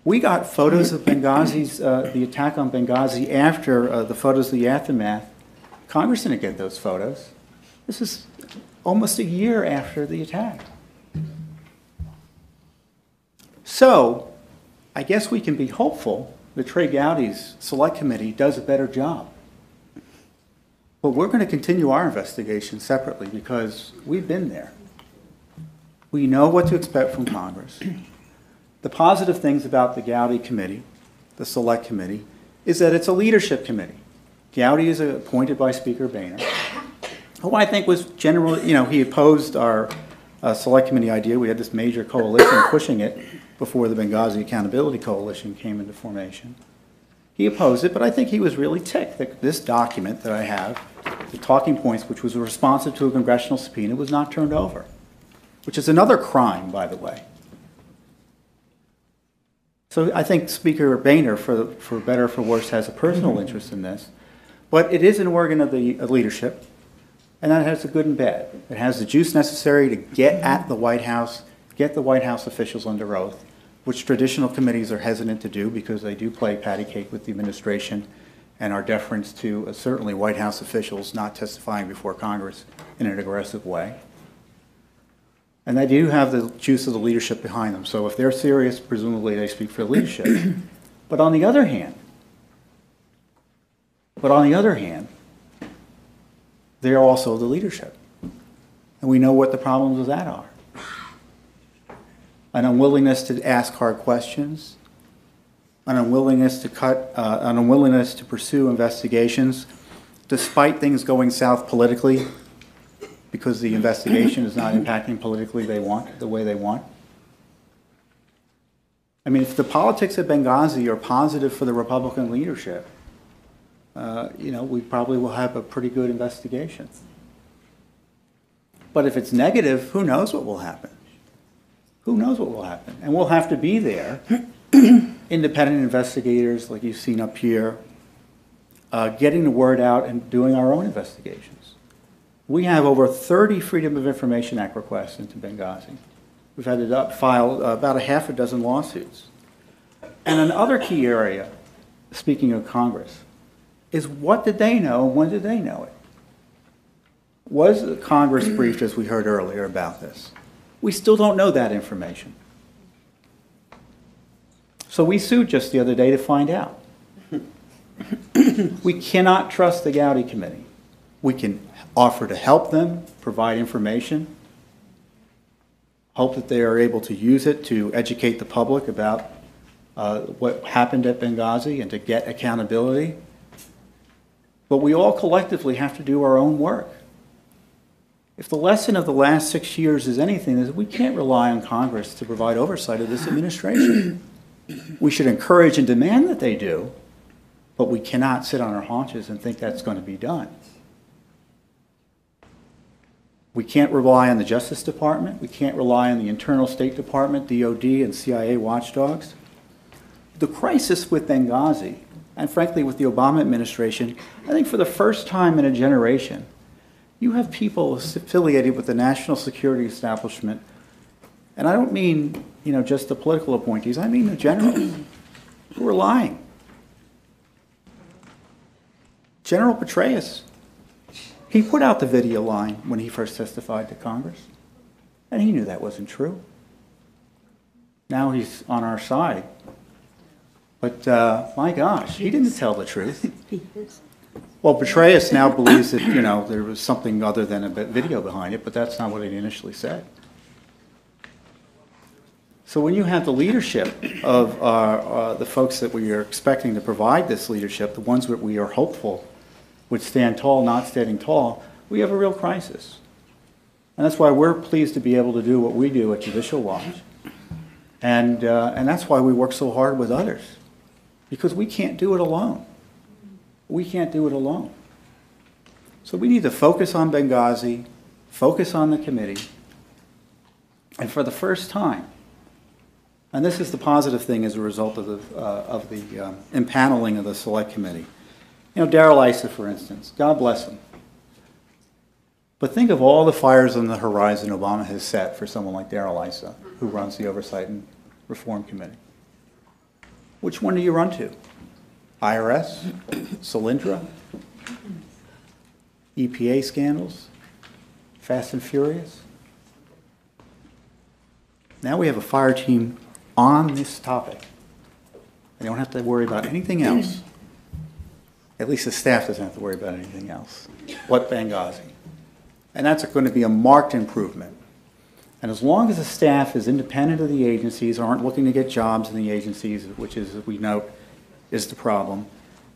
We got photos of Benghazi's, the attack on Benghazi after the photos of the aftermath. Congress didn't get those photos. This is almost a year after the attack. So, I guess we can be hopeful that Trey Gowdy's select committee does a better job. But we're going to continue our investigation separately because we've been there. We know what to expect from Congress. The positive things about the Gowdy committee, the select committee, is that it's a leadership committee. Gowdy is appointed by Speaker Boehner, who I think was generally, he opposed our select committee idea. We had this major coalition pushing it before the Benghazi Accountability Coalition came into formation. He opposed it, but I think he was really ticked that this document that I have, the talking points, which was responsive to a congressional subpoena, was not turned over, which is another crime, by the way. So I think Speaker Boehner, for better or for worse, has a personal interest in this. But it is an organ of the leadership, and that has the good and bad. It has the juice necessary to get at the White House, get the White House officials under oath, which traditional committees are hesitant to do because they do play patty cake with the administration and are deference to certainly White House officials not testifying before Congress in an aggressive way. And they do have the juice of the leadership behind them. So if they're serious, presumably they speak for leadership. But on the other hand, But on the other hand, they're also the leadership. And we know what the problems with that are. An unwillingness to ask hard questions, an unwillingness to pursue investigations, despite things going south politically, because the investigation is not impacting politically the way they want. I mean, if the politics of Benghazi are positive for the Republican leadership, we probably will have a pretty good investigation. But if it's negative, who knows what will happen? Who knows what will happen? And we'll have to be there, independent investigators like you've seen up here, getting the word out and doing our own investigations. We have over 30 Freedom of Information Act requests into Benghazi. We've had to file about a half a dozen lawsuits. And another key area, speaking of Congress, is what did they know and when did they know it? Was Congress briefed, as we heard earlier, about this? We still don't know that information. So we sued just the other day to find out. We cannot trust the Gowdy Committee. We can offer to help them, provide information, hope that they are able to use it to educate the public about what happened at Benghazi and to get accountability. But we all collectively have to do our own work. If the lesson of the last 6 years is anything, is that we can't rely on Congress to provide oversight of this administration. We should encourage and demand that they do, but we cannot sit on our haunches and think that's going to be done. We can't rely on the Justice Department. We can't rely on the Internal State Department, DOD, and CIA watchdogs. The crisis with Benghazi, and frankly with the Obama administration, I think for the first time in a generation, you have people affiliated with the national security establishment, and I don't mean just the political appointees, I mean the generals, who are lying. General Petraeus, he put out the video line when he first testified to Congress, and he knew that wasn't true. Now he's on our side. But my gosh, he didn't tell the truth. Well, Petraeus now believes that, there was something other than a video behind it, but that's not what he initially said. So when you have the leadership of the folks that we are expecting to provide this leadership, the ones that we are hopeful would stand tall, not standing tall, we have a real crisis. And that's why we're pleased to be able to do what we do at Judicial Watch. And that's why we work so hard with others, because we can't do it alone. We can't do it alone. So we need to focus on Benghazi, focus on the committee, and for the first time, and this is the positive thing as a result of the impaneling of the Select Committee. Darrell Issa, for instance, God bless him. But think of all the fires on the horizon Obama has set for someone like Darrell Issa, who runs the Oversight and Reform Committee. Which one do you run to? IRS? Solyndra? EPA scandals? Fast and Furious? Now we have a fire team on this topic. They don't have to worry about anything else. At least the staff doesn't have to worry about anything else. What Benghazi? And that's going to be a marked improvement. And as long as the staff is independent of the agencies, aren't looking to get jobs in the agencies, which is, as we note, is the problem,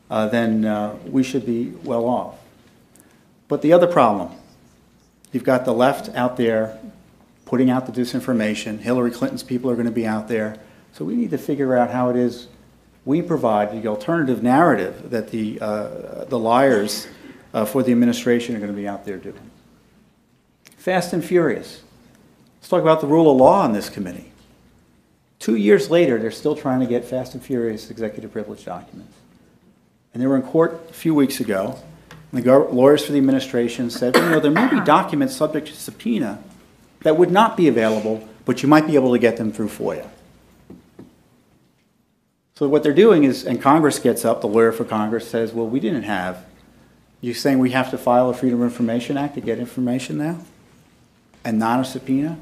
then we should be well off. But the other problem, you've got the left out there putting out the disinformation. Hillary Clinton's people are going to be out there. So we need to figure out how it is we provide the alternative narrative that the liars for the administration are going to be out there doing. Fast and Furious. Let's talk about the rule of law on this committee. 2 years later, they're still trying to get Fast and Furious executive privilege documents. And they were in court a few weeks ago. And the lawyers for the administration said, there may be documents subject to subpoena that would not be available, but you might be able to get them through FOIA. So what they're doing is, and Congress gets up, the lawyer for Congress says, well, we didn't have. You're saying we have to file a Freedom of Information Act to get information now? And not a subpoena?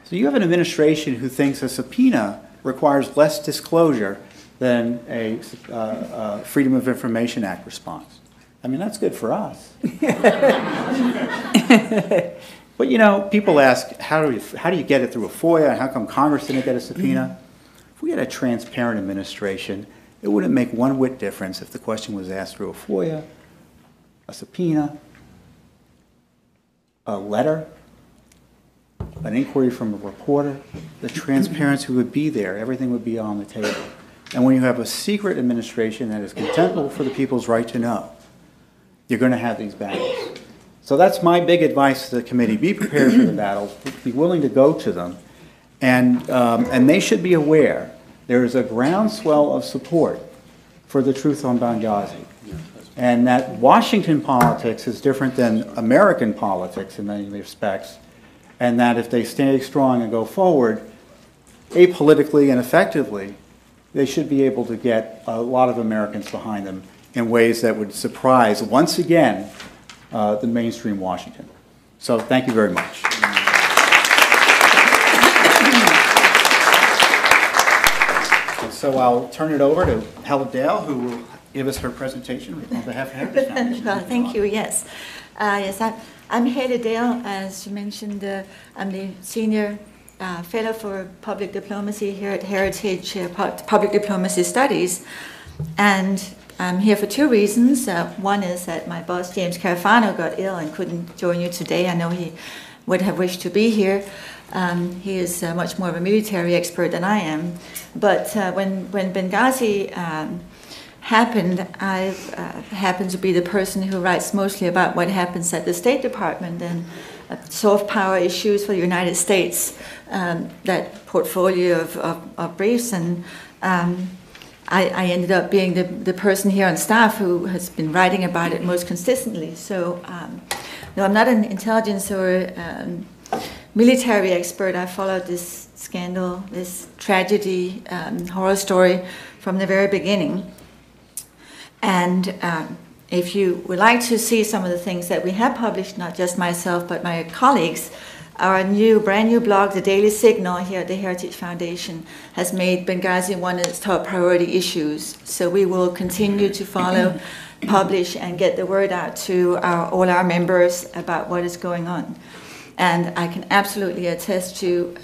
So you have an administration who thinks a subpoena requires less disclosure than a Freedom of Information Act response. I mean, that's good for us. But you know, people ask, how do you get it through a FOIA? And how come Congress didn't get a subpoena? If we had a transparent administration, it wouldn't make one whit difference if the question was asked through a FOIA, a subpoena, a letter, an inquiry from a reporter. The transparency would be there. Everything would be on the table. And when you have a secret administration that is contemptible for the people's right to know, you're going to have these battles. So that's my big advice to the committee. Be prepared for the battles. Be willing to go to them. And they should be aware there is a groundswell of support for the truth on Benghazi. And that Washington politics is different than American politics in many respects. And that if they stay strong and go forward, apolitically and effectively, they should be able to get a lot of Americans behind them in ways that would surprise, once again, the mainstream Washington. So thank you very much. So I'll turn it over to Helen Dale, who will give us her presentation on behalf of Heritage Foundation. Well, thank you, yes. Yes, I'm Helen Dale. As you mentioned, I'm the Senior Fellow for Public Diplomacy here at Heritage Public Diplomacy Studies. And I'm here for two reasons. One is that my boss, James Carafano, got ill and couldn't join you today. I know he would have wished to be here. He is much more of a military expert than I am. But when Benghazi happened, I happened to be the person who writes mostly about what happens at the State Department and soft power issues for the United States, that portfolio of briefs. And I ended up being the person here on staff who has been writing about it most consistently. So, no, I'm not an intelligence or military expert. I followed this scandal, this tragedy, horror story from the very beginning. And if you would like to see some of the things that we have published, not just myself, but my colleagues, our brand new blog, The Daily Signal, here at the Heritage Foundation, has made Benghazi one of its top priority issues. So we will continue to follow, publish, and get the word out to all our members about what is going on. And I can absolutely attest to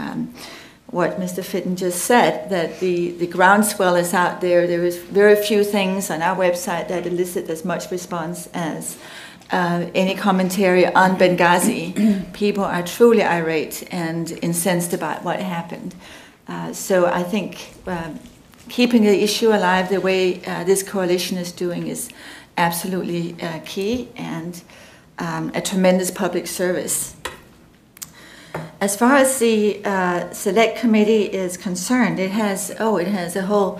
what Mr. Fitton just said, that the groundswell is out there. There is very few things on our website that elicit as much response as any commentary on Benghazi. People are truly irate and incensed about what happened. So I think keeping the issue alive the way this coalition is doing is absolutely key and a tremendous public service. As far as the Select Committee is concerned, it has a whole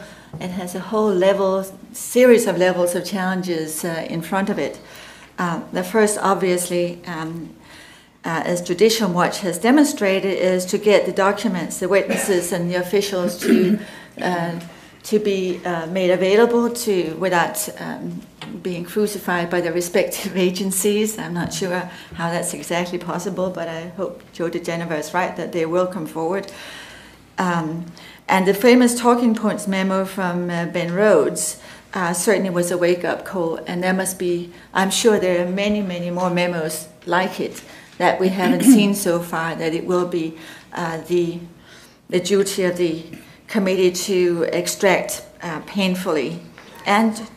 series of levels of challenges in front of it. The first, obviously, as Judicial Watch has demonstrated, is to get the documents, the witnesses, and the officials to be made available without being crucified by the respective agencies. I'm not sure how that's exactly possible, but I hope Joe DeGeneva is right that they will come forward. And the famous talking points memo from Ben Rhodes certainly was a wake-up call, and there must be, I'm sure there are many, many more memos like it that we haven't seen so far, that it will be the duty of the committee to extract painfully. And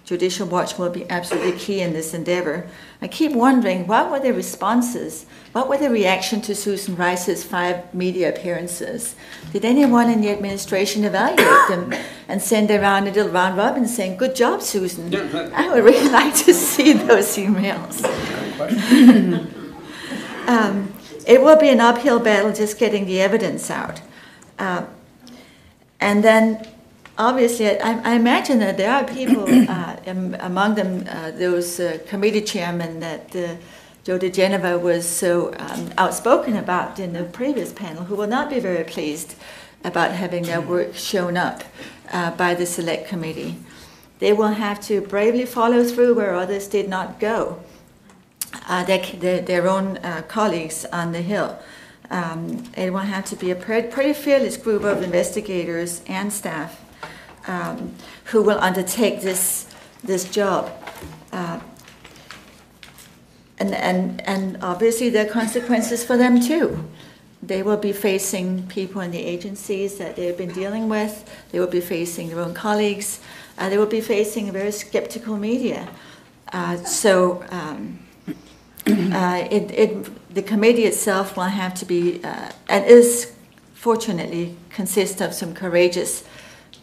Judicial Watch will be absolutely key in this endeavor. I keep wondering, what were the responses? What were the reaction to Susan Rice's 5 media appearances? Did anyone in the administration evaluate them and send around a little round robin saying, "Good job, Susan"? I would really like to see those emails. It will be an uphill battle just getting the evidence out. And then, obviously, I imagine that there are people, among them those committee chairmen that Joe DeGeneva was so outspoken about in the previous panel, who will not be very pleased about having their work shown up by the Select Committee. They will have to bravely follow through where others did not go, their own colleagues on the Hill. It will have to be a pretty fearless group of investigators and staff who will undertake this job. And obviously there are consequences for them too. They will be facing people in the agencies that they've been dealing with. They will be facing their own colleagues. They will be facing a very skeptical media. The committee itself will have to be, and is fortunately consist of some courageous,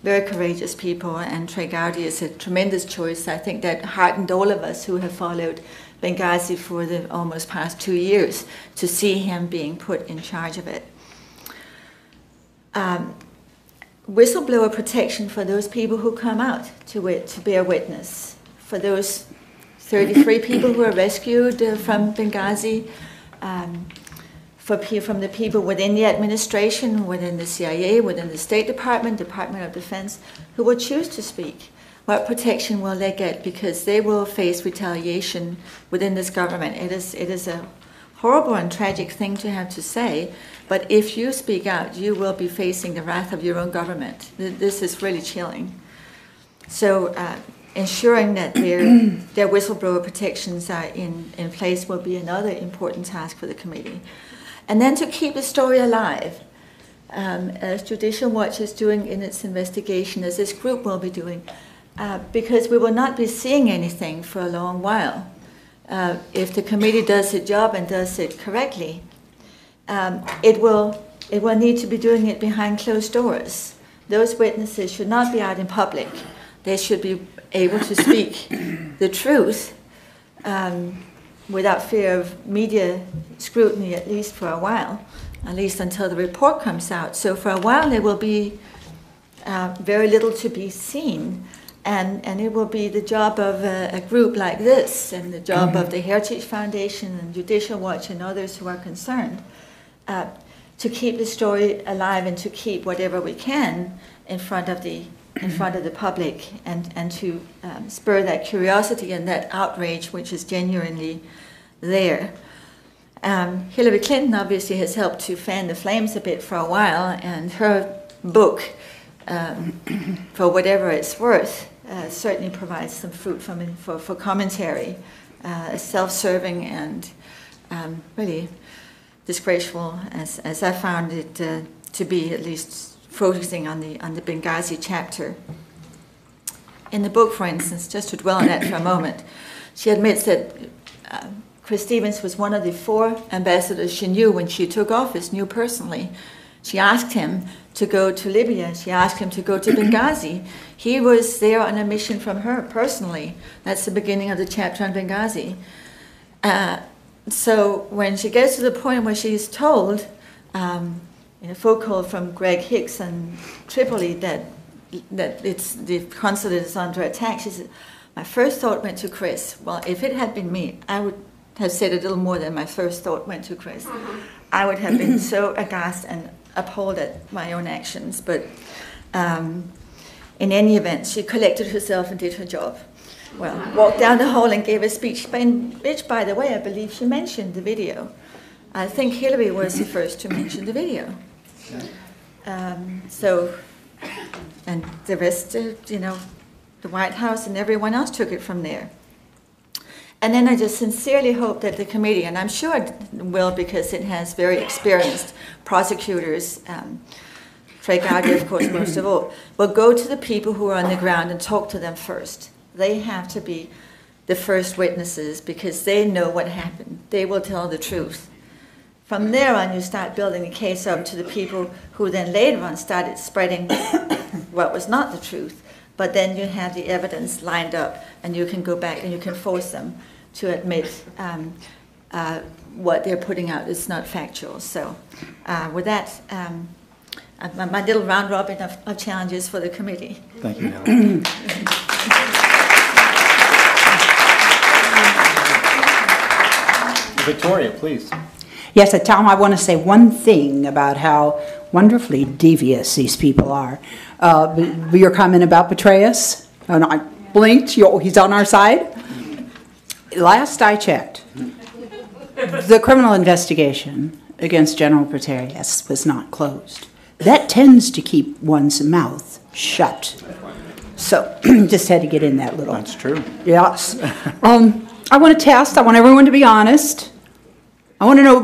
very courageous people, and Trey Gowdy is a tremendous choice. I think that heartened all of us who have followed Benghazi for the almost past 2 years to see him being put in charge of it. Whistleblower protection for those people who come out to bear witness, for those 33 people who were rescued from Benghazi, from the people within the administration, within the CIA, within the State Department, Department of Defense, who will choose to speak. What protection will they get? Because they will face retaliation within this government. It is a horrible and tragic thing to have to say, but if you speak out, you will be facing the wrath of your own government. This is really chilling. So ensuring that their whistleblower protections are in place will be another important task for the committee. And then to keep the story alive, as Judicial Watch is doing in its investigation, as this group will be doing, because we will not be seeing anything for a long while. If the committee does its job and does it correctly, it will need to be doing it behind closed doors. Those witnesses should not be out in public. They should be able to speak the truth without fear of media scrutiny, at least for a while, at least until the report comes out. So for a while there will be very little to be seen, and it will be the job of a group like this and the job of the Heritage Foundation and Judicial Watch and others who are concerned to keep the story alive and to keep whatever we can in front of the public, and to spur that curiosity and that outrage which is genuinely there. Hillary Clinton obviously has helped to fan the flames a bit for a while, and her book, for whatever it's worth, certainly provides some fruit for commentary, self-serving and really disgraceful, as I found it to be, at least focusing on the Benghazi chapter. In the book, for instance, just to dwell on that for a moment, she admits that Chris Stevens was one of the 4 ambassadors she knew when she took office, knew personally. She asked him to go to Libya. She asked him to go to Benghazi. He was there on a mission from her personally. That's the beginning of the chapter on Benghazi. So when she gets to the point where she's told, in a phone call from Greg Hicks in Tripoli, that the consulate is under attack, she said, my first thought went to Chris. Well, if it had been me, I would have said a little more than my first thought went to Chris. I would have been so aghast and appalled at my own actions. But in any event, she collected herself and did her job. Well, walked down the hall and gave a speech, which, by the way, I believe she mentioned the video. I think Hillary was the first to mention the video. And the rest, the White House and everyone else took it from there. And then I just sincerely hope that the committee, and I'm sure it will because it has very experienced prosecutors, Trey Gowdy, of course, most of all, will go to the people who are on the ground and talk to them first. They have to be the first witnesses because they know what happened. They will tell the truth. From there on, you start building a case up to the people who then later on started spreading what was not the truth. But then you have the evidence lined up, and you can go back and you can force them to admit what they're putting out is not factual. So with that, my little round robin of challenges for the committee. Thank you, Helen. Victoria, please. Yes, Tom, I want to say one thing about how wonderfully devious these people are. Your comment about Petraeus, and I blinked, he's on our side. Last I checked, the criminal investigation against General Petraeus was not closed. That tends to keep one's mouth shut. So, just had to get in that little. That's true. Yes. I want to test. I want everyone to be honest. I want to know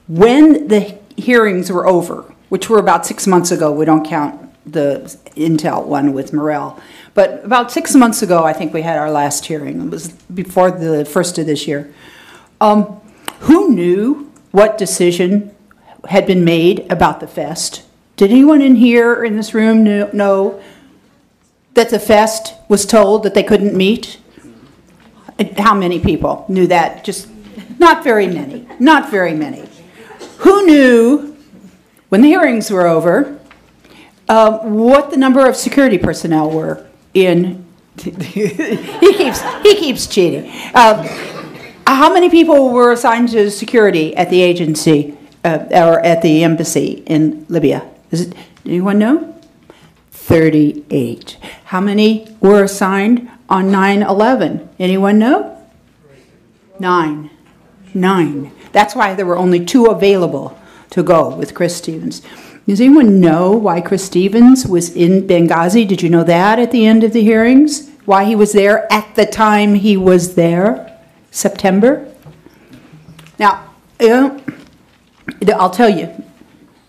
when the hearings were over, which were about 6 months ago. We don't count the Intel one with Morrell. But about 6 months ago, I think we had our last hearing. It was before the first of this year. Who knew what decision had been made about the fest? Did anyone in here, in this room, know that the fest was told that they couldn't meet? How many people knew that? Just not very many. Not very many. Who knew, when the hearings were over, what the number of security personnel were in? he keeps cheating. How many people were assigned to security at the agency or at the embassy in Libya? Anyone know? 38. How many were assigned on 9/11? Anyone know? 9. 9. That's why there were only 2 available to go with Chris Stevens. Does anyone know why Chris Stevens was in Benghazi? Did you know that at the end of the hearings? Why he was there at the time he was there? September? Now, I'll tell you,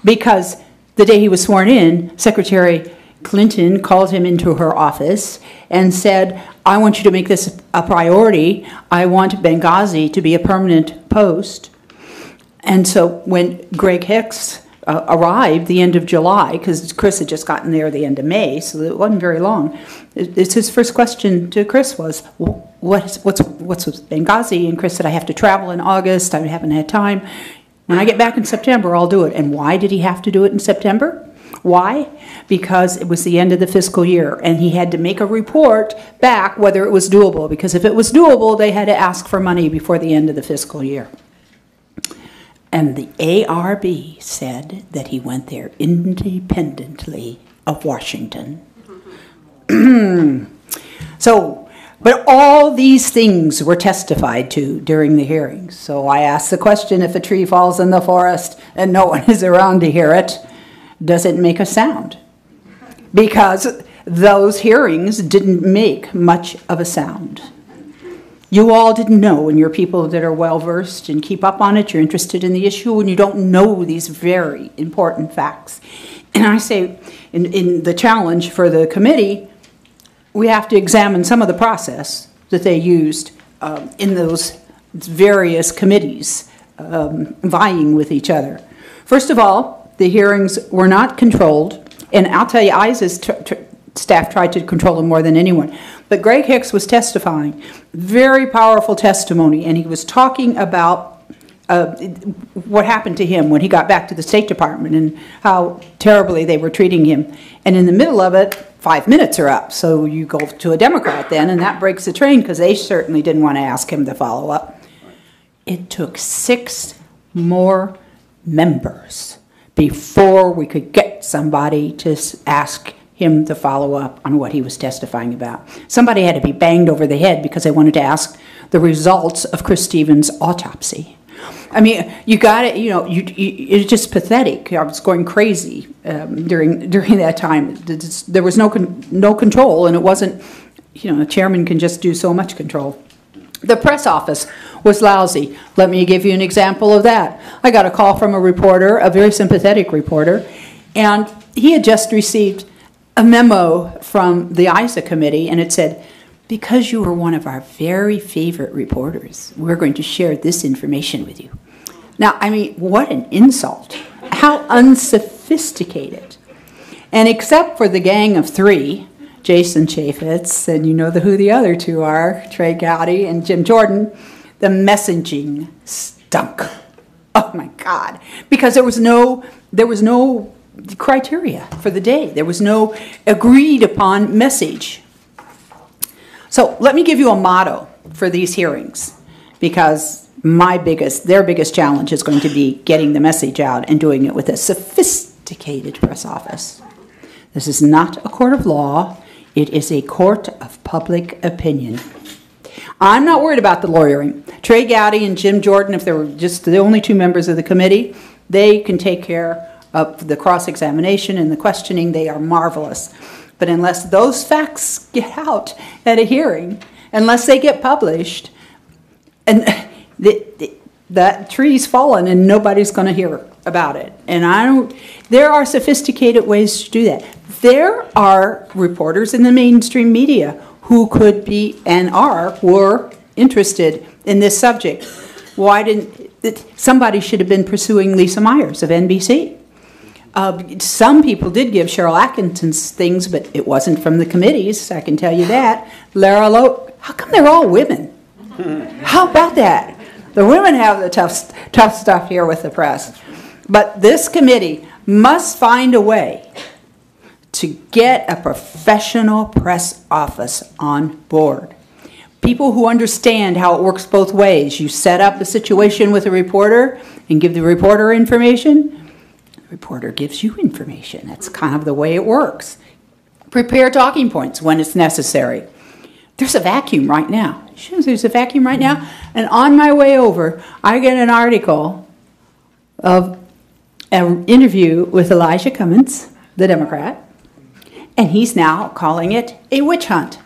because the day he was sworn in, Secretary Clinton called him into her office and said, I want you to make this a priority. I want Benghazi to be a permanent post. And so when Greg Hicks arrived the end of July, because Chris had just gotten there the end of May, so it wasn't very long, it's his first question to Chris was, what's with Benghazi? And Chris said, I have to travel in August. I haven't had time. When I get back in September, I'll do it. And why did he have to do it in September? Why? Because it was the end of the fiscal year, and he had to make a report back whether it was doable, because if it was doable, they had to ask for money before the end of the fiscal year. And the ARB said that he went there independently of Washington. But all these things were testified to during the hearings. So I asked the question, if a tree falls in the forest and no one is around to hear it, does it make a sound? Because those hearings didn't make much of a sound. You all didn't know, and you're people that are well-versed and keep up on it, you're interested in the issue, and you don't know these very important facts. And I say, in the challenge for the committee, we have to examine some of the process that they used in those various committees vying with each other. First of all, the hearings were not controlled, and I'll tell you, ISIS staff tried to control them more than anyone. But Greg Hicks was testifying, very powerful testimony, and he was talking about what happened to him when he got back to the State Department and how terribly they were treating him. And in the middle of it, 5 minutes are up, so you go to a Democrat then, and that breaks the train because they certainly didn't want to ask him to follow up. It took 6 more members before we could get somebody to ask him to follow up on what he was testifying about. Somebody had to be banged over the head because they wanted to ask the results of Chris Stevens' autopsy. I mean, you got it. You know, it's just pathetic. I was going crazy during that time. There was no control, and it wasn't. You know, a chairman can just do so much control. The press office was lousy. Let me give you an example of that. I got a call from a reporter, a very sympathetic reporter, and he had just received a memo from the ISA committee, and it said, because you were one of our very favorite reporters, we're going to share this information with you. Now, I mean, what an insult. How unsophisticated. And except for the gang of 3, Jason Chaffetz, and you know who the other 2 are, Trey Gowdy and Jim Jordan, the messaging stunk. Oh my God. Because there was no criteria for the day. There was no agreed upon message. So let me give you a motto for these hearings, because their biggest challenge is going to be getting the message out and doing it with a sophisticated press office. This is not a court of law. It is a court of public opinion. I'm not worried about the lawyering. Trey Gowdy and Jim Jordan, if they were just the only 2 members of the committee, they can take care of the cross-examination and the questioning. They are marvelous. But unless those facts get out at a hearing, unless they get published, and that tree's fallen and nobody's going to hear about it. And there are sophisticated ways to do that. There are reporters in the mainstream media who could be and were interested in this subject. Why somebody should have been pursuing Lisa Myers of NBC. Some people did give Cheryl Atkinson's things, but it wasn't from the committees, I can tell you that. How come they're all women? How about that? The women have the tough stuff here with the press. But this committee must find a way to get a professional press office on board. People who understand how it works both ways. You set up a situation with a reporter and give the reporter information. The reporter gives you information. That's kind of the way it works. Prepare talking points when it's necessary. There's a vacuum right now. There's a vacuum right now. And on my way over, I get an article of an interview with Elijah Cummings, the Democrat, and he's now calling it a witch hunt.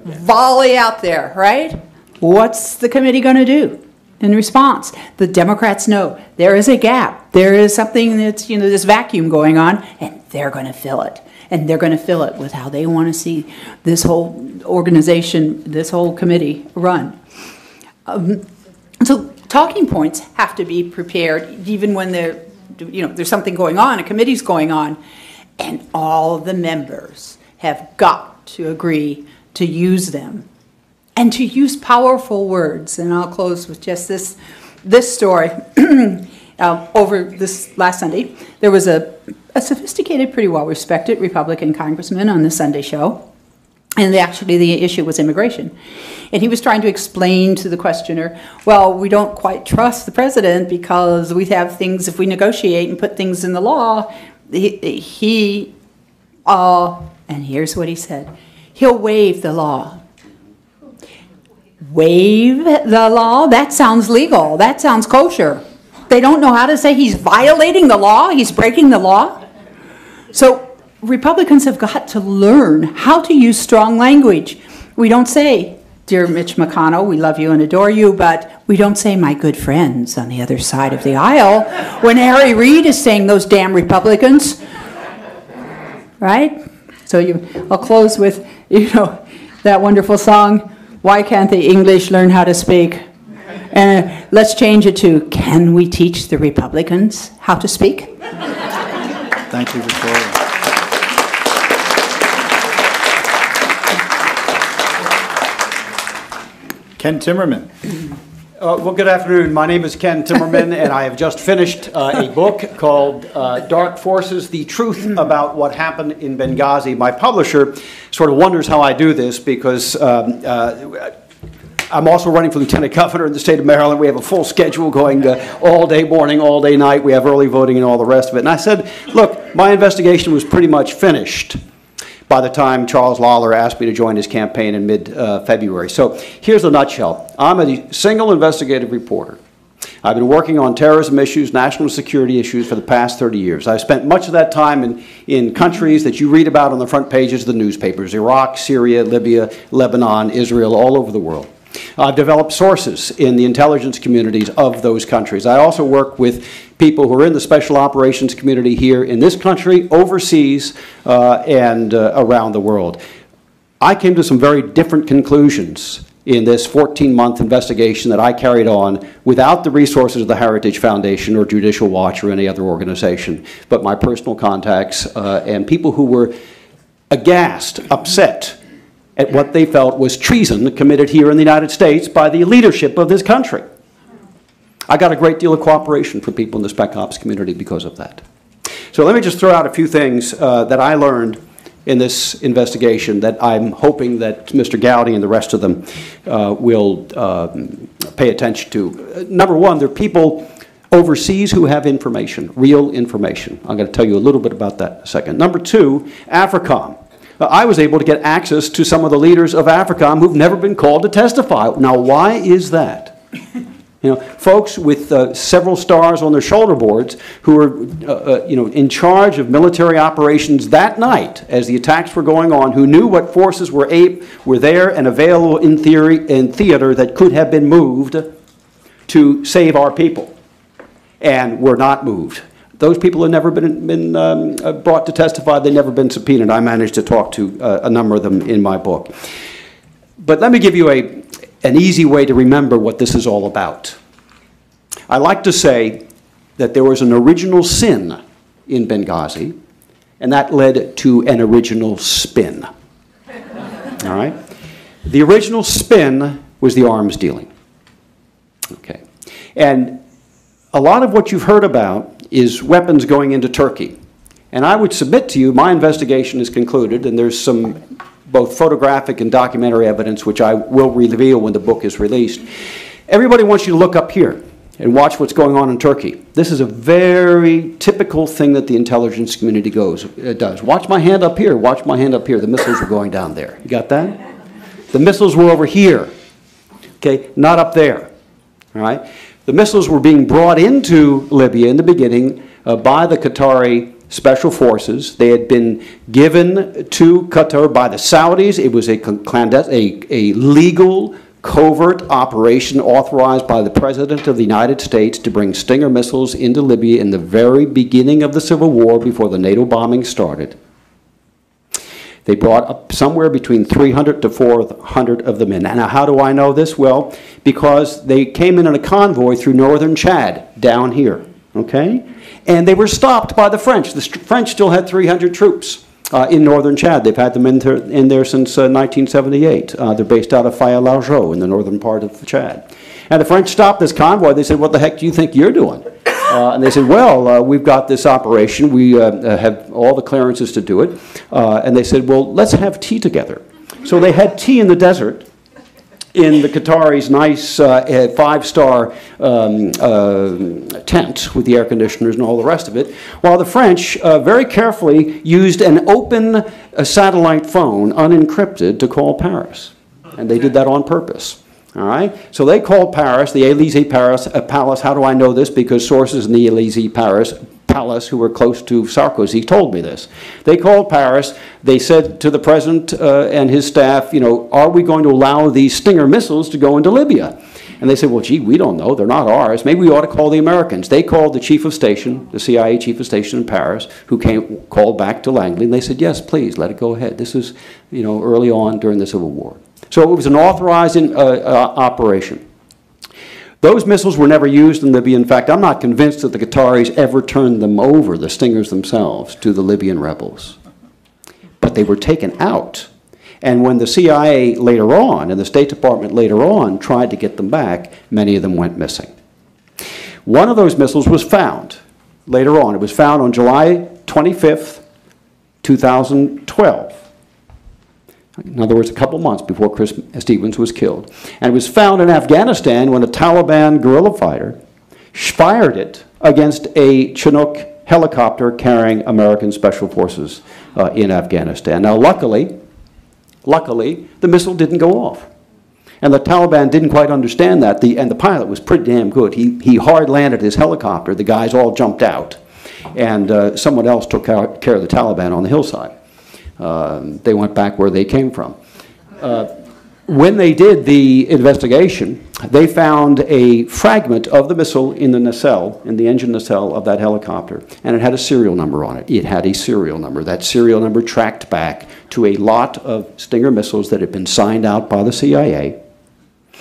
Volley out there, right? What's the committee going to do in response? The Democrats know there is a gap. There is something that's, this vacuum going on, and they're going to fill it. And they're going to fill it with how they want to see this whole organization, this whole committee run. So talking points have to be prepared even when there's something going on, a committee's going on, and all the members have got to agree to use them and to use powerful words. And I'll close with just this story. Over this last Sunday, there was a sophisticated, pretty well-respected Republican congressman on the Sunday show, and actually the issue was immigration. And he was trying to explain to the questioner, well, we don't quite trust the president because we have things, if we negotiate and put things in the law, and here's what he said, he'll waive the law. Waive the law? That sounds legal. That sounds kosher. They don't know how to say he's violating the law, he's breaking the law. So Republicans have got to learn how to use strong language. We don't say, dear Mitch McConnell, we love you and adore you, but we don't say my good friends on the other side of the aisle when Harry Reid is saying those damn Republicans. Right? So I'll close with, that wonderful song, Why Can't the English Learn How to Speak? And let's change it to, can we teach the Republicans how to speak? Thank you, Victoria. Ken Timmerman. Well, good afternoon. My name is Ken Timberman, and I have just finished a book called Dark Forces, The Truth About What Happened in Benghazi. My publisher sort of wonders how I do this because I'm also running for lieutenant governor in the state of Maryland. We have a full schedule going all day morning, all day night. We have early voting and all the rest of it. And I said, look, my investigation was pretty much finished by the time Charles Lawler asked me to join his campaign in mid-February. So here's the nutshell. I'm a single investigative reporter. I've been working on terrorism issues, national security issues for the past 30 years. I've spent much of that time in countries that you read about on the front pages of the newspapers, Iraq, Syria, Libya, Lebanon, Israel, all over the world. I've developed sources in the intelligence communities of those countries. I also work with people who are in the special operations community here in this country, overseas, and around the world. I came to some very different conclusions in this 14-month investigation that I carried on without the resources of the Heritage Foundation or Judicial Watch or any other organization, but my personal contacts and people who were aghast, upset at what they felt was treason committed here in the United States by the leadership of this country. I got a great deal of cooperation from people in the Spec Ops community because of that. So let me just throw out a few things that I learned in this investigation that I'm hoping that Mr. Gowdy and the rest of them will pay attention to. Number one, there are people overseas who have information, real information. I'm going to tell you a little bit about that in a second. Number two, AFRICOM. I was able to get access to some of the leaders of AFRICOM who've never been called to testify. Now, why is that? You know, folks with several stars on their shoulder boards who were, in charge of military operations that night as the attacks were going on, who knew what forces were there and available in theater that could have been moved to save our people, and were not moved. Those people have never been brought to testify. They've never been subpoenaed. I managed to talk to a number of them in my book. But let me give you an easy way to remember what this is all about. I like to say that there was an original sin in Benghazi, and that led to an original spin. All right? The original spin was the arms dealing. Okay. And a lot of what you've heard about is weapons going into Turkey. And I would submit to you, my investigation is concluded, and there's some both photographic and documentary evidence, which I will reveal when the book is released. Everybody wants you to look up here and watch what's going on in Turkey. This is a very typical thing that the intelligence community does. Watch my hand up here, watch my hand up here. The missiles were going down there. You got that? The missiles were over here, okay, not up there, all right? The missiles were being brought into Libya in the beginning by the Qatari special forces. They had been given to Qatar by the Saudis. It was a legal, covert operation authorized by the President of the United States to bring Stinger missiles into Libya in the very beginning of the Civil War before the NATO bombing started. They brought up somewhere between 300 to 400 of them in. Now, how do I know this? Well, because they came in a convoy through northern Chad, down here, okay? And they were stopped by the French. The French still had 300 troops in northern Chad. They've had them in there since 1978. They're based out of Faya-Largeau in the northern part of Chad. And the French stopped this convoy. They said, what the heck do you think you're doing? And they said, well, we've got this operation. We have all the clearances to do it. And they said, well, let's have tea together. So they had tea in the desert in the Qataris' nice five-star tent with the air conditioners and all the rest of it, while the French very carefully used an open satellite phone, unencrypted, to call Paris. And they did that on purpose. All right? So they called Paris, the Élysée Palace. How do I know this? Because sources in the Élysée Palace who were close to Sarkozy told me this. They called Paris. They said to the president and his staff, you know, are we going to allow these Stinger missiles to go into Libya? And they said, well, gee, we don't know. They're not ours. Maybe we ought to call the Americans. They called the chief of station, the CIA chief of station in Paris, who called back to Langley, and they said, yes, please, let it go ahead. This is, you know, early on during the Civil War. So it was an authorized operation. Those missiles were never used in Libya. In fact, I'm not convinced that the Qataris ever turned them over, the Stingers themselves, to the Libyan rebels. But they were taken out. And when the CIA later on, and the State Department later on, tried to get them back, many of them went missing. One of those missiles was found later on. It was found on July 25th, 2012. In other words, a couple months before Chris Stevens was killed. And it was found in Afghanistan when a Taliban guerrilla fighter fired it against a Chinook helicopter carrying American Special Forces in Afghanistan. Now, luckily, the missile didn't go off. And the Taliban didn't quite understand that, and the pilot was pretty damn good. He hard landed his helicopter. The guys all jumped out. And someone else took care of the Taliban on the hillside. They went back where they came from. When they did the investigation, they found a fragment of the missile in the nacelle, in the engine nacelle of that helicopter, and it had a serial number on it. It had a serial number. That serial number tracked back to a lot of Stinger missiles that had been signed out by the CIA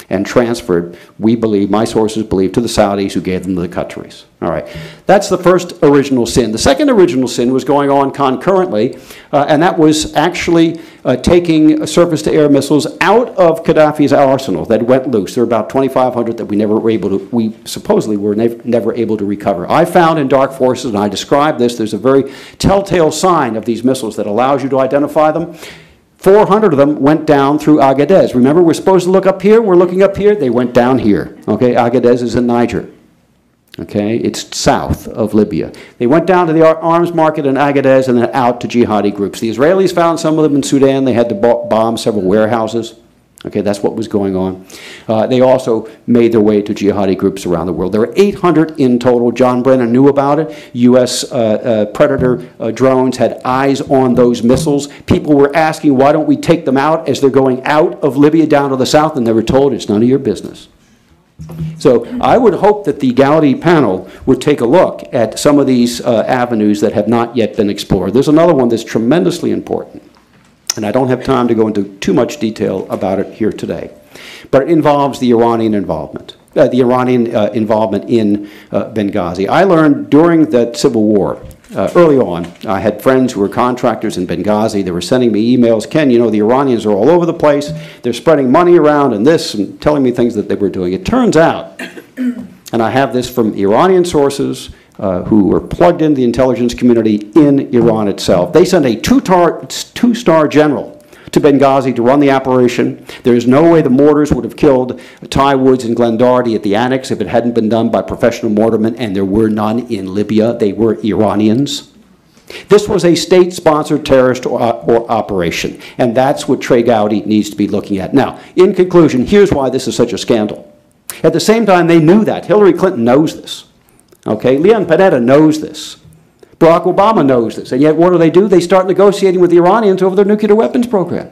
and transferred, we believe, my sources believe, to the Saudis who gave them to the Qataris. All right. That's the first original sin. The second original sin was going on concurrently, and that was actually taking surface-to-air missiles out of Gaddafi's arsenal that went loose. There were about 2,500 that we supposedly were never able to recover. I found in Dark Forces, and I describe this, there's a very telltale sign of these missiles that allows you to identify them. 400 of them went down through Agadez. Remember, we're supposed to look up here. We're looking up here. They went down here. Okay, Agadez is in Niger. Okay, it's south of Libya. They went down to the arms market in Agadez and then out to jihadi groups. The Israelis found some of them in Sudan. They had to bomb several warehouses. Okay, that's what was going on. They also made their way to jihadi groups around the world. There were 800 in total. John Brennan knew about it. U.S. Predator drones had eyes on those missiles. People were asking, why don't we take them out as they're going out of Libya down to the south? And they were told, it's none of your business. So I would hope that the Gowdy panel would take a look at some of these avenues that have not yet been explored. There's another one that's tremendously important. And I don't have time to go into too much detail about it here today. But it involves the Iranian involvement. In Benghazi. I learned during that civil war, early on, I had friends who were contractors in Benghazi. They were sending me emails, Ken, you know, the Iranians are all over the place. They're spreading money around and this and telling me things that they were doing. It turns out, and I have this from Iranian sources, who were plugged into the intelligence community in Iran itself. They sent a two-star general to Benghazi to run the operation. There is no way the mortars would have killed Ty Woods and Glenn Doherty at the Annex if it hadn't been done by professional mortarmen, and there were none in Libya. They were Iranians. This was a state-sponsored terrorist or operation, and that's what Trey Gowdy needs to be looking at. Now, in conclusion, here's why this is such a scandal. At the same time, they knew that. Hillary Clinton knows this. Okay, Leon Panetta knows this. Barack Obama knows this. And yet what do? They start negotiating with the Iranians over their nuclear weapons program.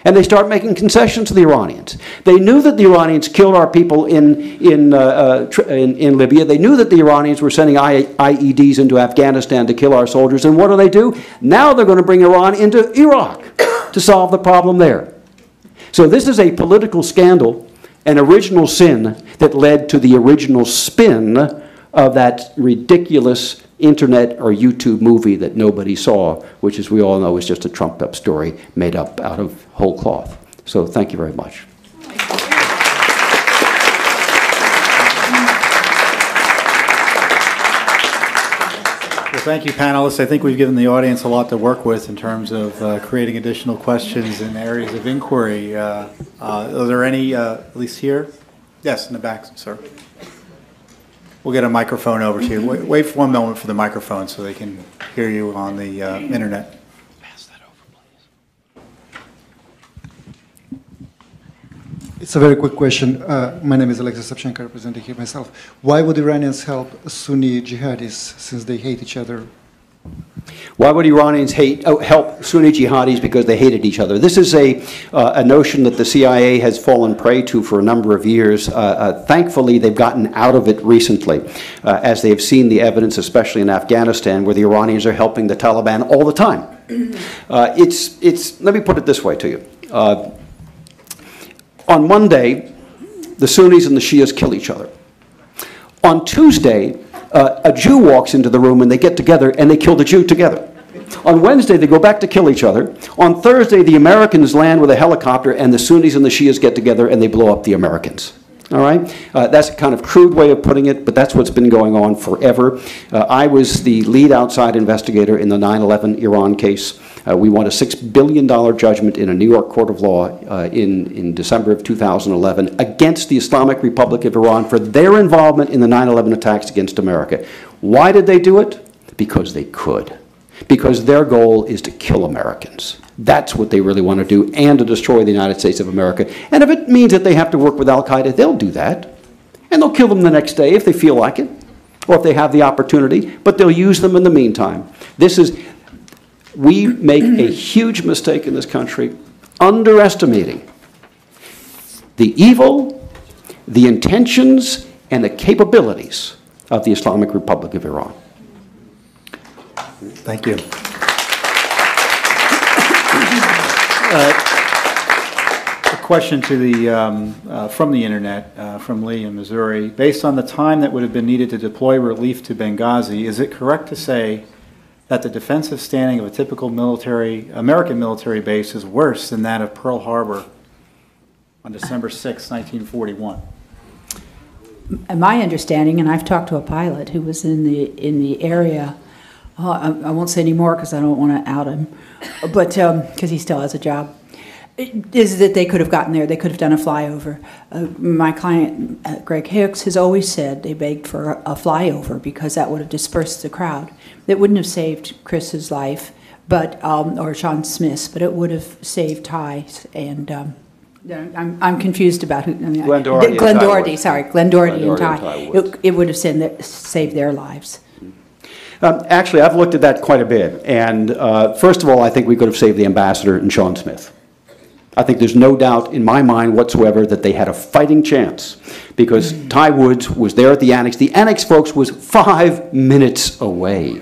And they start making concessions to the Iranians. They knew that the Iranians killed our people in Libya. They knew that the Iranians were sending IEDs into Afghanistan to kill our soldiers. And what do? Now they're going to bring Iran into Iraq to solve the problem there. So this is a political scandal, an original sin that led to the original spin of that ridiculous internet or YouTube movie that nobody saw, which, as we all know, is just a trumped-up story made up out of whole cloth. So thank you very much. Well, thank you, panelists. I think we've given the audience a lot to work with in terms of creating additional questions and areas of inquiry. Are there any, at least here? Yes, in the back, sir. We'll get a microphone over to you. Wait for one moment for the microphone so they can hear you on the internet. Pass that over, please. It's a very quick question. My name is Alexis Savchenko, representing here myself. Why would Iranians help Sunni jihadis since they hate each other? Why would Iranians help Sunni jihadis? Because they hated each other. This is a notion that the CIA has fallen prey to for a number of years. Thankfully, they've gotten out of it recently, as they've seen the evidence, especially in Afghanistan, where the Iranians are helping the Taliban all the time. Let me put it this way to you. On Monday, the Sunnis and the Shias kill each other. On Tuesday, a Jew walks into the room and they get together and they kill the Jew together. On Wednesday, they go back to kill each other. On Thursday, the Americans land with a helicopter and the Sunnis and the Shias get together and they blow up the Americans. All right? That's a kind of crude way of putting it, but that's what's been going on forever. I was the lead outside investigator in the 9/11 Iran case. We won a $6 billion judgment in a New York court of law in December of 2011 against the Islamic Republic of Iran for their involvement in the 9/11 attacks against America. Why did they do it? Because they could. Because their goal is to kill Americans. That's what they really want to do, and to destroy the United States of America. And if it means that they have to work with Al-Qaeda, they'll do that. And they'll kill them the next day if they feel like it, or if they have the opportunity, but they'll use them in the meantime. We make a huge mistake in this country underestimating the evil, the intentions, and the capabilities of the Islamic Republic of Iran. Thank you. A question to from the internet, from Lee in Missouri. Based on the time that would have been needed to deploy relief to Benghazi, is it correct to say that the defensive standing of a typical American military base is worse than that of Pearl Harbor on December 6, 1941? My understanding, and I've talked to a pilot who was in the area, I won't say any more because I don't want to out him, but because he still has a job, is that they could have gotten there. They could have done a flyover. My client, Greg Hicks, has always said they begged for a flyover because that would have dispersed the crowd. It wouldn't have saved Chris's life, but or Sean Smith's, but it would have saved Ty's and I'm confused about who. Glenn Doherty and Glenn Ty Doherty, Woods. sorry, Glenn Doherty and Glenn Doherty Ty. and Ty Woods. It would have saved their lives. Actually, I've looked at that quite a bit. And first of all, I think we could have saved the ambassador and Sean Smith. I think there's no doubt in my mind whatsoever that they had a fighting chance because Ty Woods was there at the annex. The annex, folks, was 5 minutes away.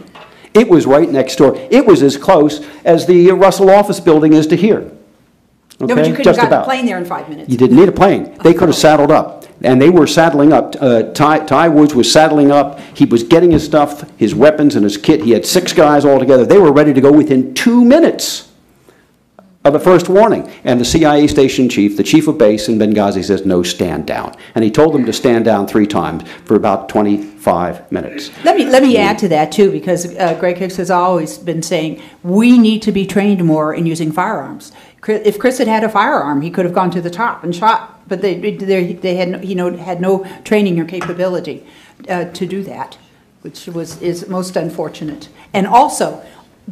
It was right next door. It was as close as the Russell office building is to here. Okay? No, but you couldn't have gotten a plane there in 5 minutes. You didn't need a plane. They could have saddled up. And they were saddling up. Ty Woods was saddling up. He was getting his stuff, his weapons, and his kit. He had 6 guys all together. They were ready to go within 2 minutes of the first warning. And the CIA station chief, the chief of base in Benghazi, says, no, stand down. And he told them to stand down 3 times for about 25 minutes. Let me add to that, too, because Greg Hicks has always been saying we need to be trained more in using firearms. If Chris had a firearm, he could have gone to the top and shot, but they had no training or capability to do that, which is most unfortunate. And also,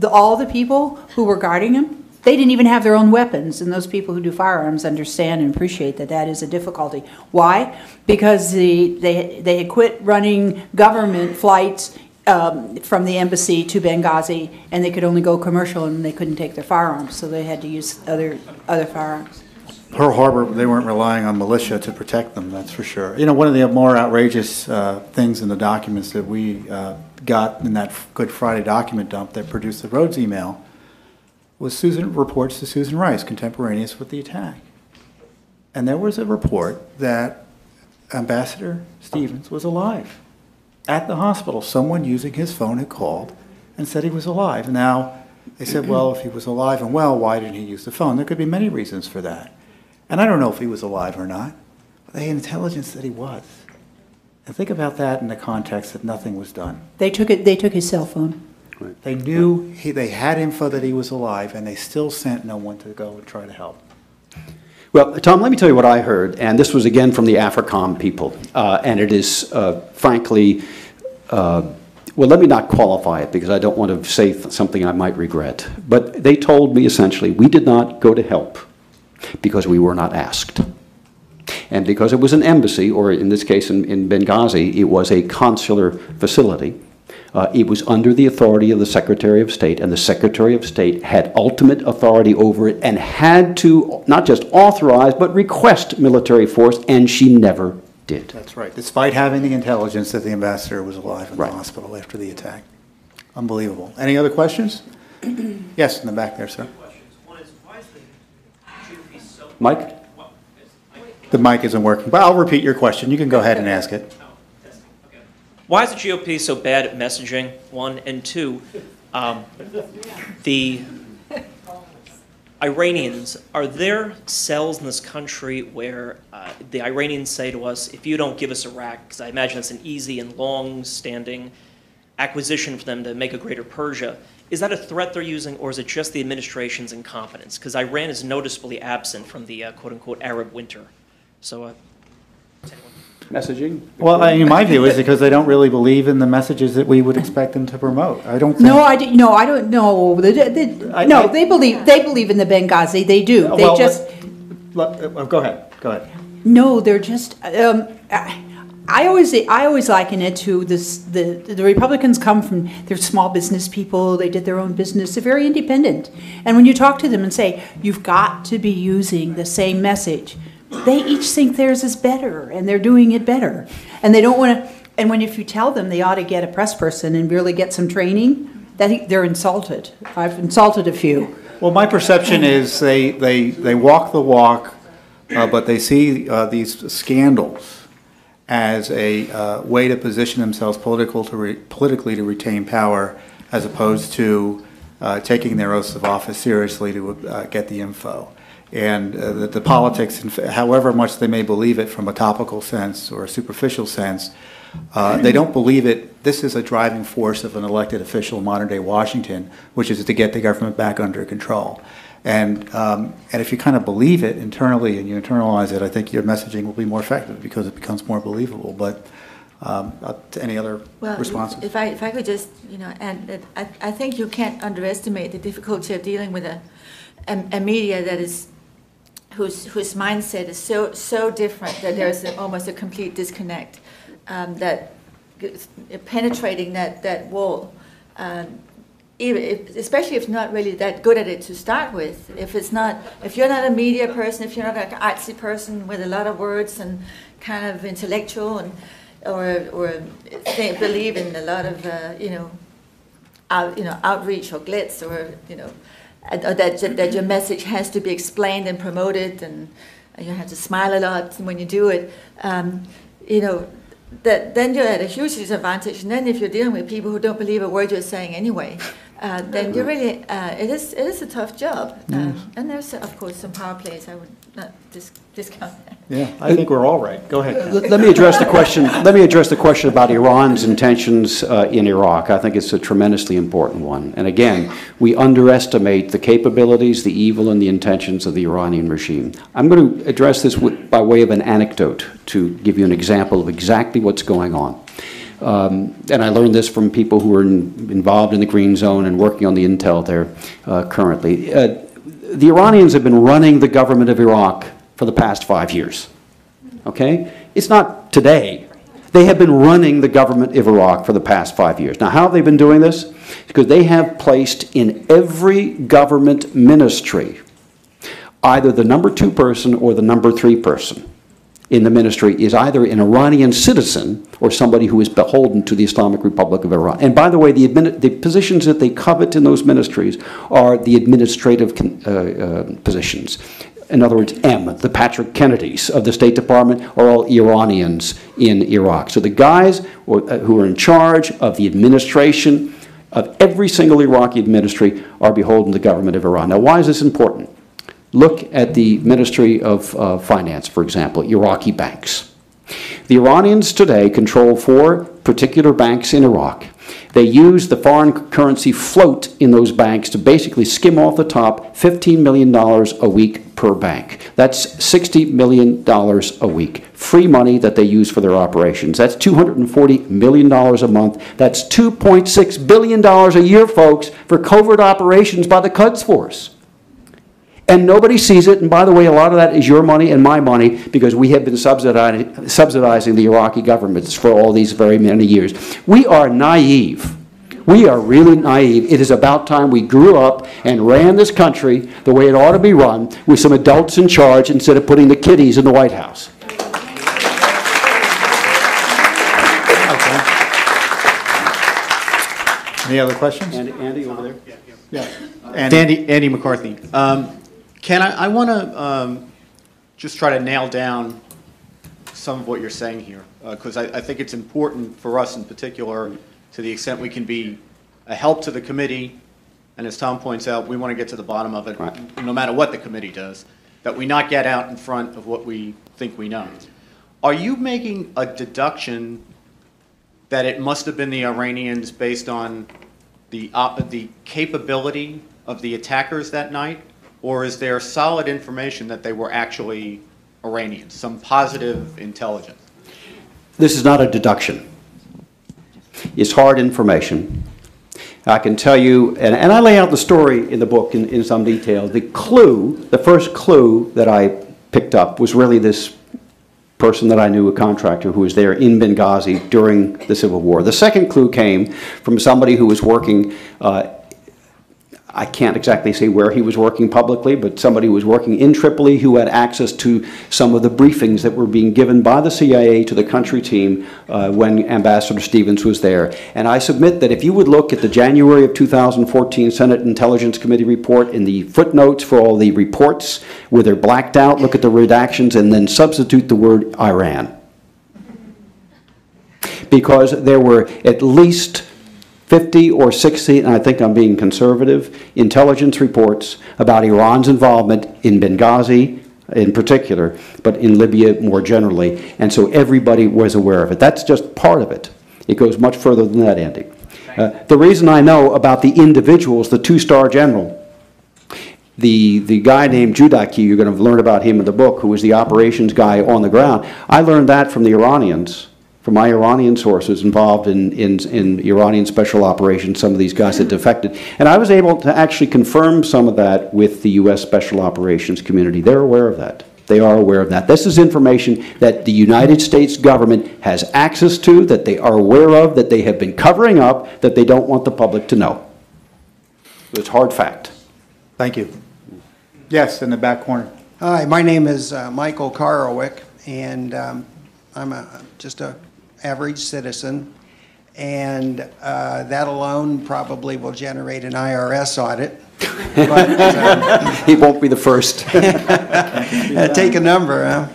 all the people who were guarding him, they didn't even have their own weapons, and those people who do firearms understand and appreciate that that is a difficulty. Why? Because they had quit running government flights from the embassy to Benghazi, and they could only go commercial, and they couldn't take their firearms, so they had to use other firearms. Pearl Harbor, they weren't relying on militia to protect them, that's for sure. You know, one of the more outrageous things in the documents that we got in that Good Friday document dump that produced the Rhodes email was reports to Susan Rice, contemporaneous with the attack. And there was a report that Ambassador Stevens was alive. At the hospital, someone using his phone had called and said he was alive. Now, they said, well, if he was alive and well, why didn't he use the phone? There could be many reasons for that. And I don't know if he was alive or not, but they had intelligence that he was. And think about that in the context that nothing was done. They took his cell phone. Right. They knew they had info that he was alive, and they still sent no one to go and try to help. Well, Tom, let me tell you what I heard, and this was again from the AFRICOM people, and it is frankly, well, let me not qualify it because I don't want to say something I might regret, but they told me essentially we did not go to help because we were not asked. And because it was an embassy, or in this case in Benghazi, it was a consular facility. It was under the authority of the Secretary of State, and the Secretary of State had ultimate authority over it and had to not just authorize, but request military force, and she never did. That's right, despite having the intelligence that the ambassador was alive in the hospital after the attack. Unbelievable. Any other questions? Yes, in the back there, sir. Mike? The mic isn't working, but I'll repeat your question. You can go ahead and ask it. Why is the GOP so bad at messaging, 1? And 2, the Iranians, are there cells in this country where the Iranians say to us, if you don't give us Iraq, because I imagine it's an easy and long-standing acquisition for them to make a greater Persia, is that a threat they're using, or is it just the administration's incompetence? Because Iran is noticeably absent from the quote-unquote Arab winter. So, messaging? Well, my view is because they don't really believe in the messages that we would expect them to promote. I don't think. No, I don't know. They believe in the Benghazi. They do. They well, just. Go ahead. Go ahead. No, they're just. I always liken it to this. The Republicans come from. They're small business people. They did their own business. They're very independent. And when you talk to them and say you've got to be using the same message, they each think theirs is better, and they're doing it better. And they don't want to. And if you tell them they ought to get a press person and really get some training, they're insulted. I've insulted a few. Well, my perception is they walk the walk, but they see these scandals as a way to position themselves politically to retain power, as opposed to taking their oaths of office seriously to get the info. And the politics, however much they may believe it from a topical sense or a superficial sense, they don't believe it. This is a driving force of an elected official in modern-day Washington, which is to get the government back under control. And if you kind of believe it internally and you internalize it, I think your messaging will be more effective because it becomes more believable. But any other responses? If I could just, add, I think you can't underestimate the difficulty of dealing with a media that is whose mindset is so different that there's almost a complete disconnect, that penetrating that wall, especially if you're not really that good at it to start with. If you're not a media person, if you're not an artsy person with a lot of words and kind of intellectual, and or believe in a lot of outreach or glitz, or that your message has to be explained and promoted, and you have to smile a lot when you do it, then you're at a huge disadvantage. And then if you're dealing with people who don't believe a word you're saying anyway, then you're really, it is a tough job. And there's, of course, some power plays. I would not discount that. Yeah, I think we're all right. Go ahead. Let me address the question. Let me address the question about Iran's intentions in Iraq. I think it's a tremendously important one. And again, we underestimate the capabilities, the evil, and the intentions of the Iranian regime. I'm going to address this by way of an anecdote to give you an example of exactly what's going on. And I learned this from people who are involved in the Green Zone and working on the intel there currently. The Iranians have been running the government of Iraq for the past 5 years. Okay? It's not today. They have been running the government of Iraq for the past 5 years. Now, how have they been doing this? Because they have placed in every government ministry either the number 2 person or the number 3 person in the ministry is either an Iranian citizen or somebody who is beholden to the Islamic Republic of Iran. And by the way, the positions that they covet in those ministries are the administrative positions. In other words, the Patrick Kennedys of the State Department are all Iranians in Iraq. So the guys who are in charge of the administration of every single Iraqi ministry are beholden to the government of Iran. Now, why is this important? Look at the Ministry of Finance, for example, Iraqi banks. The Iranians today control 4 particular banks in Iraq. They use the foreign currency float in those banks to basically skim off the top $15 million a week per bank. That's $60 million a week. Free money that they use for their operations. That's $240 million a month. That's $2.6 billion a year, folks, for covert operations by the Quds Force. And nobody sees it, and by the way, a lot of that is your money and my money, because we have been subsidizing the Iraqi governments for all these very many years. We are naive. We are really naive. It is about time we grew up and ran this country the way it ought to be run, with some adults in charge instead of putting the kiddies in the White House. Any other questions? Andy over there. Yeah. Andy McCarthy. I want to just try to nail down some of what you're saying here, because I think it's important for us in particular, to the extent we can be a help to the committee, and as Tom points out, we want to get to the bottom of it, no matter what the committee does, that we not get out in front of what we think we know. Are you making a deduction that it must have been the Iranians based on the capability of the attackers that night? Or is there solid information that they were actually Iranians, some positive intelligence? This is not a deduction. It's hard information. I can tell you, and I lay out the story in the book in some detail. The first clue that I picked up was really this person that I knew, a contractor who was there in Benghazi during the Civil War. The second clue came from somebody who was working, I can't exactly say where he was working publicly, but somebody who was working in Tripoli who had access to some of the briefings that were being given by the CIA to the country team when Ambassador Stevens was there. And I submit that if you would look at the January of 2014 Senate Intelligence Committee report, in the footnotes for all the reports where they're blacked out, look at the redactions and then substitute the word Iran. Because there were at least 50 or 60, and I think I'm being conservative, intelligence reports about Iran's involvement in Benghazi in particular, but in Libya more generally. And so everybody was aware of it. That's just part of it. It goes much further than that, Andy. The reason I know about the individuals, the 2-star general, the guy named Judicial, you're going to learn about him in the book, who was the operations guy on the ground. I learned that from the Iranians from my Iranian sources involved in Iranian special operations, some of these guys that defected. And I was able to actually confirm some of that with the U.S. special operations community. They're aware of that. They are aware of that. This is information that the United States government has access to, that they are aware of, that they have been covering up, that they don't want the public to know. It's hard fact. Thank you. Yes, in the back corner. Hi, my name is Michael Karlowick, and I'm just an average citizen, and that alone probably will generate an IRS audit. But, he won't be the first. Take a number, huh?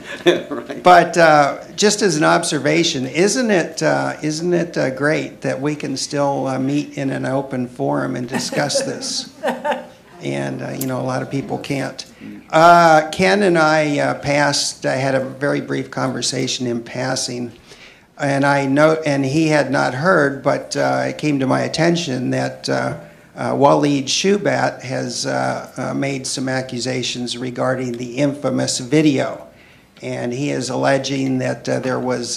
Right. But just as an observation, isn't it great that we can still meet in an open forum and discuss this? And you know, a lot of people can't. Ken and I had a very brief conversation in passing, and and he had not heard, but it came to my attention that Waleed Shoebat has made some accusations regarding the infamous video, and he is alleging that there was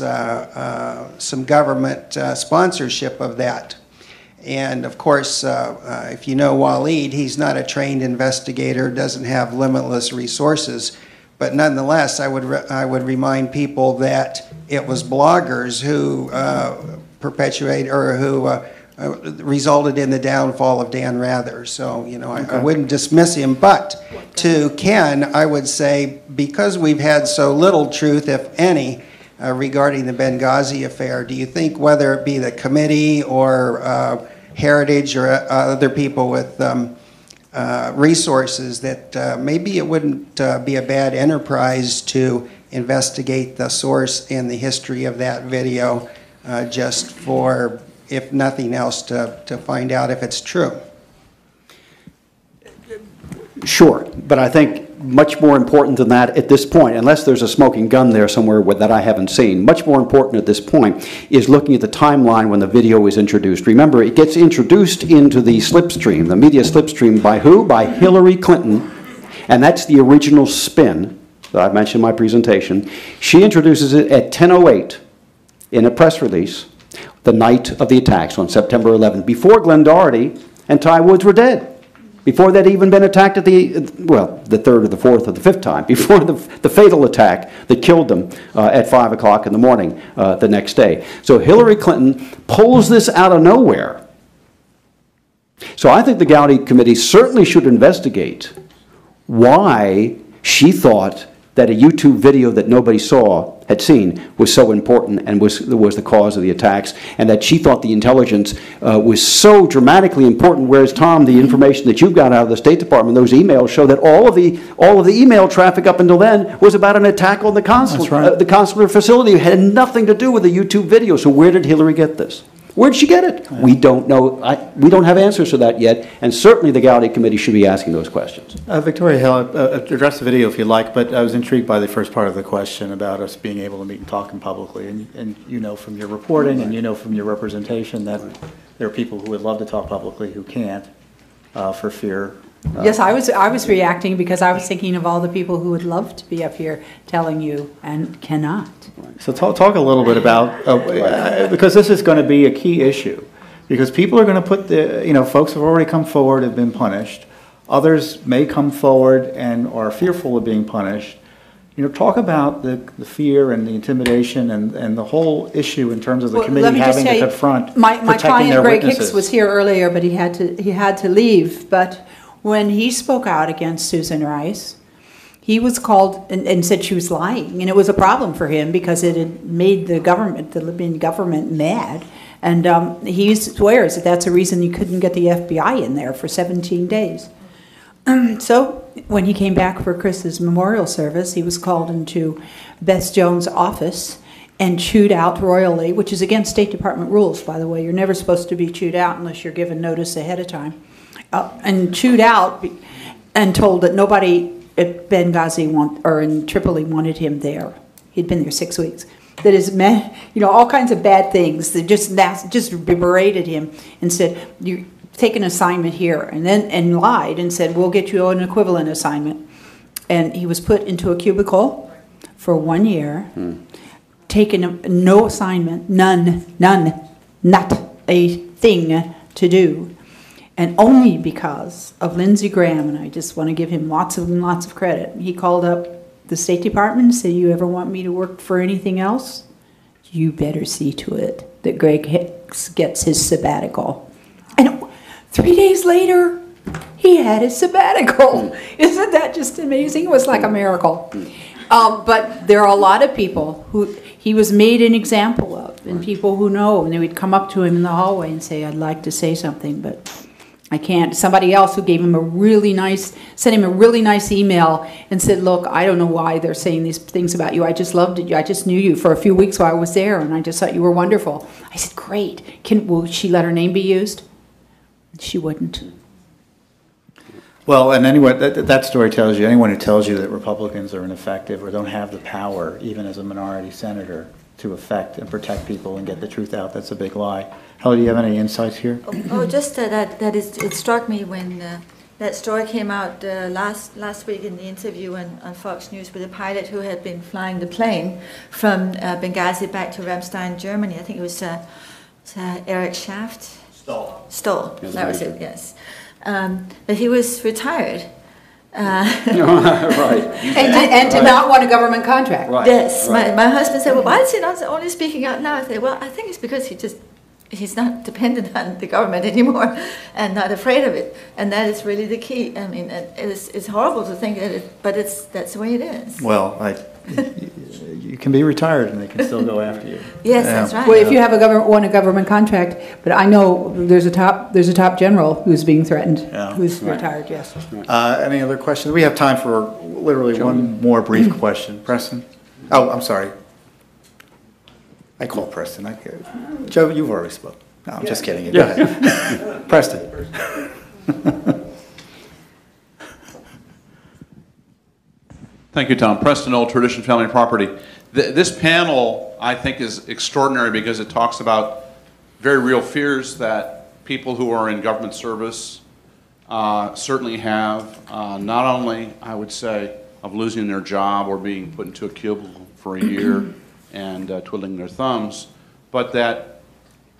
some government sponsorship of that. And of course, if you know Waleed, he's not a trained investigator, doesn't have limitless resources. But nonetheless, I would remind people that it was bloggers who resulted in the downfall of Dan Rather. So, you know, I wouldn't dismiss him. But to Ken, I would say, because we've had so little truth, if any, regarding the Benghazi affair, do you think whether it be the committee or Heritage or other people with resources that maybe it wouldn't be a bad enterprise to investigate the source and the history of that video just for, if nothing else, to find out if it's true? Sure, but I think much more important than that at this point, unless there's a smoking gun there somewhere that I haven't seen, much more important at this point is looking at the timeline when the video is introduced. Remember, it gets introduced into the slipstream, the media slipstream, by who? By Hillary Clinton, and that's the original spin that I mentioned in my presentation. She introduces it at 10:08 in a press release the night of the attacks on September 11th, before Glenn Doherty and Ty Woods were dead. Before they'd even been attacked at the third or the fourth or the fifth time, before the fatal attack that killed them at 5 o'clock in the morning the next day. So Hillary Clinton pulls this out of nowhere. So I think the Gowdy Committee certainly should investigate why she thought that a YouTube video that nobody had seen was so important and was the cause of the attacks, and that she thought the intelligence was so dramatically important, whereas, Tom, the information that you've got out of the State Department, those emails show that all of the email traffic up until then was about an attack on the consular facility. It had nothing to do with the YouTube video. So where did Hillary get this? Where did she get it? We don't know. We don't have answers to that yet, and certainly the Gowdy Committee should be asking those questions. Victoria Hill, address the video if you like, but I was intrigued by the first part of the question about us being able to meet and talk publicly. And you know from your reporting and you know from your representation that there are people who would love to talk publicly who can't for fear. Yes, I was reacting because I was thinking of all the people who would love to be up here telling you and cannot. So talk a little bit about, because this is going to be a key issue, because people are going to put folks have already come forward, have been punished. Others may come forward and are fearful of being punished. You know, talk about the fear and the intimidation and the whole issue in terms of the committee having to confront my client Greg witnesses. Hicks was here earlier, but he had to leave. But when he spoke out against Susan Rice, he was called and said she was lying, and it was a problem for him because it had made the Libyan government mad. And he swears that that's the reason you couldn't get the FBI in there for 17 days. So when he came back for Chris's memorial service, he was called into Beth Jones' office and chewed out royally, which is against State Department rules, by the way. You're never supposed to be chewed out unless you're given notice ahead of time. And chewed out and told that nobody at Benghazi or in Tripoli wanted him there. He'd been there 6 weeks. That is, all kinds of bad things. They just berated him and said, "You take an assignment here," and lied and said, "We'll get you an equivalent assignment." And he was put into a cubicle for 1 year taken no assignment, none, not a thing to do. And only because of Lindsey Graham, and I just want to give him lots and lots of credit, he called up the State Department and said, you ever want me to work for anything else? You better see to it that Greg Hicks gets his sabbatical. And 3 days later, he had his sabbatical. Isn't that just amazing? It was like a miracle. But there are a lot of people who he was made an example of, and people who know, and they would come up to him in the hallway and say, I'd like to say something, but I can't. Somebody else who gave him sent him a really nice email and said, look, I don't know why they're saying these things about you. I just loved it. I just knew you for a few weeks while I was there, and I just thought you were wonderful. I said, great. Will she let her name be used? She wouldn't. Well, and anyone, that story tells you, anyone who tells you that Republicans are ineffective or don't have the power, even as a minority senator, to affect and protect people and get the truth out, that's a big lie. Helen, do you have any insights here? Just it struck me when that story came out last week in the interview on Fox News with a pilot who had been flying the plane from Benghazi back to Ramstein, Germany. I think it was Eric Schaft? Stoll. That was it, yes. But he was retired. Right. And to not want a government contract. Right. Yes. Right. My husband said, well, why is he not only speaking out now? I said, well, I think it's because he's not dependent on the government anymore and not afraid of it. And that is really the key. I mean, it's horrible to think that but that's the way it is. Well, you can be retired and they can still go after you. Yes, that's right. Well, if you have a government contract, but I know there's a top general who's being threatened, who's retired. Yes. Any other questions? We have time for literally one more brief question. Preston? Oh, I'm sorry. I call Preston. Joe, you've already spoken. No, I'm just kidding. Go ahead. Preston. Thank you, Tom. Preston Old Tradition Family Property. This panel, I think, is extraordinary because it talks about very real fears that people who are in government service certainly have, not only, I would say, of losing their job or being put into a cubicle for a year and twiddling their thumbs, but that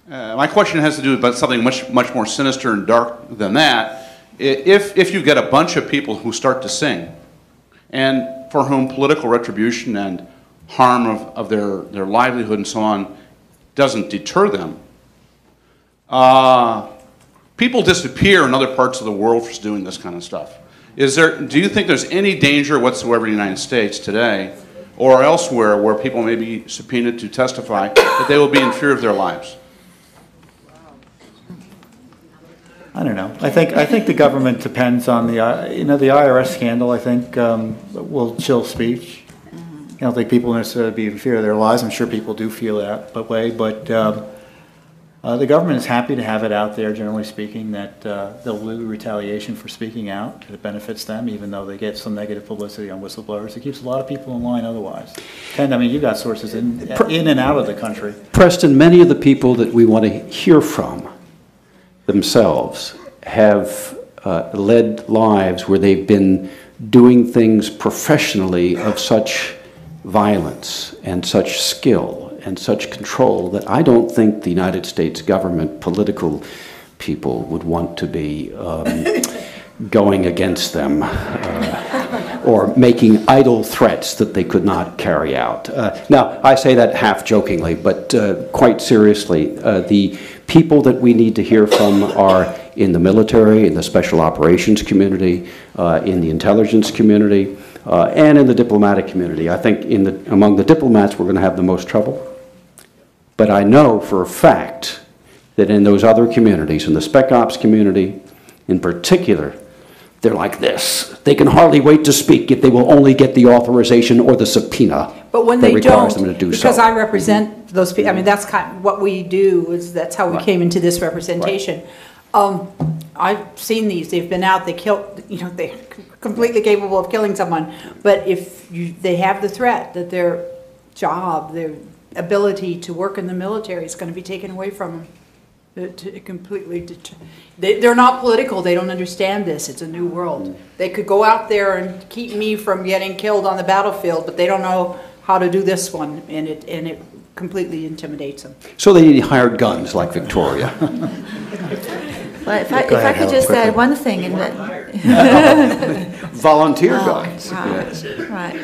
my question has to do with something much more sinister and dark than that. If you get a bunch of people who start to sing, and for whom political retribution and harm of their livelihood and so on doesn't deter them, people disappear in other parts of the world for doing this kind of stuff. Do you think there's any danger whatsoever in the United States today or elsewhere where people may be subpoenaed to testify that they will be in fear of their lives? I don't know. I think the government depends on the IRS scandal. I think will chill speech. I don't think people necessarily be in fear of their lives. I'm sure people do feel that way, but the government is happy to have it out there. Generally speaking, that they'll do retaliation for speaking out. It benefits them, even though they get some negative publicity on whistleblowers. It keeps a lot of people in line otherwise. Ken, I mean, you've got sources in and out of the country. Preston, many of the people that we want to hear from themselves have led lives where they've been doing things professionally of such violence and such skill and such control that I don't think the United States government, political people, would want to be going against them or making idle threats that they could not carry out. Now, I say that half jokingly, but quite seriously, the people that we need to hear from are in the military, in the special operations community, in the intelligence community, and in the diplomatic community. I think among the diplomats we're going to have the most trouble. But I know for a fact that in those other communities, in the spec ops community in particular, they're like this. They can hardly wait to speak if they will only get the authorization or the subpoena but when that they requires don't, them to do because so. I represent those people, I mean, that's kind of what we do, that's how we came into this representation. Right. I've seen these, they've been out, they killed, they're completely capable of killing someone, but if they have the threat that their job, their ability to work in the military is going to be taken away from them. They're not political. They don't understand this. It's a new world. They could go out there and keep me from getting killed on the battlefield, but they don't know how to do this one, and it completely intimidates them. So they need hired guns like Victoria. Well, if I could just add one thing in that. Volunteer guns. Right.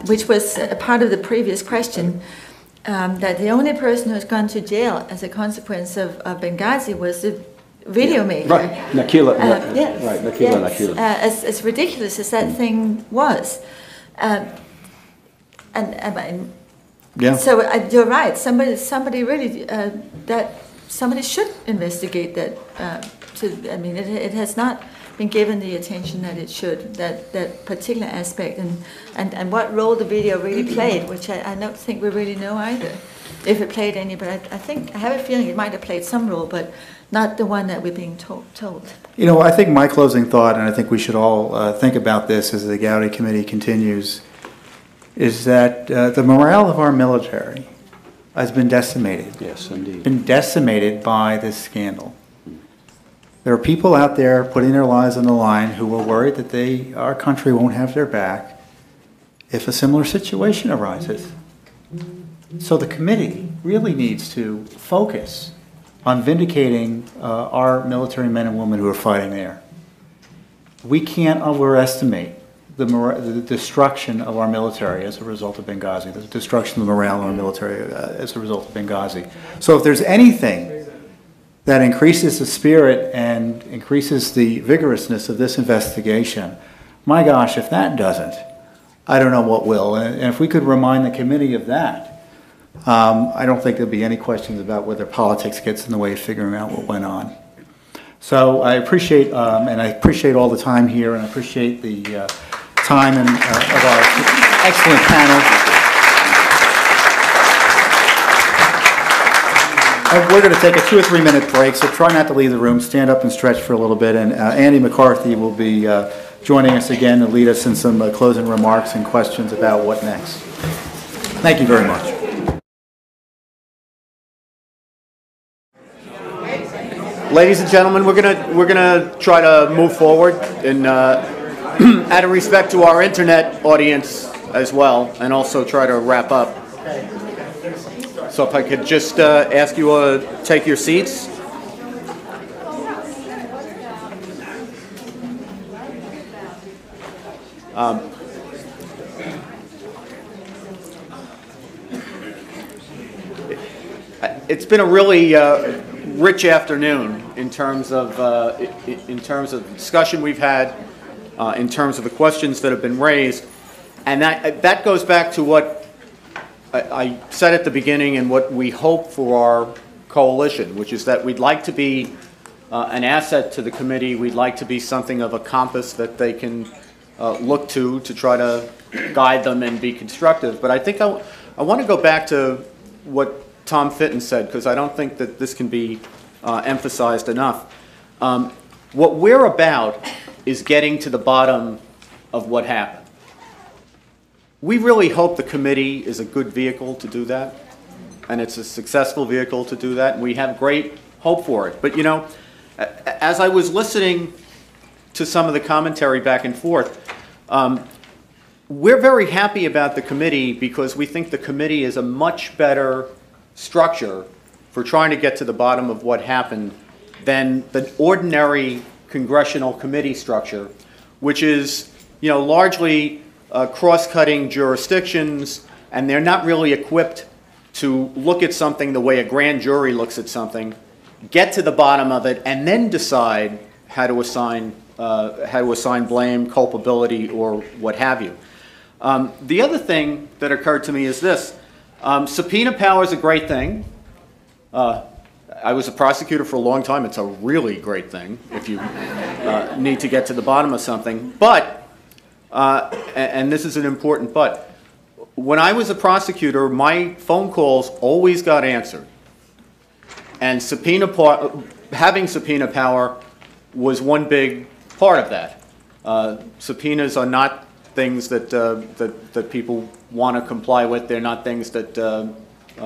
Which was a part of the previous question, that the only person who's gone to jail as a consequence of Benghazi was the video maker. Right, Nakila. Yes. Right, Nakila. As ridiculous as that thing was. So you're right. Somebody really somebody should investigate that. It has not been given the attention that it should. That particular aspect and what role the video really played, which I don't think we really know either, if it played any. But I have a feeling it might have played some role, but not the one that we're being told. I think my closing thought, and I think we should all think about this as the Gowdy Committee continues, is that the morale of our military has been decimated. Yes, indeed. Been decimated by this scandal. There are people out there putting their lives on the line who are worried that our country won't have their back if a similar situation arises. So the committee really needs to focus on vindicating our military men and women who are fighting there. We can't overestimate the destruction of our military as a result of Benghazi, the destruction of the morale of our military as a result of Benghazi. So if there's anything that increases the spirit and increases the vigorousness of this investigation, my gosh, if that doesn't, I don't know what will. And if we could remind the committee of that, I don't think there'll be any questions about whether politics gets in the way of figuring out what went on. So I appreciate, and I appreciate all the time here, and I appreciate the time of our excellent panel. We're going to take a 2 or 3 minute break, so try not to leave the room. Stand up and stretch for a little bit, and Andy McCarthy will be joining us again to lead us in some closing remarks and questions about what next. Thank you very much. Ladies and gentlemen, we're gonna try to move forward, and out of respect to our internet audience as well, and also try to wrap up. So if I could just ask you to take your seats. It's been a really rich afternoon in terms of the discussion we've had, in terms of the questions that have been raised, and that goes back to what I said at the beginning and what we hope for our coalition, which is that we'd like to be an asset to the committee. We'd like to be something of a compass that they can look to try to guide them and be constructive. But I think I want to go back to what Tom Fitton said, because I don't think that this can be emphasized enough. What we're about is getting to the bottom of what happened. We really hope the committee is a good vehicle to do that, and it's a successful vehicle to do that, and we have great hope for it. But you know, as I was listening to some of the commentary back and forth, we're very happy about the committee because we think the committee is a much better structure for trying to get to the bottom of what happened than the ordinary congressional committee structure, which is, you know, largely cross-cutting jurisdictions, and they're not really equipped to look at something the way a grand jury looks at something, get to the bottom of it, and then decide how to assign blame, culpability, or what have you. The other thing that occurred to me is this. Subpoena power is a great thing. I was a prosecutor for a long time. It's a really great thing if you need to get to the bottom of something. But, and this is an important but, when I was a prosecutor, my phone calls always got answered. And having subpoena power was one big part of that. Subpoenas are not things that people want to comply with. They're not things that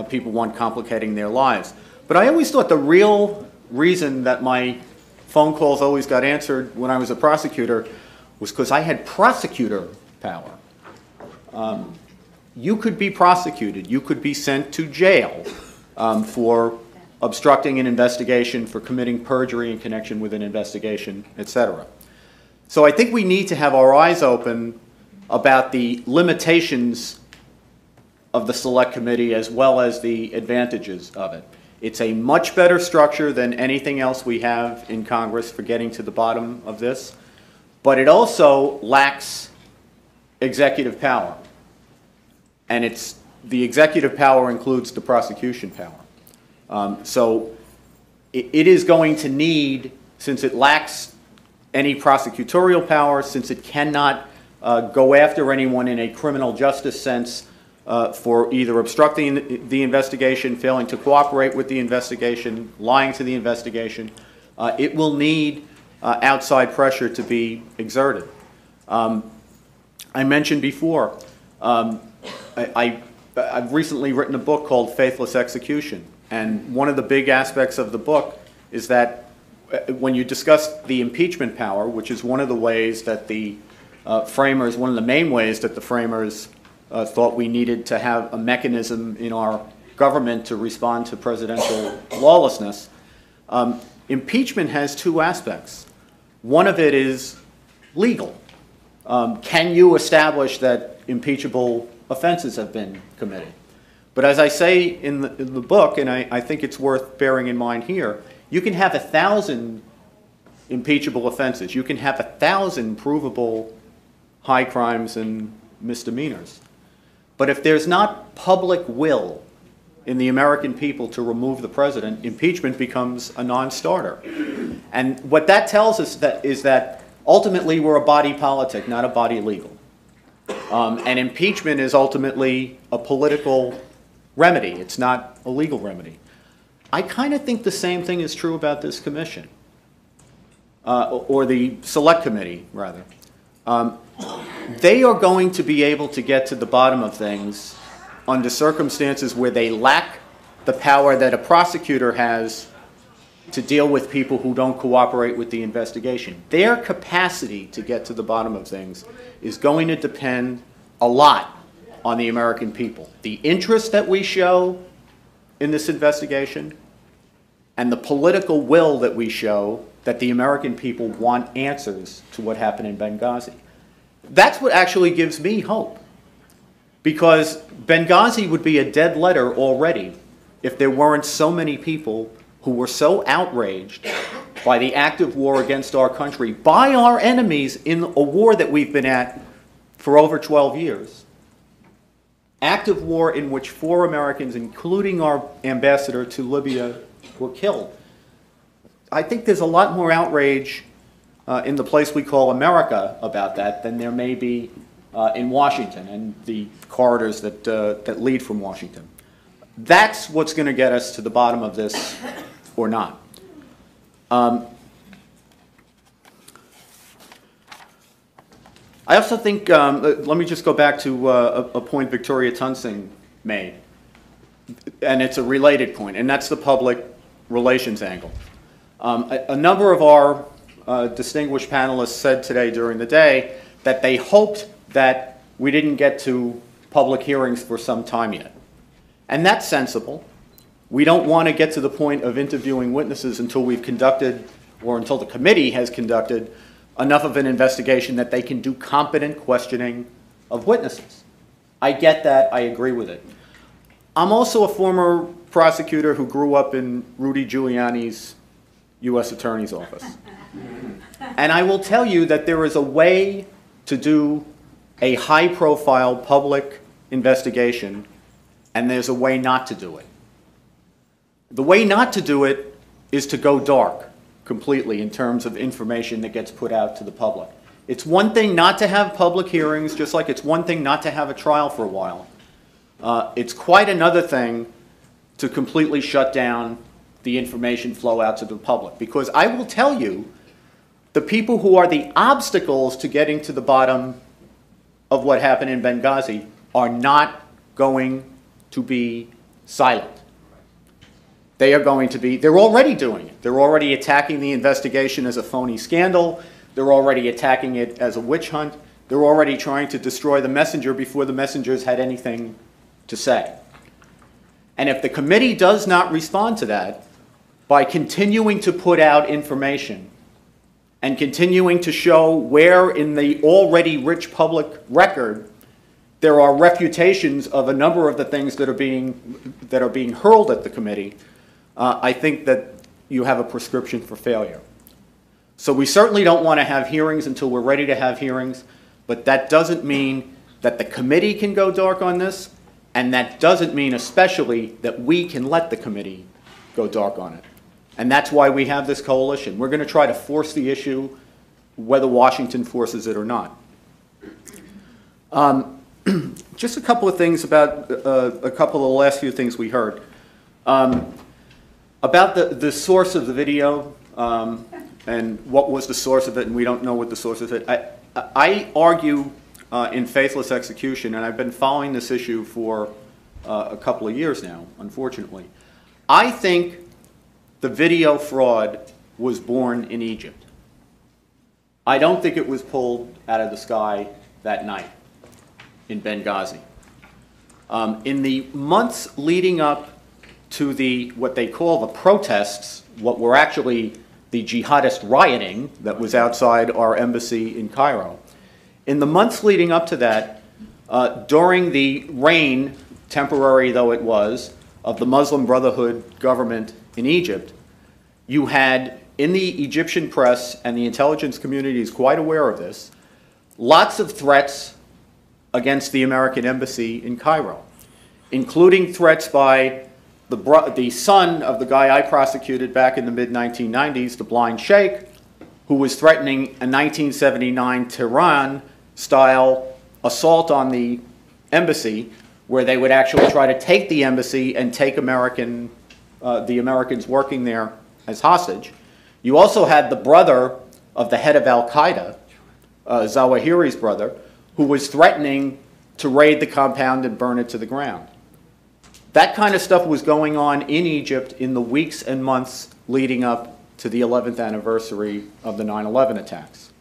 people want complicating their lives. But I always thought the real reason that my phone calls always got answered when I was a prosecutor was because I had prosecutor power. you could be prosecuted. You could be sent to jail for obstructing an investigation, for committing perjury in connection with an investigation, etc. So I think we need to have our eyes open about the limitations of the Select Committee as well as the advantages of it. It's a much better structure than anything else we have in Congress for getting to the bottom of this, but it also lacks executive power. And the executive power includes the prosecution power. So it is going to need, since it lacks any prosecutorial power, since it cannot go after anyone in a criminal justice sense for either obstructing the investigation, failing to cooperate with the investigation, lying to the investigation, it will need outside pressure to be exerted. I mentioned before, I've recently written a book called Faithless Execution, and one of the big aspects of the book is that when you discuss the impeachment power, which is one of the ways that the framers, one of the main ways that the framers thought we needed to have a mechanism in our government to respond to presidential lawlessness, impeachment has two aspects. One of it is legal. Can you establish that impeachable offenses have been committed? But as I say in the book, and I think it's worth bearing in mind here, you can have 1,000 impeachable offenses. You can have 1,000 provable high crimes and misdemeanors. But if there's not public will in the American people to remove the president, impeachment becomes a non-starter. And what that tells us is that ultimately we're a body politic, not a body legal. And impeachment is ultimately a political remedy. It's not a legal remedy. I kind of think the same thing is true about this commission, or the Select Committee, rather. They are going to be able to get to the bottom of things under circumstances where they lack the power that a prosecutor has to deal with people who don't cooperate with the investigation. Their capacity to get to the bottom of things is going to depend a lot on the American people. The interest that we show in this investigation and the political will that we show that the American people want answers to what happened in Benghazi. That's what actually gives me hope. Because Benghazi would be a dead letter already if there weren't so many people who were so outraged by the active war against our country, by our enemies in a war that we've been at for over 12 years. Active war in which 4 Americans, including our ambassador to Libya, were killed. I think there's a lot more outrage in the place we call America about that than there may be in Washington and the corridors that lead from Washington. That's what's going to get us to the bottom of this or not. I also think, let me just go back to a point Victoria Tunsing made, and it's a related point, and that's the public relations angle. A number of our distinguished panelists said today during the day that they hoped that we didn't get to public hearings for some time yet. And that's sensible. We don't want to get to the point of interviewing witnesses until we've conducted, or until the committee has conducted, enough of an investigation that they can do competent questioning of witnesses. I get that. I agree with it. I'm also a former prosecutor who grew up in Rudy Giuliani's U.S. Attorney's Office. And I will tell you that there is a way to do a high-profile public investigation, and there's a way not to do it. The way not to do it is to go dark completely in terms of information that gets put out to the public. It's one thing not to have public hearings, just like it's one thing not to have a trial for a while. It's quite another thing to completely shut down the information flow out to the public. Because I will tell you, the people who are the obstacles to getting to the bottom of what happened in Benghazi are not going to be silent. They are going to be, they're already doing it. They're already attacking the investigation as a phony scandal. They're already attacking it as a witch hunt. They're already trying to destroy the messenger before the messengers had anything to say. And if the committee does not respond to that by continuing to put out information and continuing to show where in the already rich public record there are refutations of a number of the things that are being hurled at the committee, I think that you have a prescription for failure. So we certainly don't want to have hearings until we're ready to have hearings, but that doesn't mean that the committee can go dark on this, and that doesn't mean especially that we can let the committee go dark on it. And that's why we have this coalition. We're going to try to force the issue whether Washington forces it or not. Just a couple of things about a couple of the last few things we heard. About the source of the video and what was the source of it, and we don't know what the source of it. I argue in faithless execution, and I've been following this issue for a couple of years now, unfortunately. I think the video fraud was born in Egypt. I don't think it was pulled out of the sky that night in Benghazi. In the months leading up to what they call the protests, what were actually the jihadist rioting that was outside our embassy in Cairo. In the months leading up to that, during the reign, temporary though it was, of the Muslim Brotherhood government in Egypt, you had, in the Egyptian press, and the intelligence community is quite aware of this, lots of threats against the American embassy in Cairo, including threats by the son of the guy I prosecuted back in the mid-1990s, the blind sheikh, who was threatening a 1979 Tehran-style assault on the embassy, where they would actually try to take the embassy and take the Americans working there as hostage. You also had the brother of the head of Al-Qaeda, Zawahiri's brother, who was threatening to raid the compound and burn it to the ground. That kind of stuff was going on in Egypt in the weeks and months leading up to the 11th anniversary of the 9/11 attacks.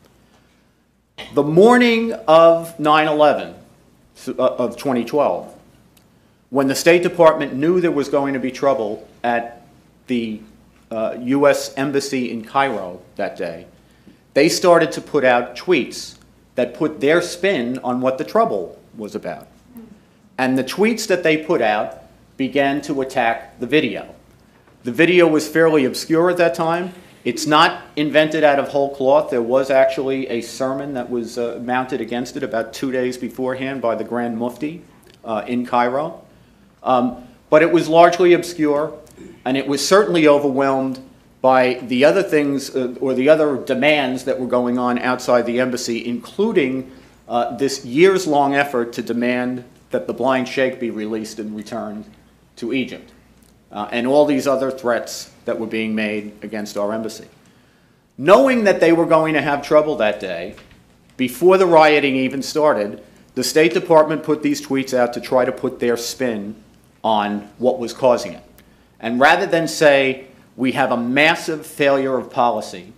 The morning of 9/11 of 2012, when the State Department knew there was going to be trouble at the U.S. Embassy in Cairo that day, they started to put out tweets that put their spin on what the trouble was about. And the tweets that they put out began to attack the video. The video was fairly obscure at that time. It's not invented out of whole cloth. There was actually a sermon that was mounted against it about 2 days beforehand by the Grand Mufti in Cairo. But it was largely obscure, and it was certainly overwhelmed by the other things or the other demands that were going on outside the embassy, including this years-long effort to demand that the blind sheikh be released and returned to Egypt, and all these other threats that were being made against our embassy. Knowing that they were going to have trouble that day, before the rioting even started, the State Department put these tweets out to try to put their spin on what was causing it. And rather than say, we have a massive failure of policy,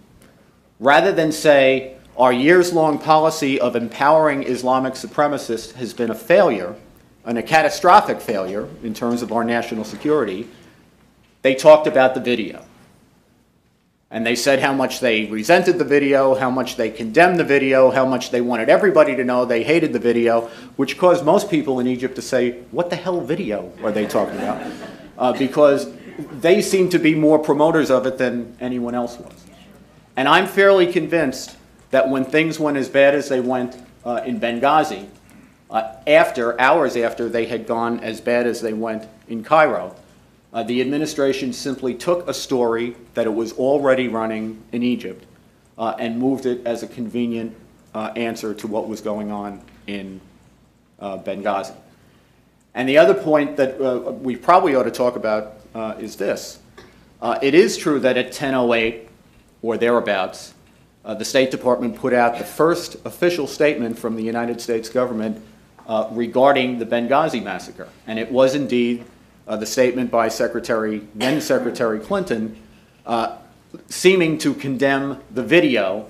rather than say, our years-long policy of empowering Islamic supremacists has been a failure, and a catastrophic failure in terms of our national security, they talked about the video. And they said how much they resented the video, how much they condemned the video, how much they wanted everybody to know they hated the video, which caused most people in Egypt to say, what the hell video are they talking about? Because they seemed to be more promoters of it than anyone else was. And I'm fairly convinced that when things went as bad as they went in Benghazi, hours after they had gone as bad as they went in Cairo, the administration simply took a story that it was already running in Egypt and moved it as a convenient answer to what was going on in Benghazi. And the other point that we probably ought to talk about is this. It is true that at 10:08 or thereabouts, the State Department put out the first official statement from the United States government regarding the Benghazi massacre. And it was indeed the statement by then Secretary Clinton seeming to condemn the video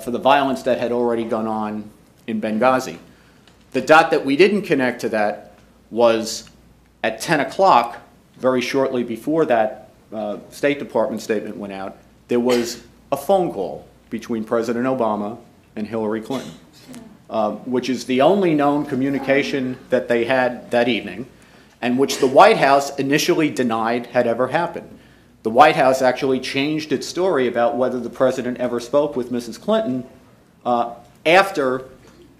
for the violence that had already gone on in Benghazi. The dot that we didn't connect to that was at 10 o'clock, very shortly before that State Department statement went out, there was a phone call between President Obama and Hillary Clinton, which is the only known communication that they had that evening, and which the White House initially denied had ever happened. The White House actually changed its story about whether the president ever spoke with Mrs. Clinton after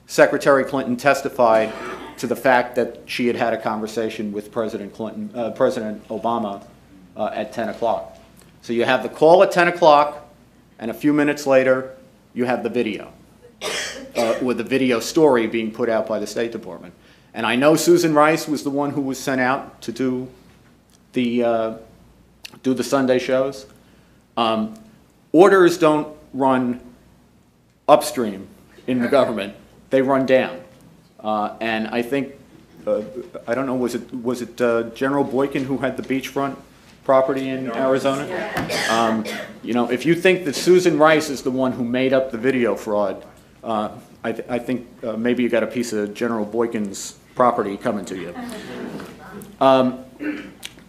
Secretary Clinton testified to the fact that she had had a conversation with President Obama at 10 o'clock. So you have the call at 10 o'clock, and a few minutes later, you have the video, with the video story being put out by the State Department. And I know Susan Rice was the one who was sent out to do the Sunday shows. Orders don't run upstream in the government. They run down. And I think, I don't know, was it General Boykin who had the beachfront property in Arizona? You know, if you think that Susan Rice is the one who made up the video fraud, I think maybe you got a piece of General Boykin's property coming to you.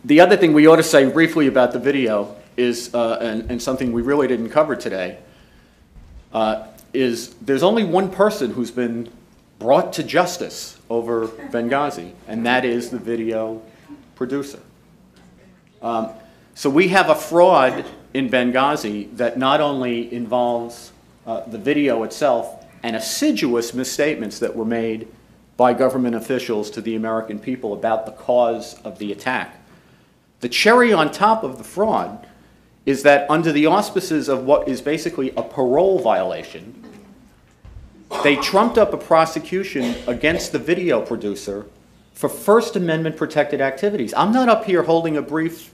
The other thing we ought to say briefly about the video is, and something we really didn't cover today, is there's only one person who's been brought to justice over Benghazi, and that is the video producer. So we have a fraud in Benghazi that not only involves the video itself and assiduous misstatements that were made by government officials to the American people about the cause of the attack. The cherry on top of the fraud is that under the auspices of what is basically a parole violation, they trumped up a prosecution against the video producer for First Amendment protected activities. I'm not up here holding a brief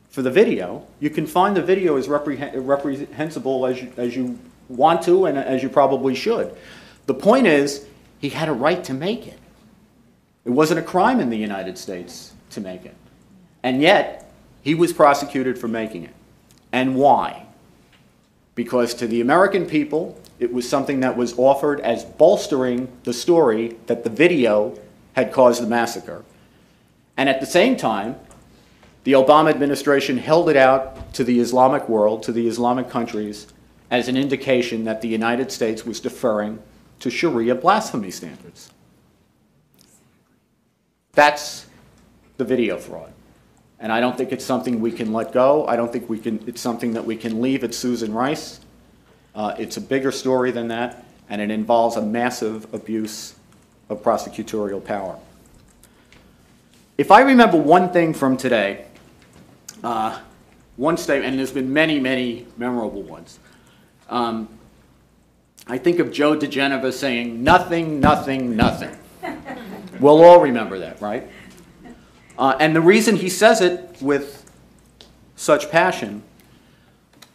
for the video. You can find the video as reprehensible as you want to and as you probably should. The point is, he had a right to make it. It wasn't a crime in the United States to make it. And yet, he was prosecuted for making it. And why? Because to the American people, it was something that was offered as bolstering the story that the video had caused the massacre. And at the same time, the Obama administration held it out to the Islamic world, to the Islamic countries, as an indication that the United States was deferring to Sharia blasphemy standards. That's the video fraud. And I don't think it's something we can let go. I don't think it's something that we can leave at Susan Rice. It's a bigger story than that, and it involves a massive abuse of prosecutorial power. If I remember one thing from today, one statement, and there's been many, many memorable ones. I think of Joe DeGeneva saying, "Nothing, nothing, nothing." We'll all remember that, right? And the reason he says it with such passion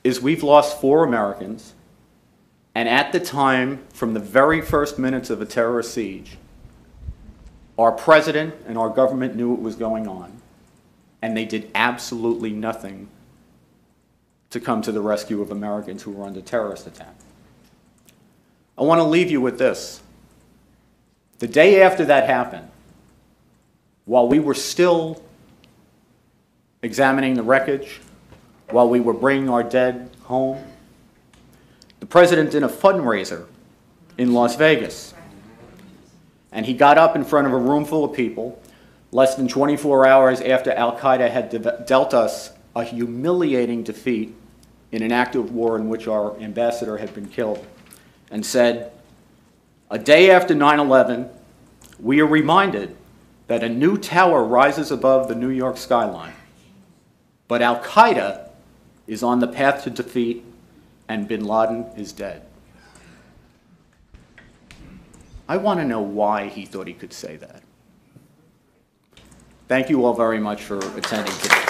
is we've lost 4 Americans, and at the time, from the very first minutes of a terrorist siege, our president and our government knew what was going on, and they did absolutely nothing to come to the rescue of Americans who were under terrorist attack. I want to leave you with this. The day after that happened, while we were still examining the wreckage, while we were bringing our dead home, the president did a fundraiser in Las Vegas. And he got up in front of a room full of people, less than 24 hours after al-Qaeda had dealt us a humiliating defeat in an active war in which our ambassador had been killed, and said, "A day after 9/11, we are reminded that a new tower rises above the New York skyline, but al-Qaeda is on the path to defeat, and bin Laden is dead." I want to know why he thought he could say that. Thank you all very much for attending today.